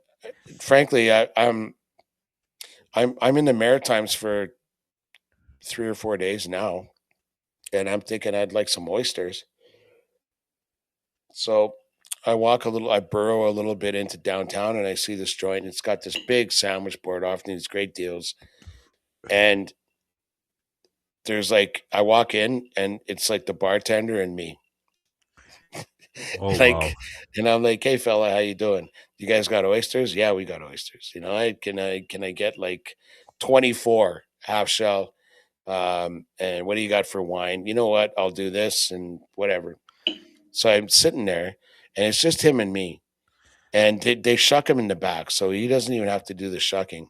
frankly, I'm in the Maritimes for 3 or 4 days now, and I'm thinking I'd like some oysters. So I walk a little, I burrow a little bit into downtown, and I see this joint. It's got this big sandwich board, often these great deals, and there's like I walk in, and it's like the bartender and me. Oh wow. Like, and I'm like, "Hey, fella, how you doing? You guys got oysters? Yeah, we got oysters. You know, I get like 24 half shell. And what do you got for wine? You know what? I'll do this and whatever." So I'm sitting there, and it's just him and me, and they shuck him in the back, so he doesn't even have to do the shucking.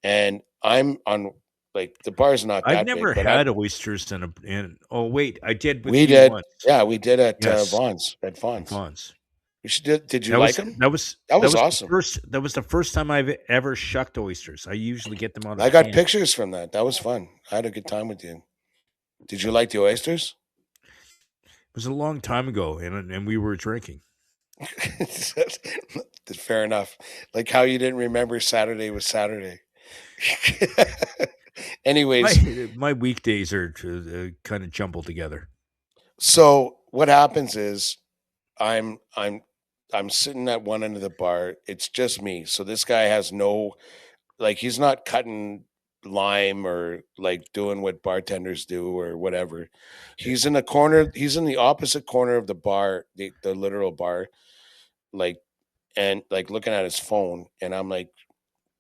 And I'm on like the bar's not I've that big, never but I had oysters in. Oh wait, I did with we you did, once. yeah, we did at Yes, Vaughn's at Vaughn's. Vons. We should do, did you like them? That was That that was was the awesome. first that was the first time I've ever shucked oysters. I usually get them out of I a got can. It pictures from that. That was fun. I had a good time with you. Did you like the oysters? was a long time ago, and we were drinking. Fair enough. Like how you didn't remember Saturday was Saturday. Anyways, My weekdays are kind of jumbled together. so what happens is I'm I'm I'm sitting at one end of the bar. It's just me. So this guy has no like he's not cutting lime or like doing what bartenders do or whatever. He's in the corner, he's in the opposite corner of the bar, the literal bar, like and like looking at his phone, and I'm like,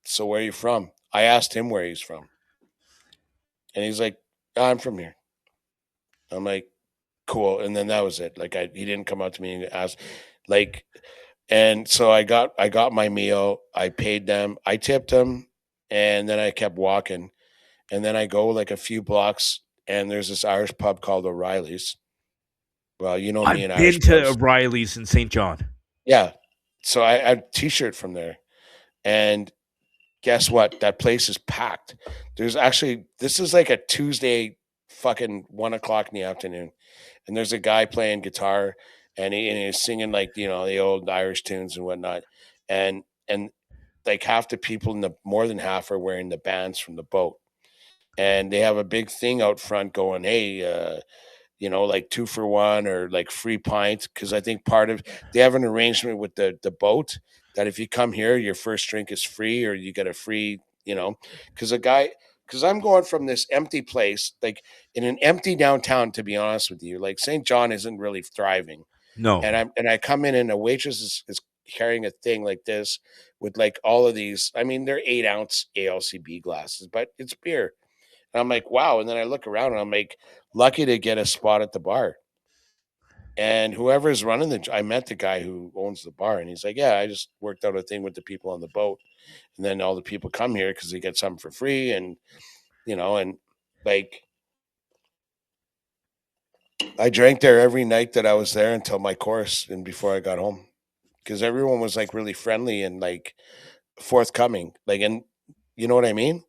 "So where are you from?" I asked him where he's from. And he's like, "I'm from here." I'm like, "Cool." And then that was it. Like he didn't come up to me and ask like and so I got my meal, I paid them, I tipped them, and then I kept walking. And then I go like a few blocks, and there's this Irish pub called O'Reilly's. Well, you know me I've and Irish been to pubs. O'Reilly's in St. John. Yeah. So I had a t-shirt from there. And guess what? That place is packed. There's actually this is like a Tuesday fucking 1 o'clock in the afternoon. And there's a guy playing guitar, and he's singing like, you know, the old Irish tunes and whatnot. And like half the people in the more than half are wearing the bands from the boat. And they have a big thing out front going, "Hey, you know, like 2 for 1 or like free pint." Because I think part of they have an arrangement with the boat that if you come here, your first drink is free or you get a free, you know, because a guy. Because I'm going from this empty place, like in an empty downtown, to be honest with you, like St. John isn't really thriving, No, and I come in and a waitress is carrying a thing like this with like all of these. I mean, they're 8 ounce ALCB glasses, but it's beer. And I'm like, wow. And then I look around and I'm like, lucky to get a spot at the bar. And whoever's running I met the guy who owns the bar, and he's like, "Yeah, I just worked out a thing with the people on the boat, and then all the people come here because they get something for free, and you know, and like I drank there every night that I was there until my course and before I got home, because everyone was like really friendly and like forthcoming, like, and you know what I mean?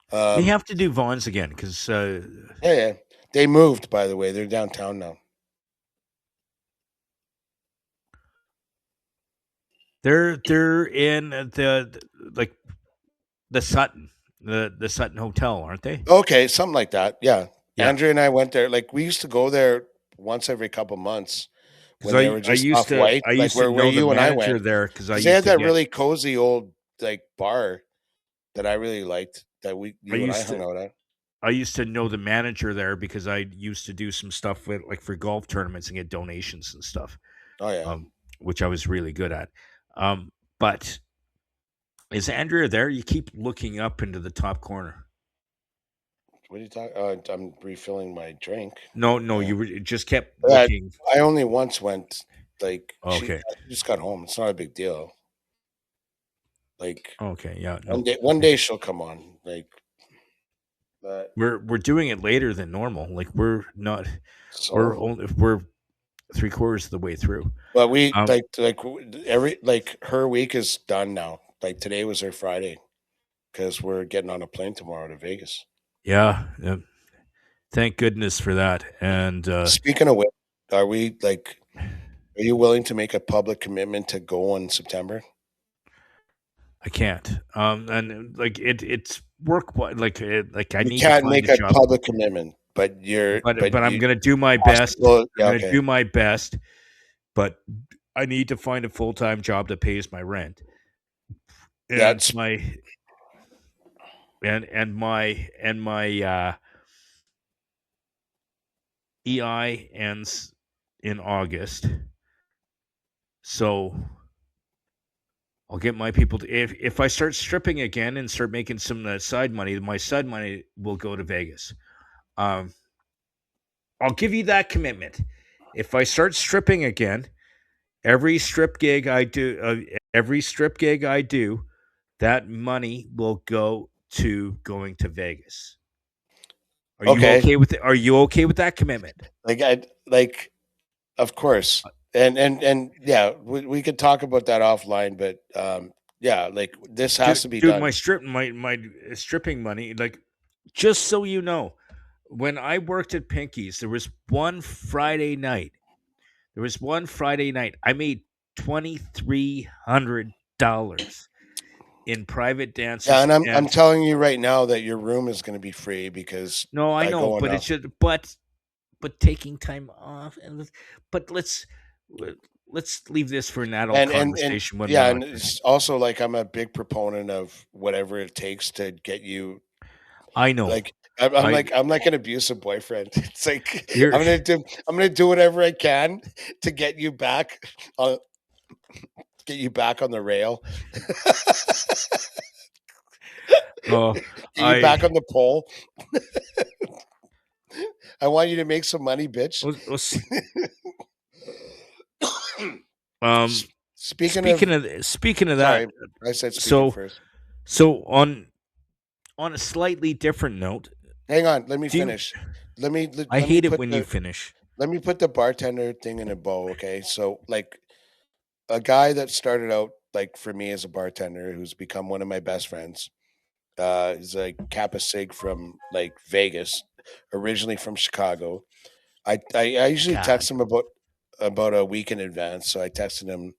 they Um, have to do Vons again because yeah, yeah. They moved, by the way. They're downtown now. they're in like the Sutton, the Sutton Hotel, aren't they? Okay, something like that. Yeah. Yeah, Andrea and I went there. Like we used to go there once every couple months because when they were just off white, I like used to where know the you and I manager went. there because I Because they used had to that get really cozy old like bar that I really liked that I you and I used hung to out at. I used to know the manager there because I used to do some stuff with like for golf tournaments and get donations and stuff, Oh yeah. um, which I was really good at. But is Andrea there? You keep looking up into the top corner. What are you talking? I'm refilling my drink. No, no, Uh, you were just kept yeah, looking. I only once went. Like Okay, she just got home. It's not a big deal. Like okay, yeah, no, one okay. day she'll come on. Like, but We're doing it later than normal. Like we're not. so We're 3/4 of the way through. But we Um, every like her week is done now. Like today was her Friday because we're getting on a plane tomorrow to Vegas. yeah, yeah, thank goodness for that. And Speaking of which, are we like? Are you willing to make a public commitment to go in September? I can't. And like it's work. Like I You need to can't find make a a job, public commitment, but but I'm you gonna do my best. possible. I'm Yeah, gonna okay. do my best. But I need to find a full-time job that pays my rent. And That's my and my EI ends in August. So I'll get my people to if I start stripping again and start making some side money, my side money will go to Vegas. Um, I'll give you that commitment. If I start stripping again, every strip gig I do, that money will go to going to Vegas. Are you okay. okay with it? Are you okay with that commitment? Like I like, of course, and yeah, we could talk about that offline, but yeah, like this has to be Dude, done. my stripping money, like, just so you know, when I worked at Pinky's, there was one Friday night I made $2,300 in private Yeah, dances. and I'm And telling you right now that your room is going to be free because no, I I know, go but enough. it's just but taking time off but let's leave this for an adult And conversation when we're yeah, not and drinking. it's also like I'm a big proponent of whatever it takes to get you. I know. Like I'm I like I'm like an abusive boyfriend. It's like you're I'm gonna do whatever I can to on get you back on the rail, oh get you I back on the pole. I want you to make some money, bitch. let's um Speaking of, speaking of that, sorry, I said speaking so first. so on a slightly different note, Hang on, let me do you finish. Let me I let me hate it put when you the finish. let me put the bartender thing in a bow, okay? So like a guy that started out like for me as a bartender who's become one of my best friends. He's like Kappa Sig from like Vegas, originally from Chicago. I usually God, text him about a week in advance. So I texted him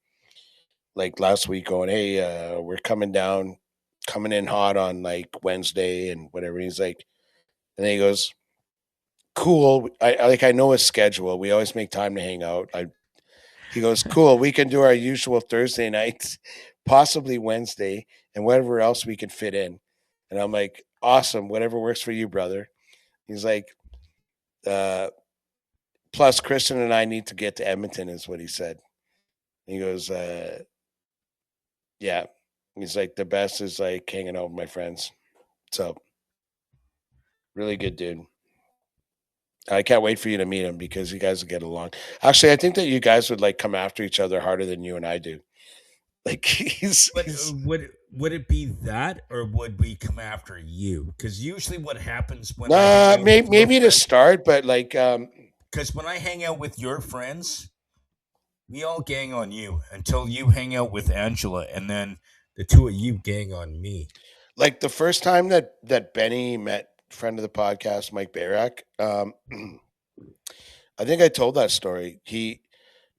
like last week going, "Hey, we're coming down, coming in hot on like Wednesday and whatever." He's like, and then he goes, "Cool. I know his schedule. We always make time to hang out." He goes, "Cool. We can do our usual Thursday nights, possibly Wednesday, and whatever else we can fit in." And I'm like, "Awesome. Whatever works for you, brother." He's like, uh, "Plus, Kristen and I need to get to Edmonton," is what he said. He goes, "Yeah." He's like, "The best is like hanging out with my friends." So, really good dude. I can't wait for you to meet him because you guys will get along. Actually, I think that you guys would like come after each other harder than you and I do. Like but he's would it be that, or would we come after you? Because usually what happens when I hang nah, out with your maybe to friends, start, but like because when I hang out with your friends, we all gang on you until you hang out with Angela, and then the two of you gang on me. like the first time that Benny met friend of the podcast Mike Barak, I think I told that story.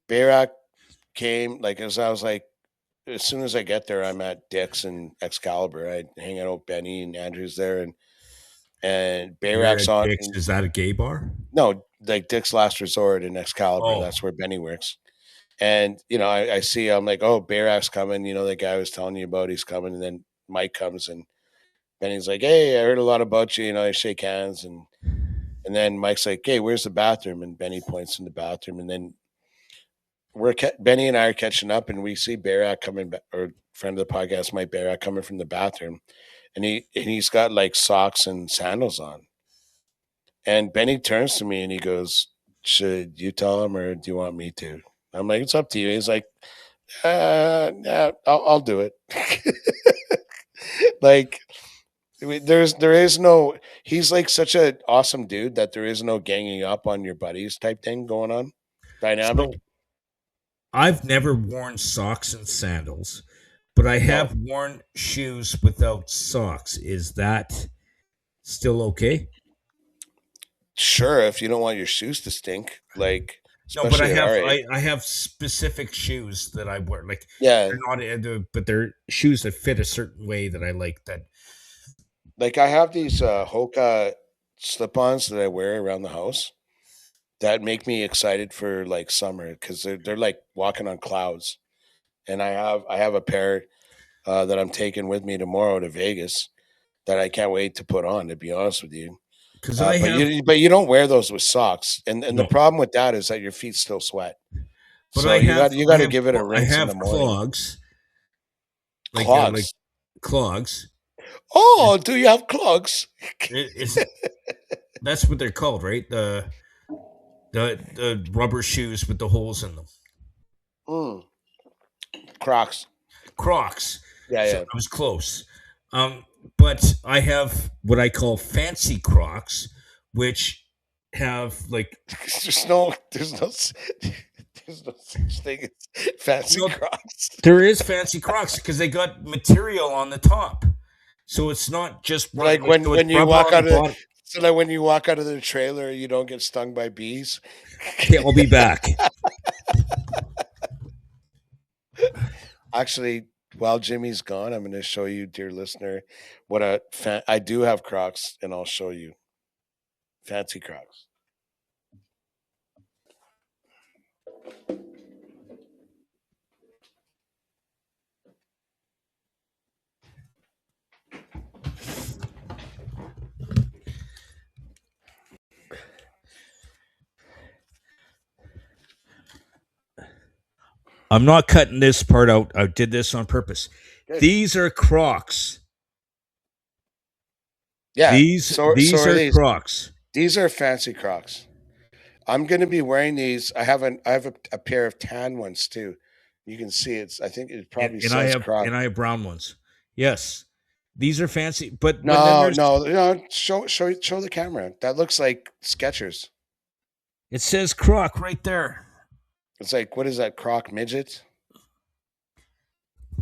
Barak came like as I was like as soon as I get there, I'm at Dick's and Excalibur. I hang out with Benny and Andrews there, and You're Barak's at on. Dick's. Is that a gay bar? No, like Dick's Last Resort in Excalibur. Oh, That's where Benny works. And I see. I'm like, oh, Barak's coming. The guy I was telling you about, he's coming. And then Mike comes and Benny's like, hey, I heard a lot about you. I shake hands and then Mike's like, hey, where's the bathroom? And Benny points in the bathroom. And then Benny and I are catching up, and we see Barak coming back, or friend of the podcast, Mike Barak, coming from the bathroom, and he's got like socks and sandals on. And Benny turns to me and he goes, "Should you tell him, or do you want me to?" I'm like, "It's up to you." He's like, yeah, I'll do it." Like, there is no. He's like such an awesome dude that there is no ganging up on your buddies type thing going on. so Dynamic? I've never worn socks and sandals, but I No. have worn shoes without socks. Is that still okay? Sure, if you don't want your shoes to stink, like No, but especially at our age. I have specific shoes that I wear. Like Yeah, they're not, but they're shoes that fit a certain way that I like. That like I have these Hoka slip-ons that I wear around the house that make me excited for like summer because they're like walking on clouds. And I have a pair that I'm taking with me tomorrow to Vegas that I can't wait to put on. To be honest with you, Because I but have you don't wear those with socks, and the no, problem with that is that your feet still sweat. but So you got to give it a I rinse in the have morning. clogs, like Clogs. clogs. Oh, do you have clogs? It's that's what they're called, right? The rubber shoes with the holes in them. Mm, Crocs. Crocs. Yeah, So yeah. I was close. Um, but I have what I call fancy Crocs, which have like There's no such thing as fancy no, Crocs. there is fancy Crocs because they got material on the top, so it's not just Like like so it's when you rubber walk on the out of bottom. so that when you walk out of the trailer, you don't get stung by bees. Okay, I'll be back. Actually, while Jimmy's gone, I'm going to show you, dear listener, I do have Crocs, and I'll show you fancy Crocs. I'm not cutting this part out. I did this on purpose. Good. These are Crocs. Yeah. So These are are these. Crocs. These are fancy Crocs. I'm going to be wearing these. I have a pair of tan ones too. You can see it's. I think it probably says Croc. I have brown ones. Yes, these are fancy. But then No, there's no, no. Show the camera. That looks like Skechers. it says Croc right there. It's like, what is that? Croc midget.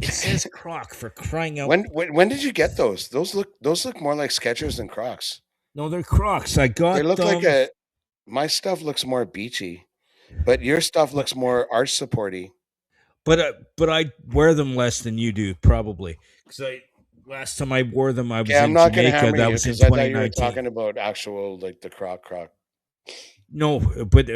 It says Croc for crying out. When did you get those? Those look more like Skechers than Crocs. No, they're Crocs. I They got look like them. a. My stuff looks more beachy, but your stuff looks more arch supporty. But I wear them less than you do probably because I last time I wore them I Okay, was I'm in not gonna Jamaica. hammer That you was in because I thought you were 2019. talking about actual like the Croc. No, but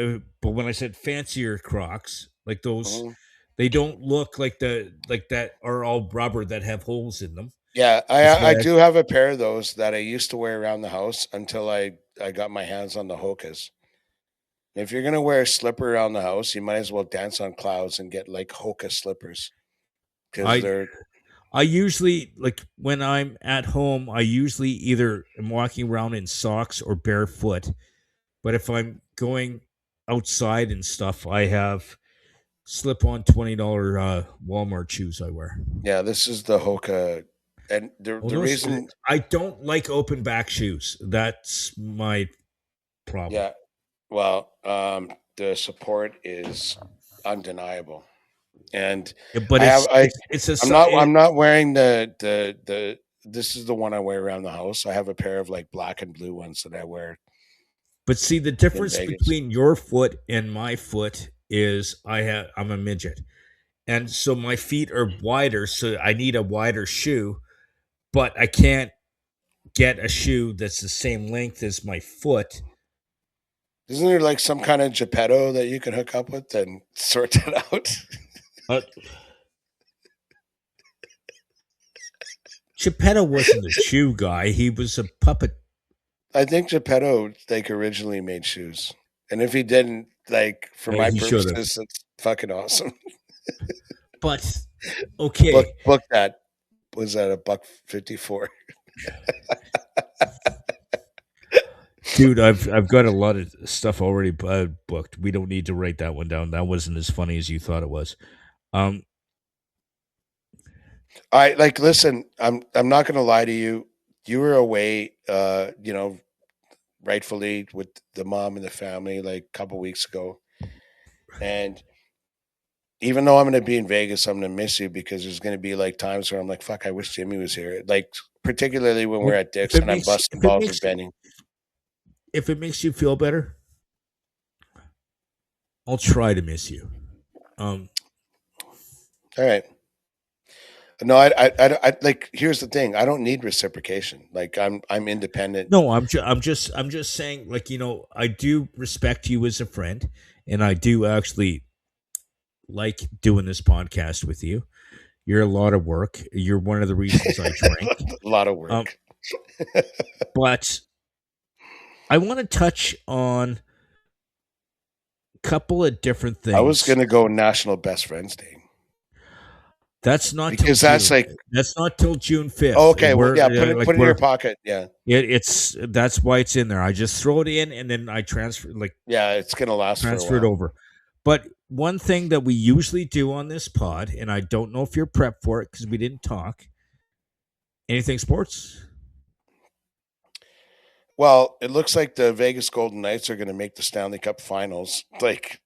when I said fancier Crocs, like those, Mhm. they don't look like the like that are all rubber that have holes in them. Yeah, That's I why do have a pair of those that I used to wear around the house until I got my hands on the Hokas. If you're gonna wear a slipper around the house, you might as well dance on clouds and get like Hoka slippers because I they're I usually like when I'm at home. I usually either am walking around in socks or barefoot. But if I'm going outside and stuff, I have slip on $20 Walmart shoes I wear. yeah. This is the Hoka, and Well, the reason I don't like open back shoes. That's my problem. yeah. Well, the support is undeniable, and Yeah, but I have I it's a I'm not wearing the. This is the one I wear around the house. I have a pair of like black and blue ones that I wear but see the in difference Vegas. between your foot and my foot is I'm a midget. And so my feet are wider, so I need a wider shoe, but I can't get a shoe that's the same length as my foot. Isn't there like some kind of Geppetto that you can hook up with and sort that out? Uh, Geppetto wasn't a shoe guy; he was a puppet. I think Geppetto like originally made shoes, and if he didn't, like for my He should have. purposes, it's fucking awesome. But okay, Book that. Was that a $1.54? dude, I've got a lot of stuff already booked. We don't need to write that one down. That wasn't as funny as you thought it was. Um, I like listen. I'm not gonna lie to you. You were away, rightfully with the mom and the family like a couple weeks ago, and even though I'm going to be in Vegas, I'm going to miss you because there's going to be like times where I'm like, fuck, I wish Jimmy was here. Like, particularly when we're well, at Dick's and I'm busting balls with Benny. if it makes you feel better, I'll try to miss you. All right. No, I like. Here's the thing. I don't need reciprocation. Like I'm independent. No, I'm just saying, like, I do respect you as a friend, and I do actually like doing this podcast with you. You're a lot of work. You're one of the reasons I drink. A lot of Um, work. but I want to touch on a couple of different I was things. gonna go National Best Friends Day That's not till because that's June. like, That's not till June 5th. okay, well, We're yeah, like put it in your we're pocket. Yeah, it's that's why it's in there. I just throw it in and then I yeah, it's gonna last for a transfer it while. over. But one thing that we usually do on this pod, and I don't know if you're prepped for it because we didn't talk anything sports. Well, it looks like the Vegas Golden Knights are gonna make the Stanley Cup Finals. Like,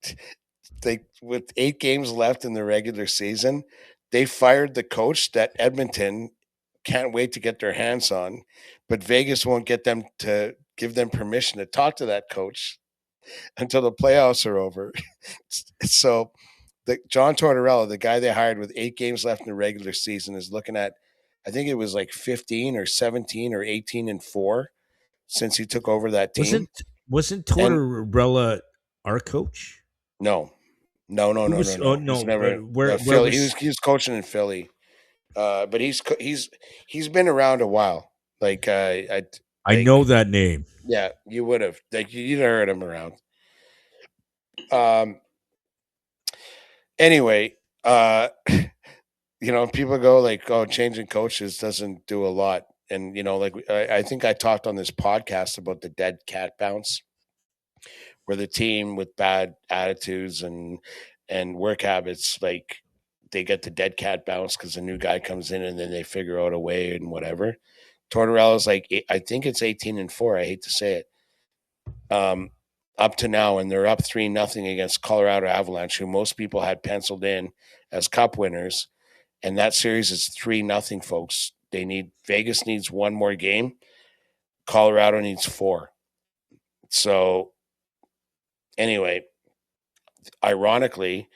they with 8 games left in the regular season, they fired the coach that Edmonton can't wait to get their hands on, but Vegas won't get them to give them permission to talk to that coach until the playoffs are over. So the John Tortorella, the guy they hired with 8 games left in the regular season, is looking at, I think it was like 15 or 17 or 18-4 since he took over that team. Wasn't And Tortorella our coach? no, no, no, Who no, no, was? Oh no. He's no, never where Philly. was? He was coaching in Philly, but he's been around a while. Like I I know like that name. yeah, you would have like you'd heard him around. Um. Anyway, people go like, "Oh, changing coaches doesn't do a lot," and like I think I talked on this podcast about the dead cat bounce, where the team with bad attitudes and work habits, like they get the dead cat bounce because a new guy comes in and then they figure out a way and whatever. Tortorella's like, I think it's 18-4. I hate to say it. Up to now, and they're up 3-0 against Colorado Avalanche, who most people had penciled in as cup winners. And that series is 3-0, folks. Vegas needs one more game. Colorado needs 4. So anyway, ironically,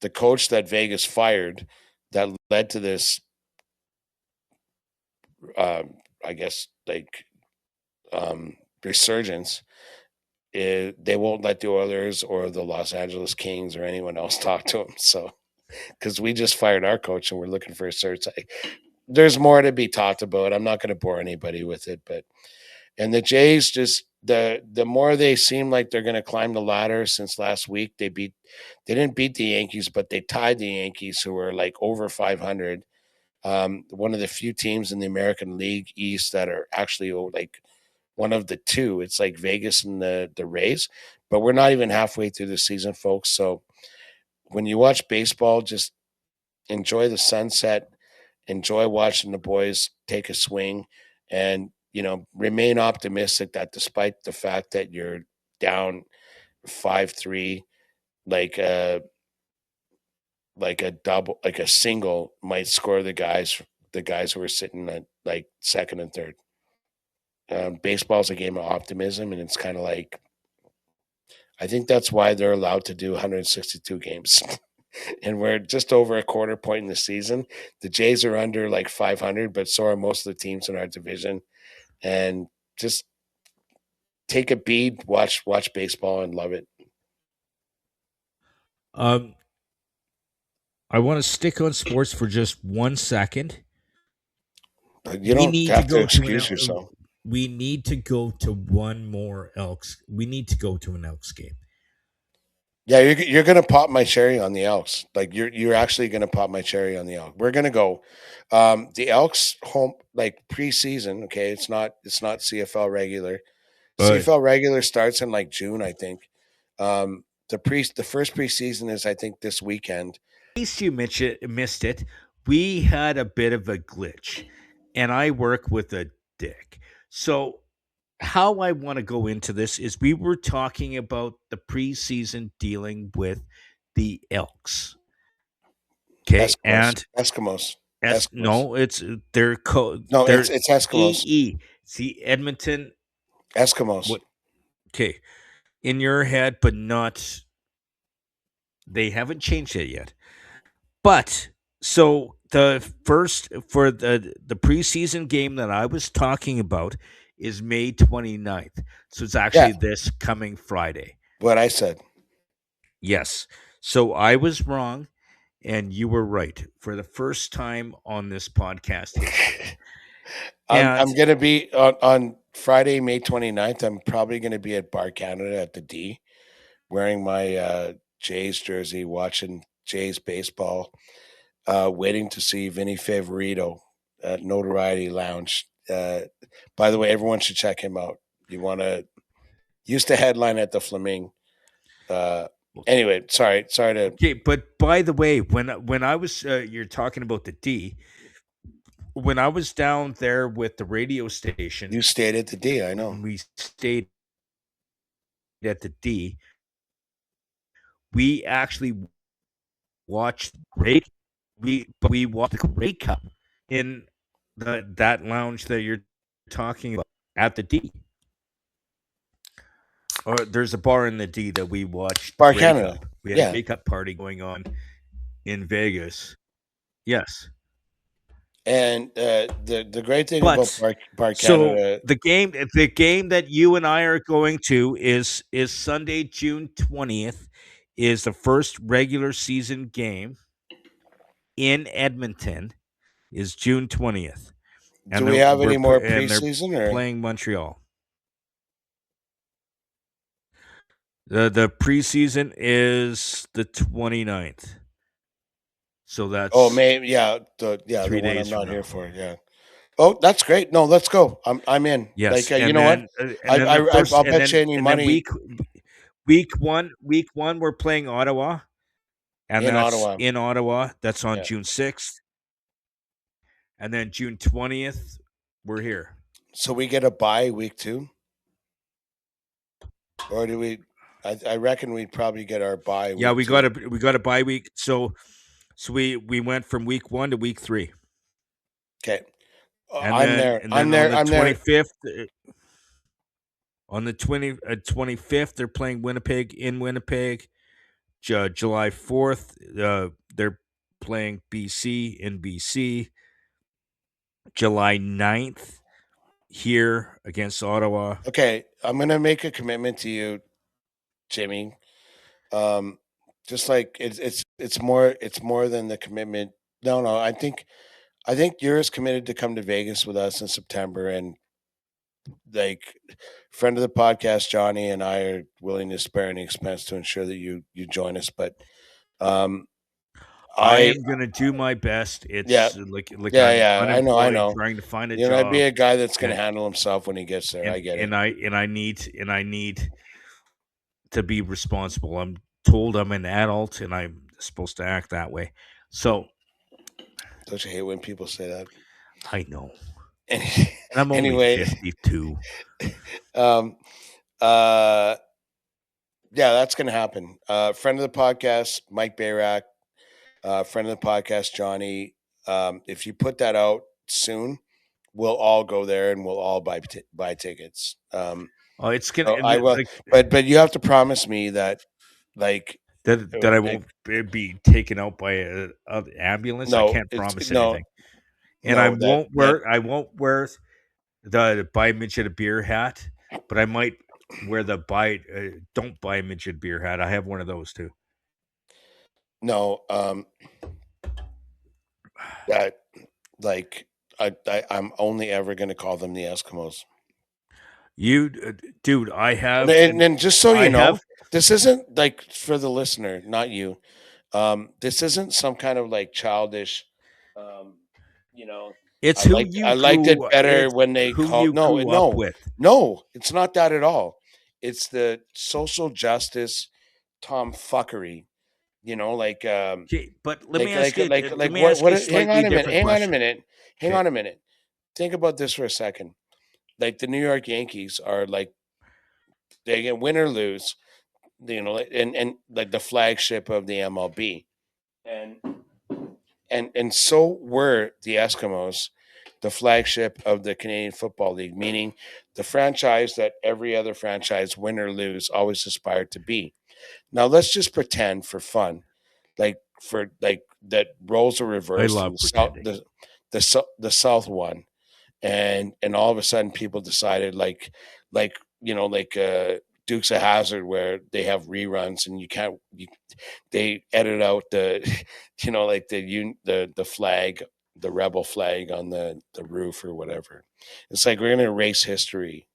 the coach that Vegas fired that led to this, I guess, like resurgence, they won't let the Oilers or the Los Angeles Kings or anyone else talk to him. So, because we just fired our coach and we're looking for a search. There's more to be talked about. I'm not going to bore anybody with it, but and the Jays just the more they seem like they're going to climb the ladder since last week. They didn't beat the Yankees, but they tied the Yankees, who were like over 500. One of the few teams in the American League East that are actually like one of the two. It's like Vegas and the Rays, but we're not even halfway through the season, folks. So when you watch baseball, just enjoy the sunset, enjoy watching the boys take a swing, and remain optimistic that despite the fact that you're down 5-3, like a double, like a single might score the guys who are sitting at like second and third. Baseball's a game of optimism, and it's kind of like, I think that's why they're allowed to do 162 games. And we're just over a quarter point in the season. The Jays are under like 500, but so are most of the teams in our division. And just take a beat, watch baseball, and love it. Um, I want to stick on sports for just 1 second. But you We don't need to have to go to excuse yourself. we need to go to one more Elks. We need to go to an Elks game. Yeah, you're gonna pop my cherry on the Elks. Like you're actually gonna pop my cherry on the Elks. We're gonna go. The Elks home like preseason. Okay, it's not CFL regular. But CFL regular starts in like June, I think. The first preseason is, I think, this weekend. in case you missed it, we had a bit of a glitch, and I work with a dick. So how I want to go into this is we were talking about the preseason dealing with the Elks. Okay, Eskimos, and Eskimos, Eskimos. no, it's No, they're it's Eskimos, EE. See Edmonton. Eskimos. What? Okay, in your head, but not. They haven't changed it yet. But so the first for the preseason game that I was talking about is May 29th. So it's Yeah, actually this coming Friday. what I said. Yes. So I was wrong and you were right for the first time on this podcast history. I'm And gonna be on Friday, May 29th. I'm probably gonna be at Bar Canada at the D, wearing my Jays jersey, watching Jays baseball, waiting to see Vinny Favorito at Notoriety Lounge. By the way, everyone should check him out. You want to used to headline at the Flamingo. Uh, anyway, sorry to. okay, but by the way, when I was you're talking about the D, when I was down there with the radio station, You stayed at the D. I know. when we stayed at the D, we actually watched Grey. We watched the Grey Cup in that lounge that you're talking about at the D. Or there's a bar in the D that we watched Bar Grey Canada. Cup. We had a Yeah. Grey Cup party going on in Vegas. Yes. And the great thing But about Bar so Canada, the game that you and I are going to is Sunday, June 20th, is the first regular season game in Edmonton is June 20th. do And we they're have any more and they're preseason or? playing Montreal. The preseason is the 29th. So that's Oh, maybe yeah, the 3 one I'm days from not now. here for. Yeah. Oh, that's great. No, let's go. I'm in. Yes, Like you and know what? then and then the first I'll bet you any and then money week one we're playing Ottawa, and in that's Ottawa. in Ottawa. That's on Yeah. June 6th, and then June 20th we're here. So we get a bye week 2, or do we? I reckon we'd probably get our bye. Yeah, week we got a bye week. So we went from week 1 to week 3, Okay. and there. then I'm on there. the I'm there. 25th. On the 25th, they're playing Winnipeg in Winnipeg. July 4th, they're playing BC in BC. July 9th, here against Ottawa. Okay, I'm gonna make a commitment to you, Jimmy. Just like it's more than the commitment. No, I think you're as committed to come to Vegas with us in September, and like friend of the podcast, Johnny and I are willing to spare any expense to ensure that you join us. But um, I I am gonna do my best. It's yeah like I'm yeah I unemployed, know. trying to find a You know, I'd be job, a guy that's gonna and handle himself when he gets there. I get it. I need to be responsible. I'm told I'm an adult, and I'm supposed to act that way. So Don't you hate when people say that? I know, and I'm only Anyway, 52. um, uh, yeah, that's gonna happen. Friend of the podcast, Mike Bayrak, friend of the podcast, Johnny. If you put that out soon, we'll all go there and we'll all buy tickets. Oh, it's So gonna I will, like but you have to promise me that, like, that I like, won't be taken out by a ambulance. I no, can't it's promise no, anything, and I that won't wear the buy midget a beer hat, but I might wear the don't buy a midget beer hat. I have one of those too. no, that like I'm only ever gonna call them the Eskimos. You, dude, I have, And just so I you know, have. this isn't like for the listener, not you. This isn't some kind of like childish, um, you know. It's I liked it better it's when they who called you grew up with. no, it's not that at all. It's the social justice tomfuckery, you know, like Okay, but let me ask you. Let me what ask you a hang on slightly a minute, different question. hang Okay, on a minute. Think about this for a second. Like the New York Yankees are like they can win or lose, you know, and like the flagship of the MLB. And and so were the Eskimos, the flagship of the Canadian Football League, meaning the franchise that every other franchise, win or lose, always aspired to be. Now let's just pretend for fun, like for like that roles are I reversed and love pretending. the South won, and all of a sudden people decided like Dukes of Hazard where they have reruns and they edit out the like the flag, the rebel flag on the roof or whatever. It's like we're gonna erase history.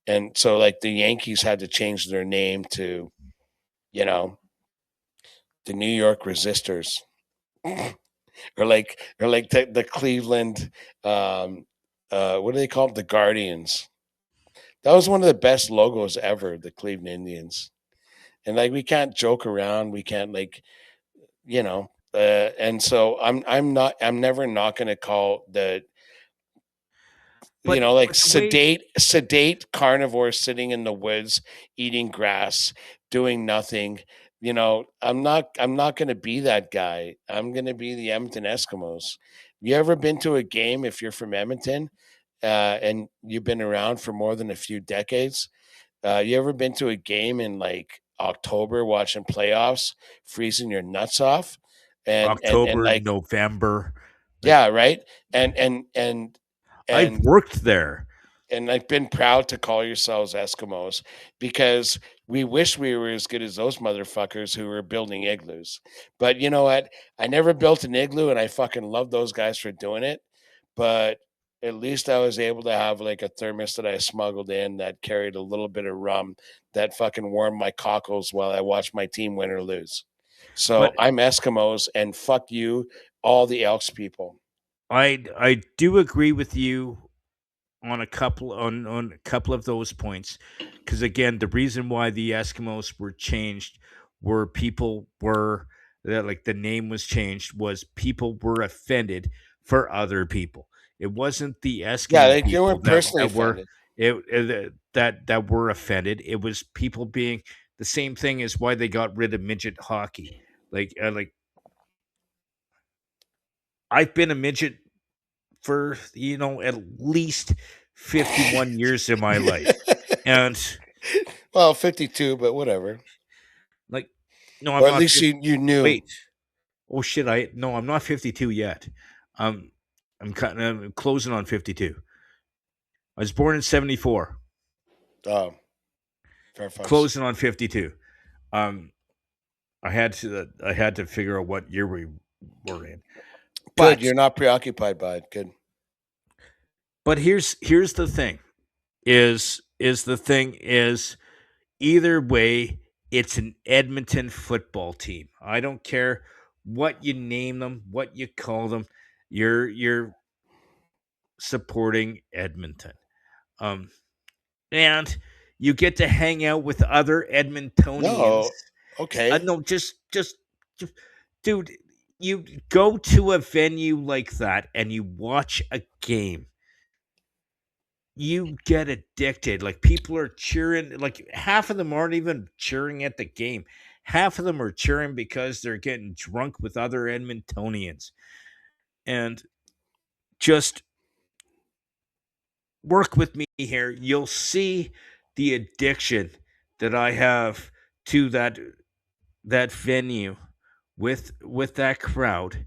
And so like the Yankees had to change their name to, you know, the New York Resistors. or like the Cleveland what do they call them? The Guardians. That was one of the best logos ever, the Cleveland Indians. And like we can't joke around, we can't and so I'm never not going to call the like But the way, sedate carnivore sitting in the woods eating grass, doing nothing. I'm not going to be that guy. I'm going to be the Edmonton Eskimos. You ever been to a game if you're from Edmonton and you've been around for more than a few decades? You ever been to a game in like October watching playoffs, freezing your nuts off, and October, like November, like yeah, right, and and and I've and worked there. and I've been proud to call yourselves Eskimos because we wish we were as good as those motherfuckers who were building igloos. But you know what? I never built an igloo, and I fucking love those guys for doing it. But at least I was able to have like a thermos that I smuggled in that carried a little bit of rum that fucking warmed my cockles while I watched my team win or lose. So But I'm Eskimos, and fuck you, all the Elks people. I do agree with you on a couple of those points, because again, the reason why the Eskimos were changed were people were that, like, the name was changed was people were offended for other people. It wasn't the Yeah, Eskimo like you people weren't personally offended. that were offended. It was people being the same thing as why they got rid of midget hockey. Like I've been a midget for at least 51 years of my life. And Well, 52, but whatever. like, no, I'm Or at not least you knew. wait. Oh shit, I'm not 52 yet. Um I'm closing on 52. I was born in 74. Oh, fair fucks. Closing on 52. Um I had to figure out what year we were in. Good, But you're not preoccupied by it. Good. here's the thing. Is either way, it's an Edmonton football team. I don't care what you name them, what you call them. You're supporting Edmonton. Um, and you get to hang out with other Edmontonians. No, okay. No, just, dude, you go to a venue like that and you watch a game. You get addicted. Like, people are cheering. Like, half of them aren't even cheering at the game. Half of them are cheering because they're getting drunk with other Edmontonians. And just work with me here. You'll see the addiction that I have to that venue with that crowd.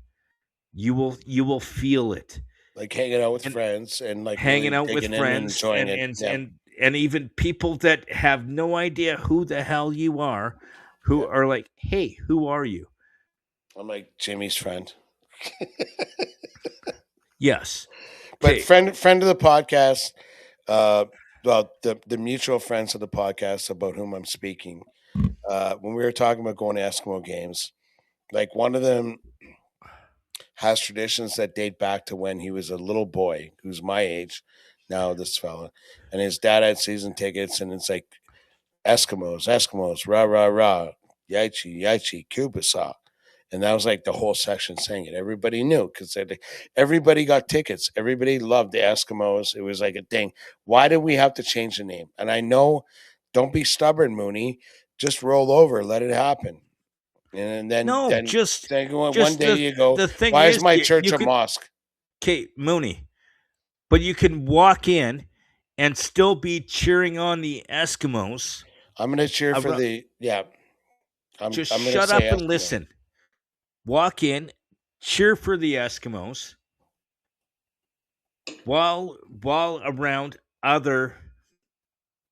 You will feel it. Like hanging out with And friends and like hanging really out with digging in and friends enjoying and it. and Yeah. and and even people that have no idea who the hell you are, who Yeah. are like, "Hey, who are you?" I'm like Jimmy's friend. Yes. But Okay. friend of the podcast, uh well, the mutual friends of the podcast about whom I'm speaking, when we were talking about going to Eskimo games, like one of them has traditions that date back to when he was a little boy, who's my age now, this fella, and his dad had season tickets, and it's like Eskimos, Eskimos, rah rah rah, Yaichi, Yaichi, Kubasa. And that was like the whole section saying it. Everybody knew because everybody got tickets. Everybody loved the Eskimos. It was like a thing. Why did we have to change the name? And I know, don't be stubborn, Mooney. Just roll over, let it happen. And then No, then just then one just day you go, the thing why is is, my church you a can, mosque? Kate Mooney, but you can walk in and still be cheering on the Eskimos. I'm gonna cheer for Around, the yeah. I'm just I'm gonna shut say up and Eskimo. listen. walk in, cheer for the Eskimos while around other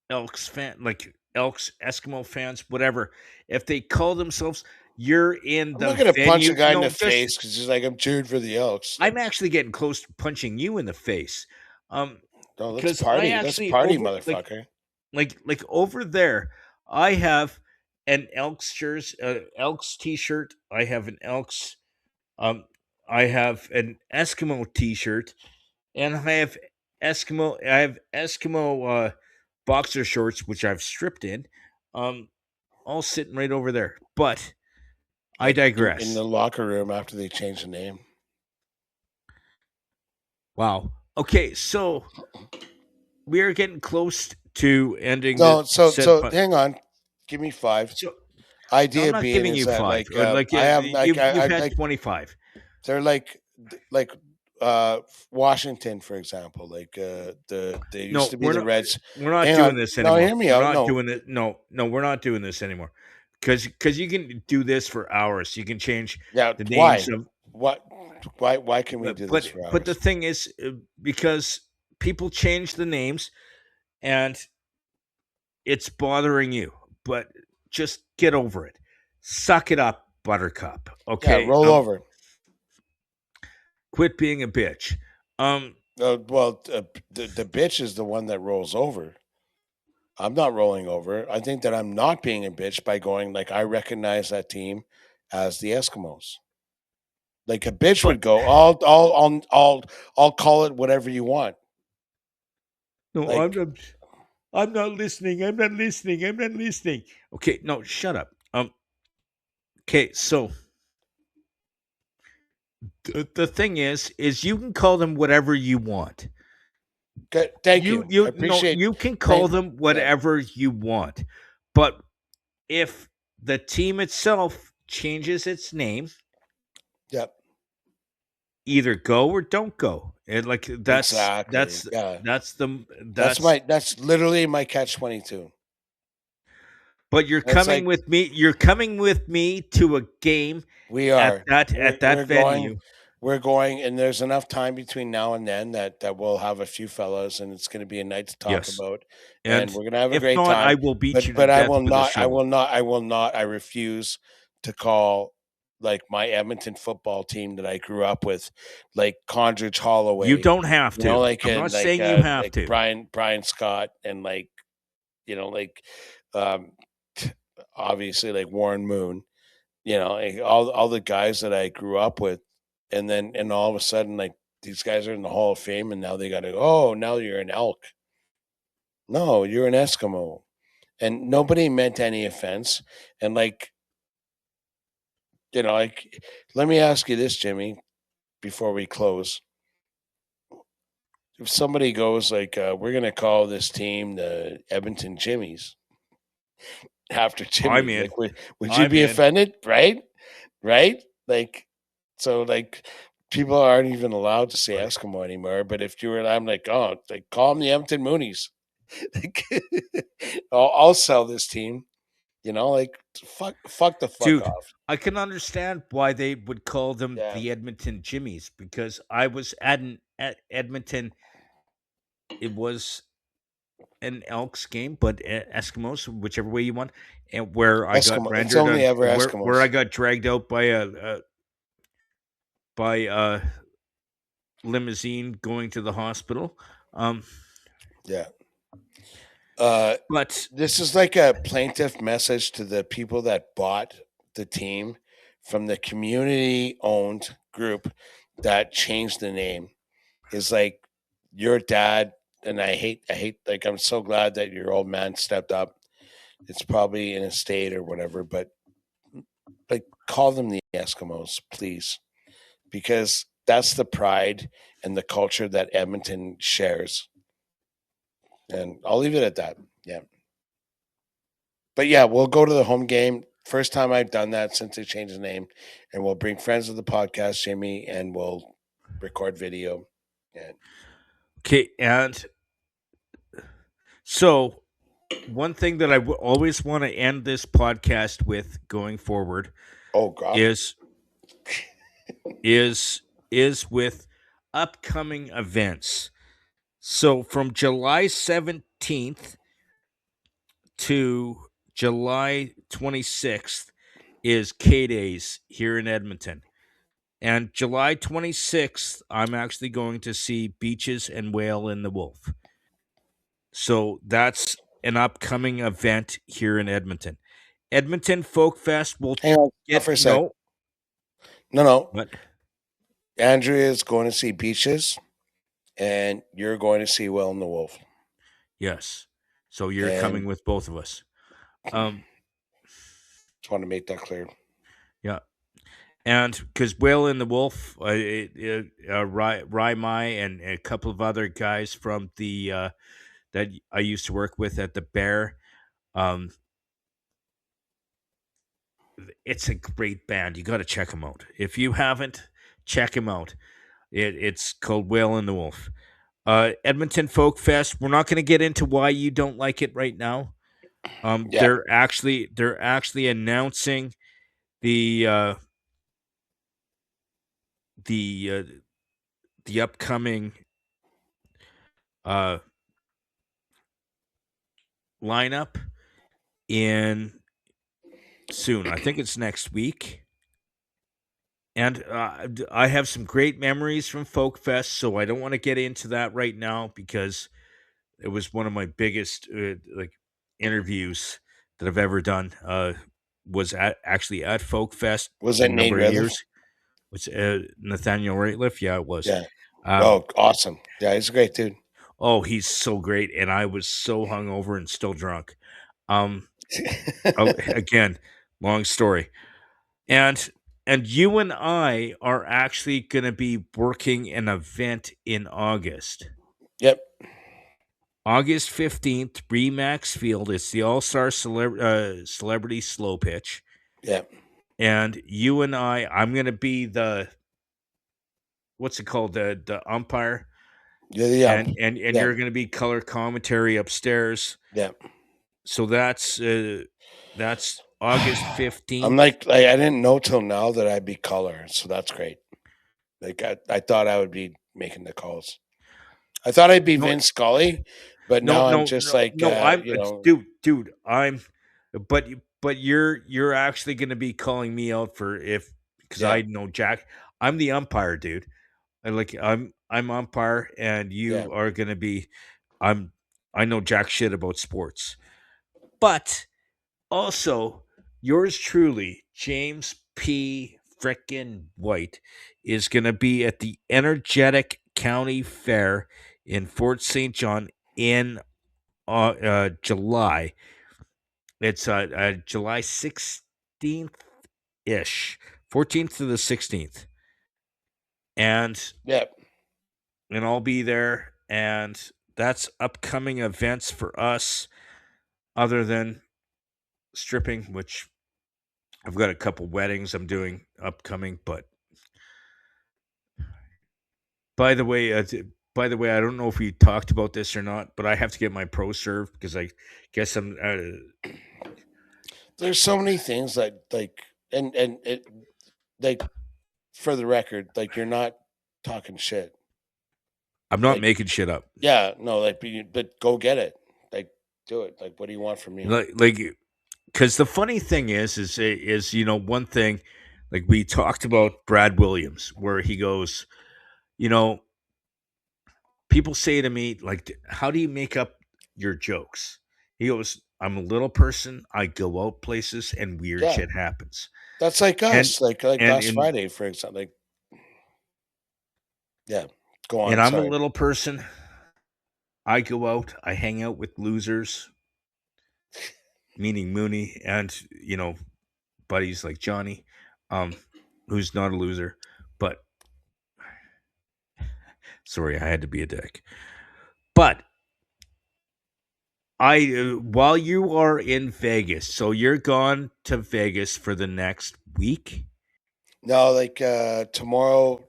Elks, Eskimo fans, whatever. If they call themselves, you're in I'm the not gonna punch a venue. guy in No, the just face because he's like, I'm cheering for the Elks. I'm actually getting close to punching you in the face. No, let's Because I party. Let's actually party, over motherfucker. like over there, I have an Elks t-shirt. I have an Elks. Um, I have an Eskimo t-shirt, and I have Eskimo boxer shorts, which I've stripped in. All sitting right over there. But I In digress. the locker room after they change the name. Wow. Okay, so we are getting close to ending No, the set. so hang on. Give me 5. So no, I'm Idea not being giving is you that 5. like Or like I have like you've I had like 25. they're like Washington, for example. Like they used No, to be the Reds. we're not Hang doing on. this No, anymore. hear me We're out. not No. doing it. No, we're not doing this anymore. Cuz you can do this for hours. You can change Yeah, the names why? of What why can we do this for but the hours? thing is because people change the names and it's bothering you. But just get over it. Suck it up, Buttercup. Yeah, Okay? roll over. Quit being a bitch. The bitch is the one that rolls over. I'm not rolling over. I think that I'm not being a bitch by going like I recognize that team as the Eskimos. Like a bitch But would go, I'll call it whatever you want. no, Like I'm not listening. I'm not listening. I'm not listening. Okay, no, shut up. Okay, so the thing is you can call them whatever you want. good, thank you. I appreciate. You can call Thank them yeah, whatever you want. But if the team itself changes its name, yeah, either go or don't go. And like exactly. Yeah, that's the that's that's literally my catch 22. but That's like you're coming with me to a game we are. at We're that going. venue. We're going, and there's enough time between now and then that we'll have a few fellas, and it's going to be a night to talk Yes. about, and And we're going to have a if great not, I time. will beat you to But I death will with a not. I shovel. will not. I will not. I refuse to call like my Edmonton football team that I grew up with, like Condridge Holloway. You don't have You know, to. like I'm and not saying you have like to. Brian Scott, and like like um, obviously like Warren Moon. Like all the guys that I grew up with, and all of a sudden like these guys are in the Hall of Fame, and now they got to oh now you're an elk. No, you're an Eskimo, and nobody meant any offense. And like like let me ask you this, Jimmy, before we close. If somebody goes like, we're gonna call this team the Edmonton Jimmies after I'm Jimmy, in. like would you I'm be in. offended? Right? Like so like people aren't even allowed to say Eskimo anymore. But if you were, I'm like, oh, like call them the Edmonton Moonies. Like, I'll sell this team. Like fuck the fuck Dude, off. I can understand why they would call them Yeah, the Edmonton Jimmies because I was at Edmonton. It was an Elks game, but Eskimos, whichever way you want, and where I got Eskimo. It's rendered only on ever where I Eskimos. got dragged out by a limousine going to the hospital. Yeah. But This is like a plaintiff message to the people that bought the team from the community owned group that changed the name. Is like your dad, and I hate like I'm so glad that your old man stepped up. It's probably in a state or whatever, but like call them the Eskimos, please. Because that's the pride and the culture that Edmonton shares. And I'll leave it at that. Yeah. But yeah, we'll go to the home game. First time I've done that since they changed the name. And we'll bring friends of the podcast, Jimmy, and we'll record video. And okay, and so one thing that I always want to end this podcast with going forward oh god. is is with upcoming events. So from July 17th to July 26th is K Days here in Edmonton. And July 26th, I'm actually going to see Beaches and Whale and the Wolf. So that's an upcoming event here in Edmonton. Edmonton Folk Fest will Hang on, stop get for a sec. no. No. What? Andrea is going to see Beaches, and you're going to see Will and the Wolf. Yes. So you're And coming with both of us. Just want to make that clear. Yeah. And because Whale and the Wolf, Rai Mai and a couple of other guys from the that I used to work with at the Bear, it's a great band. You got to check them out. If you haven't, check them out. It's called Whale and the Wolf. Edmonton Folk Fest. We're not going to get into why you don't like it right now. Yeah. They're actually announcing the the the upcoming uh lineup in soon. I think it's next week. And I have some great memories from Folk Fest, so I don't want to get into that right now because it was one of my biggest like interviews that I've ever done. Was actually at Folk Fest Was a that Nate number of Redliff? years. Was Nathaniel Rateliff? Yeah, it was. Yeah. Um, Oh, awesome. Yeah, he's a great dude. oh, he's so great, and I was so hungover and still drunk. Um, again, long story. And you and I are actually going to be working an event in August. Yep. August 15th, Remax Field. It's the All-Star Celebrity Slow Pitch. Yep. And you and I'm going to be the what's it called? The umpire. Yeah. And Yeah. you're going to be color commentary upstairs. Yeah. So that's August 15th. I'm like I didn't know till now that I'd be color, so that's great. Like I thought I would be making the calls. I thought I'd be No, Vince Scully, but no, now I'm no, just no, like no. I'm you know. dude. But you're actually going to be calling me out for if because Yeah. I know Jack. I'm the umpire, dude. I'm umpire, and Yeah. you are going to be. I know jack shit about sports, but also yours truly, James P. Frickin' White, is going to be at the Energetic County Fair in Fort St. John in July. It's July 16th ish, 14th to the 16th, and Yeah. I'll be there. And that's upcoming events for us, other than stripping, which I've got a couple weddings I'm doing upcoming. But by the way, I don't know if we talked about this or not, but I have to get my pro serve because I guess I'm. There's so many things that like and it like for the record, like you're not talking shit. I'm not Like making shit up. yeah, no, like but go get it. Like do it. Like what do you want from me? Like, because the funny thing is one thing, like we talked about Brad Williams, where he goes, you know, people say to me like, how do you make up your jokes? He goes, I'm a little person. I go out places and weird Yeah. shit happens. That's like And us. Like and last and Friday, for example. Like yeah. Go and on, I'm a sorry. little person. I go out. I hang out with losers, meaning Mooney, and buddies like Johnny, who's not a loser, but sorry, I had to be a dick. But while you are in Vegas, so you're gone to Vegas for the next week. No, like tomorrow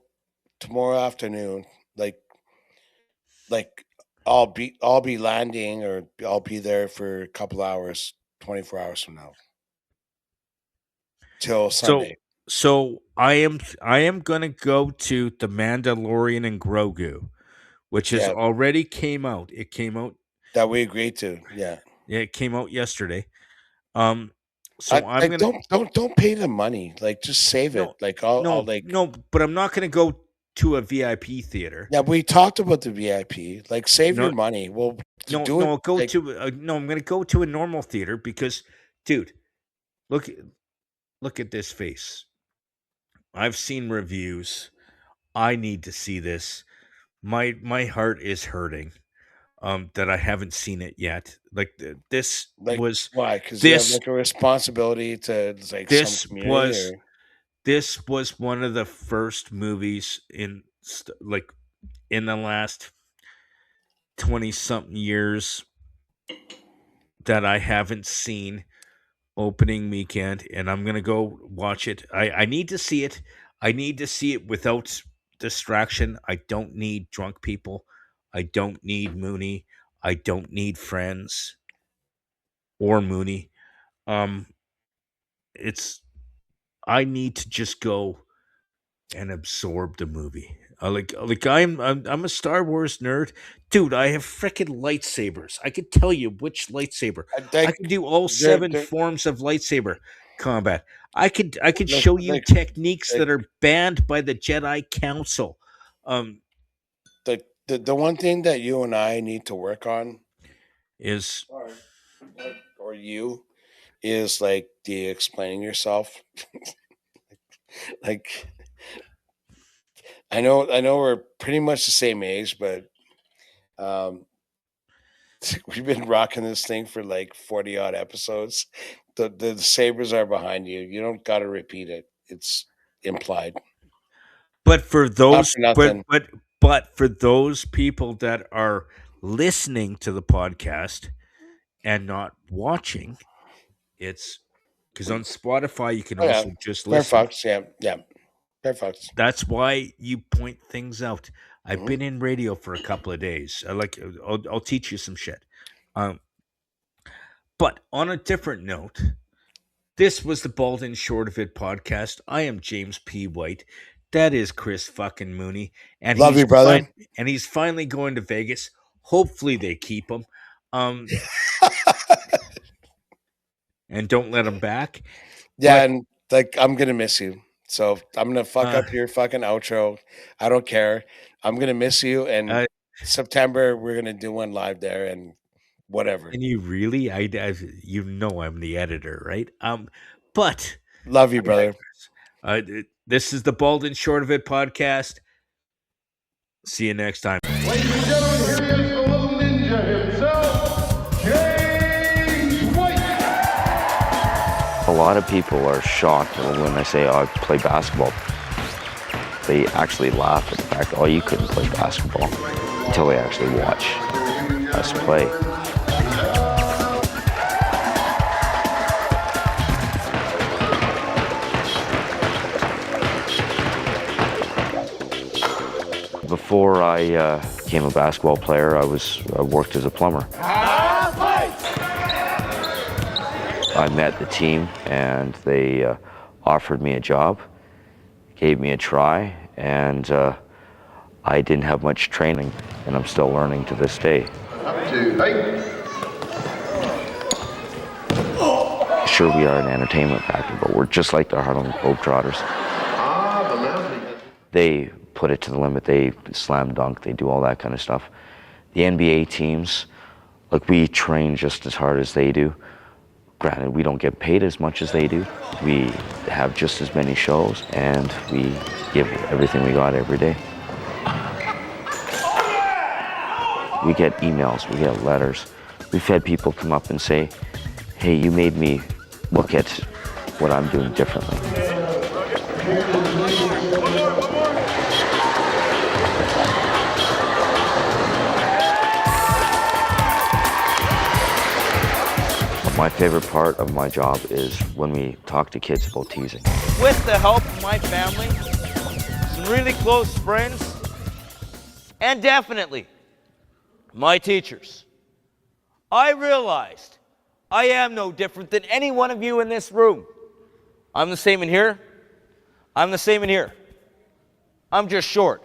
afternoon, like I'll be landing or I'll be there for a couple hours, 24 hours from now. Till So Sunday. So I am gonna go to The Mandalorian and Grogu, which has Yeah, already came out. It came out. that we agreed to. Yeah. Yeah, it came out yesterday. Um, I so I'm like gonna don't pay the money. Like just save it. no, Like I'll no, like no, but I'm not gonna go to a VIP theater. yeah, we talked about the VIP. Like save your No, money. Well, to no, do no. it I'll go like to no. I'm gonna go to a normal theater because, dude, look, look at this face. I've seen reviews. I need to see this. My heart is hurting. That I haven't seen it yet. Like this like was why? Because you have this like a responsibility to like some this community was or this was one of the first movies in like in the last 20 something years that I haven't seen opening weekend, and I'm gonna go watch it. I need to see it. I need to see it without distraction. I don't need drunk people. I don't need Mooney. I don't need friends or Mooney. Um, it's I need to just go and absorb the movie. Like I'm a Star Wars nerd, dude. I have freaking lightsabers. I could tell you which lightsaber. I I think could do all seven they're forms of lightsaber combat. I could like show you like techniques like that are banned by the Jedi Council. Um, the one thing that you and I need to work on is or you is like the explaining yourself. Like I know we're pretty much the same age, but um we've been rocking this thing for like 40 odd episodes. The sabers are behind you. You don't gotta repeat it. It's implied. but for Not those for nothing. but for those people that are listening to the podcast and not watching, it's because on Spotify you can Oh yeah. also just Fair listen. fucks, yeah, yeah. Fair fucks. That's why you point things out. I've Hmm. been in radio for a couple of days. I'll teach you some shit. Um, but on a different note, this was the Bald and Short of It podcast. I am James P. White. That is Chris fucking Mooney, and Love you, brother. he's finally going to Vegas. Hopefully they keep him. Um, and don't let him back. Yeah, But and like I'm gonna miss you. So I'm gonna fuck uh, up your fucking outro. I don't care. I'm gonna miss you. And uh, September we're gonna do one live there and whatever. can you really? You know I'm the editor, right? But Love you, I brother. digress. This is the Bald and Short of It podcast. See you next time. Ladies and gentlemen, here he is, the little ninja himself, James White. A lot of people are shocked when I say, oh, I play basketball. They actually laugh at the fact, oh, you couldn't play basketball until they actually watch us play. Before I became a basketball player, I worked as a plumber. I met the team and they offered me a job, gave me a try, and I didn't have much training, and I'm still learning to this day. Up to 8. Sure, we are an entertainment factor, but we're just like the Harlem Globetrotters. The mountain. They put it to the limit. They slam dunk. They do all that kind of stuff. The NBA teams, like, we train just as hard as they do. Granted, we don't get paid as much as they do. We have just as many shows, and we give everything we got every day. We get emails, we get letters. We've had people come up and say, hey, you made me look at what I'm doing differently. My favorite part of my job is when we talk to kids about teasing. With the help of my family, some really close friends, and definitely my teachers, I realized I am no different than any one of you in this room. I'm the same in here, I'm the same in here. I'm just short.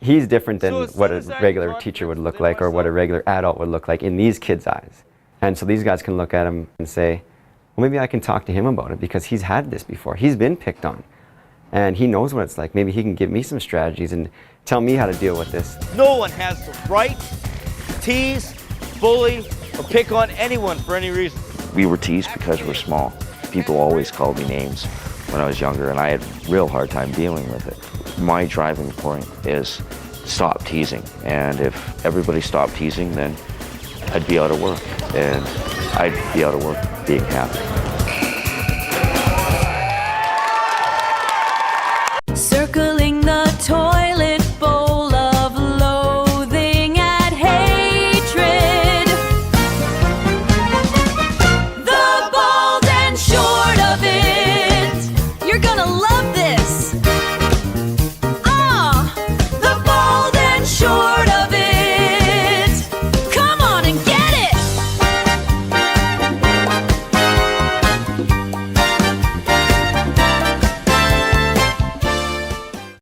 He's different than So as what soon a as I regular got teacher would confident look like, or what a myself- regular adult would look like in these kids' eyes. And so these guys can look at him and say, well, maybe I can talk to him about it because he's had this before. He's been picked on. And he knows what it's like. Maybe he can give me some strategies and tell me how to deal with this. No one has the right to tease, bully, or pick on anyone for any reason. We were teased because we're small. People always called me names when I was younger, and I had a real hard time dealing with it. My driving point is stop teasing, and if everybody stopped teasing, then I'd be out of work, and I'd be out of work being happy.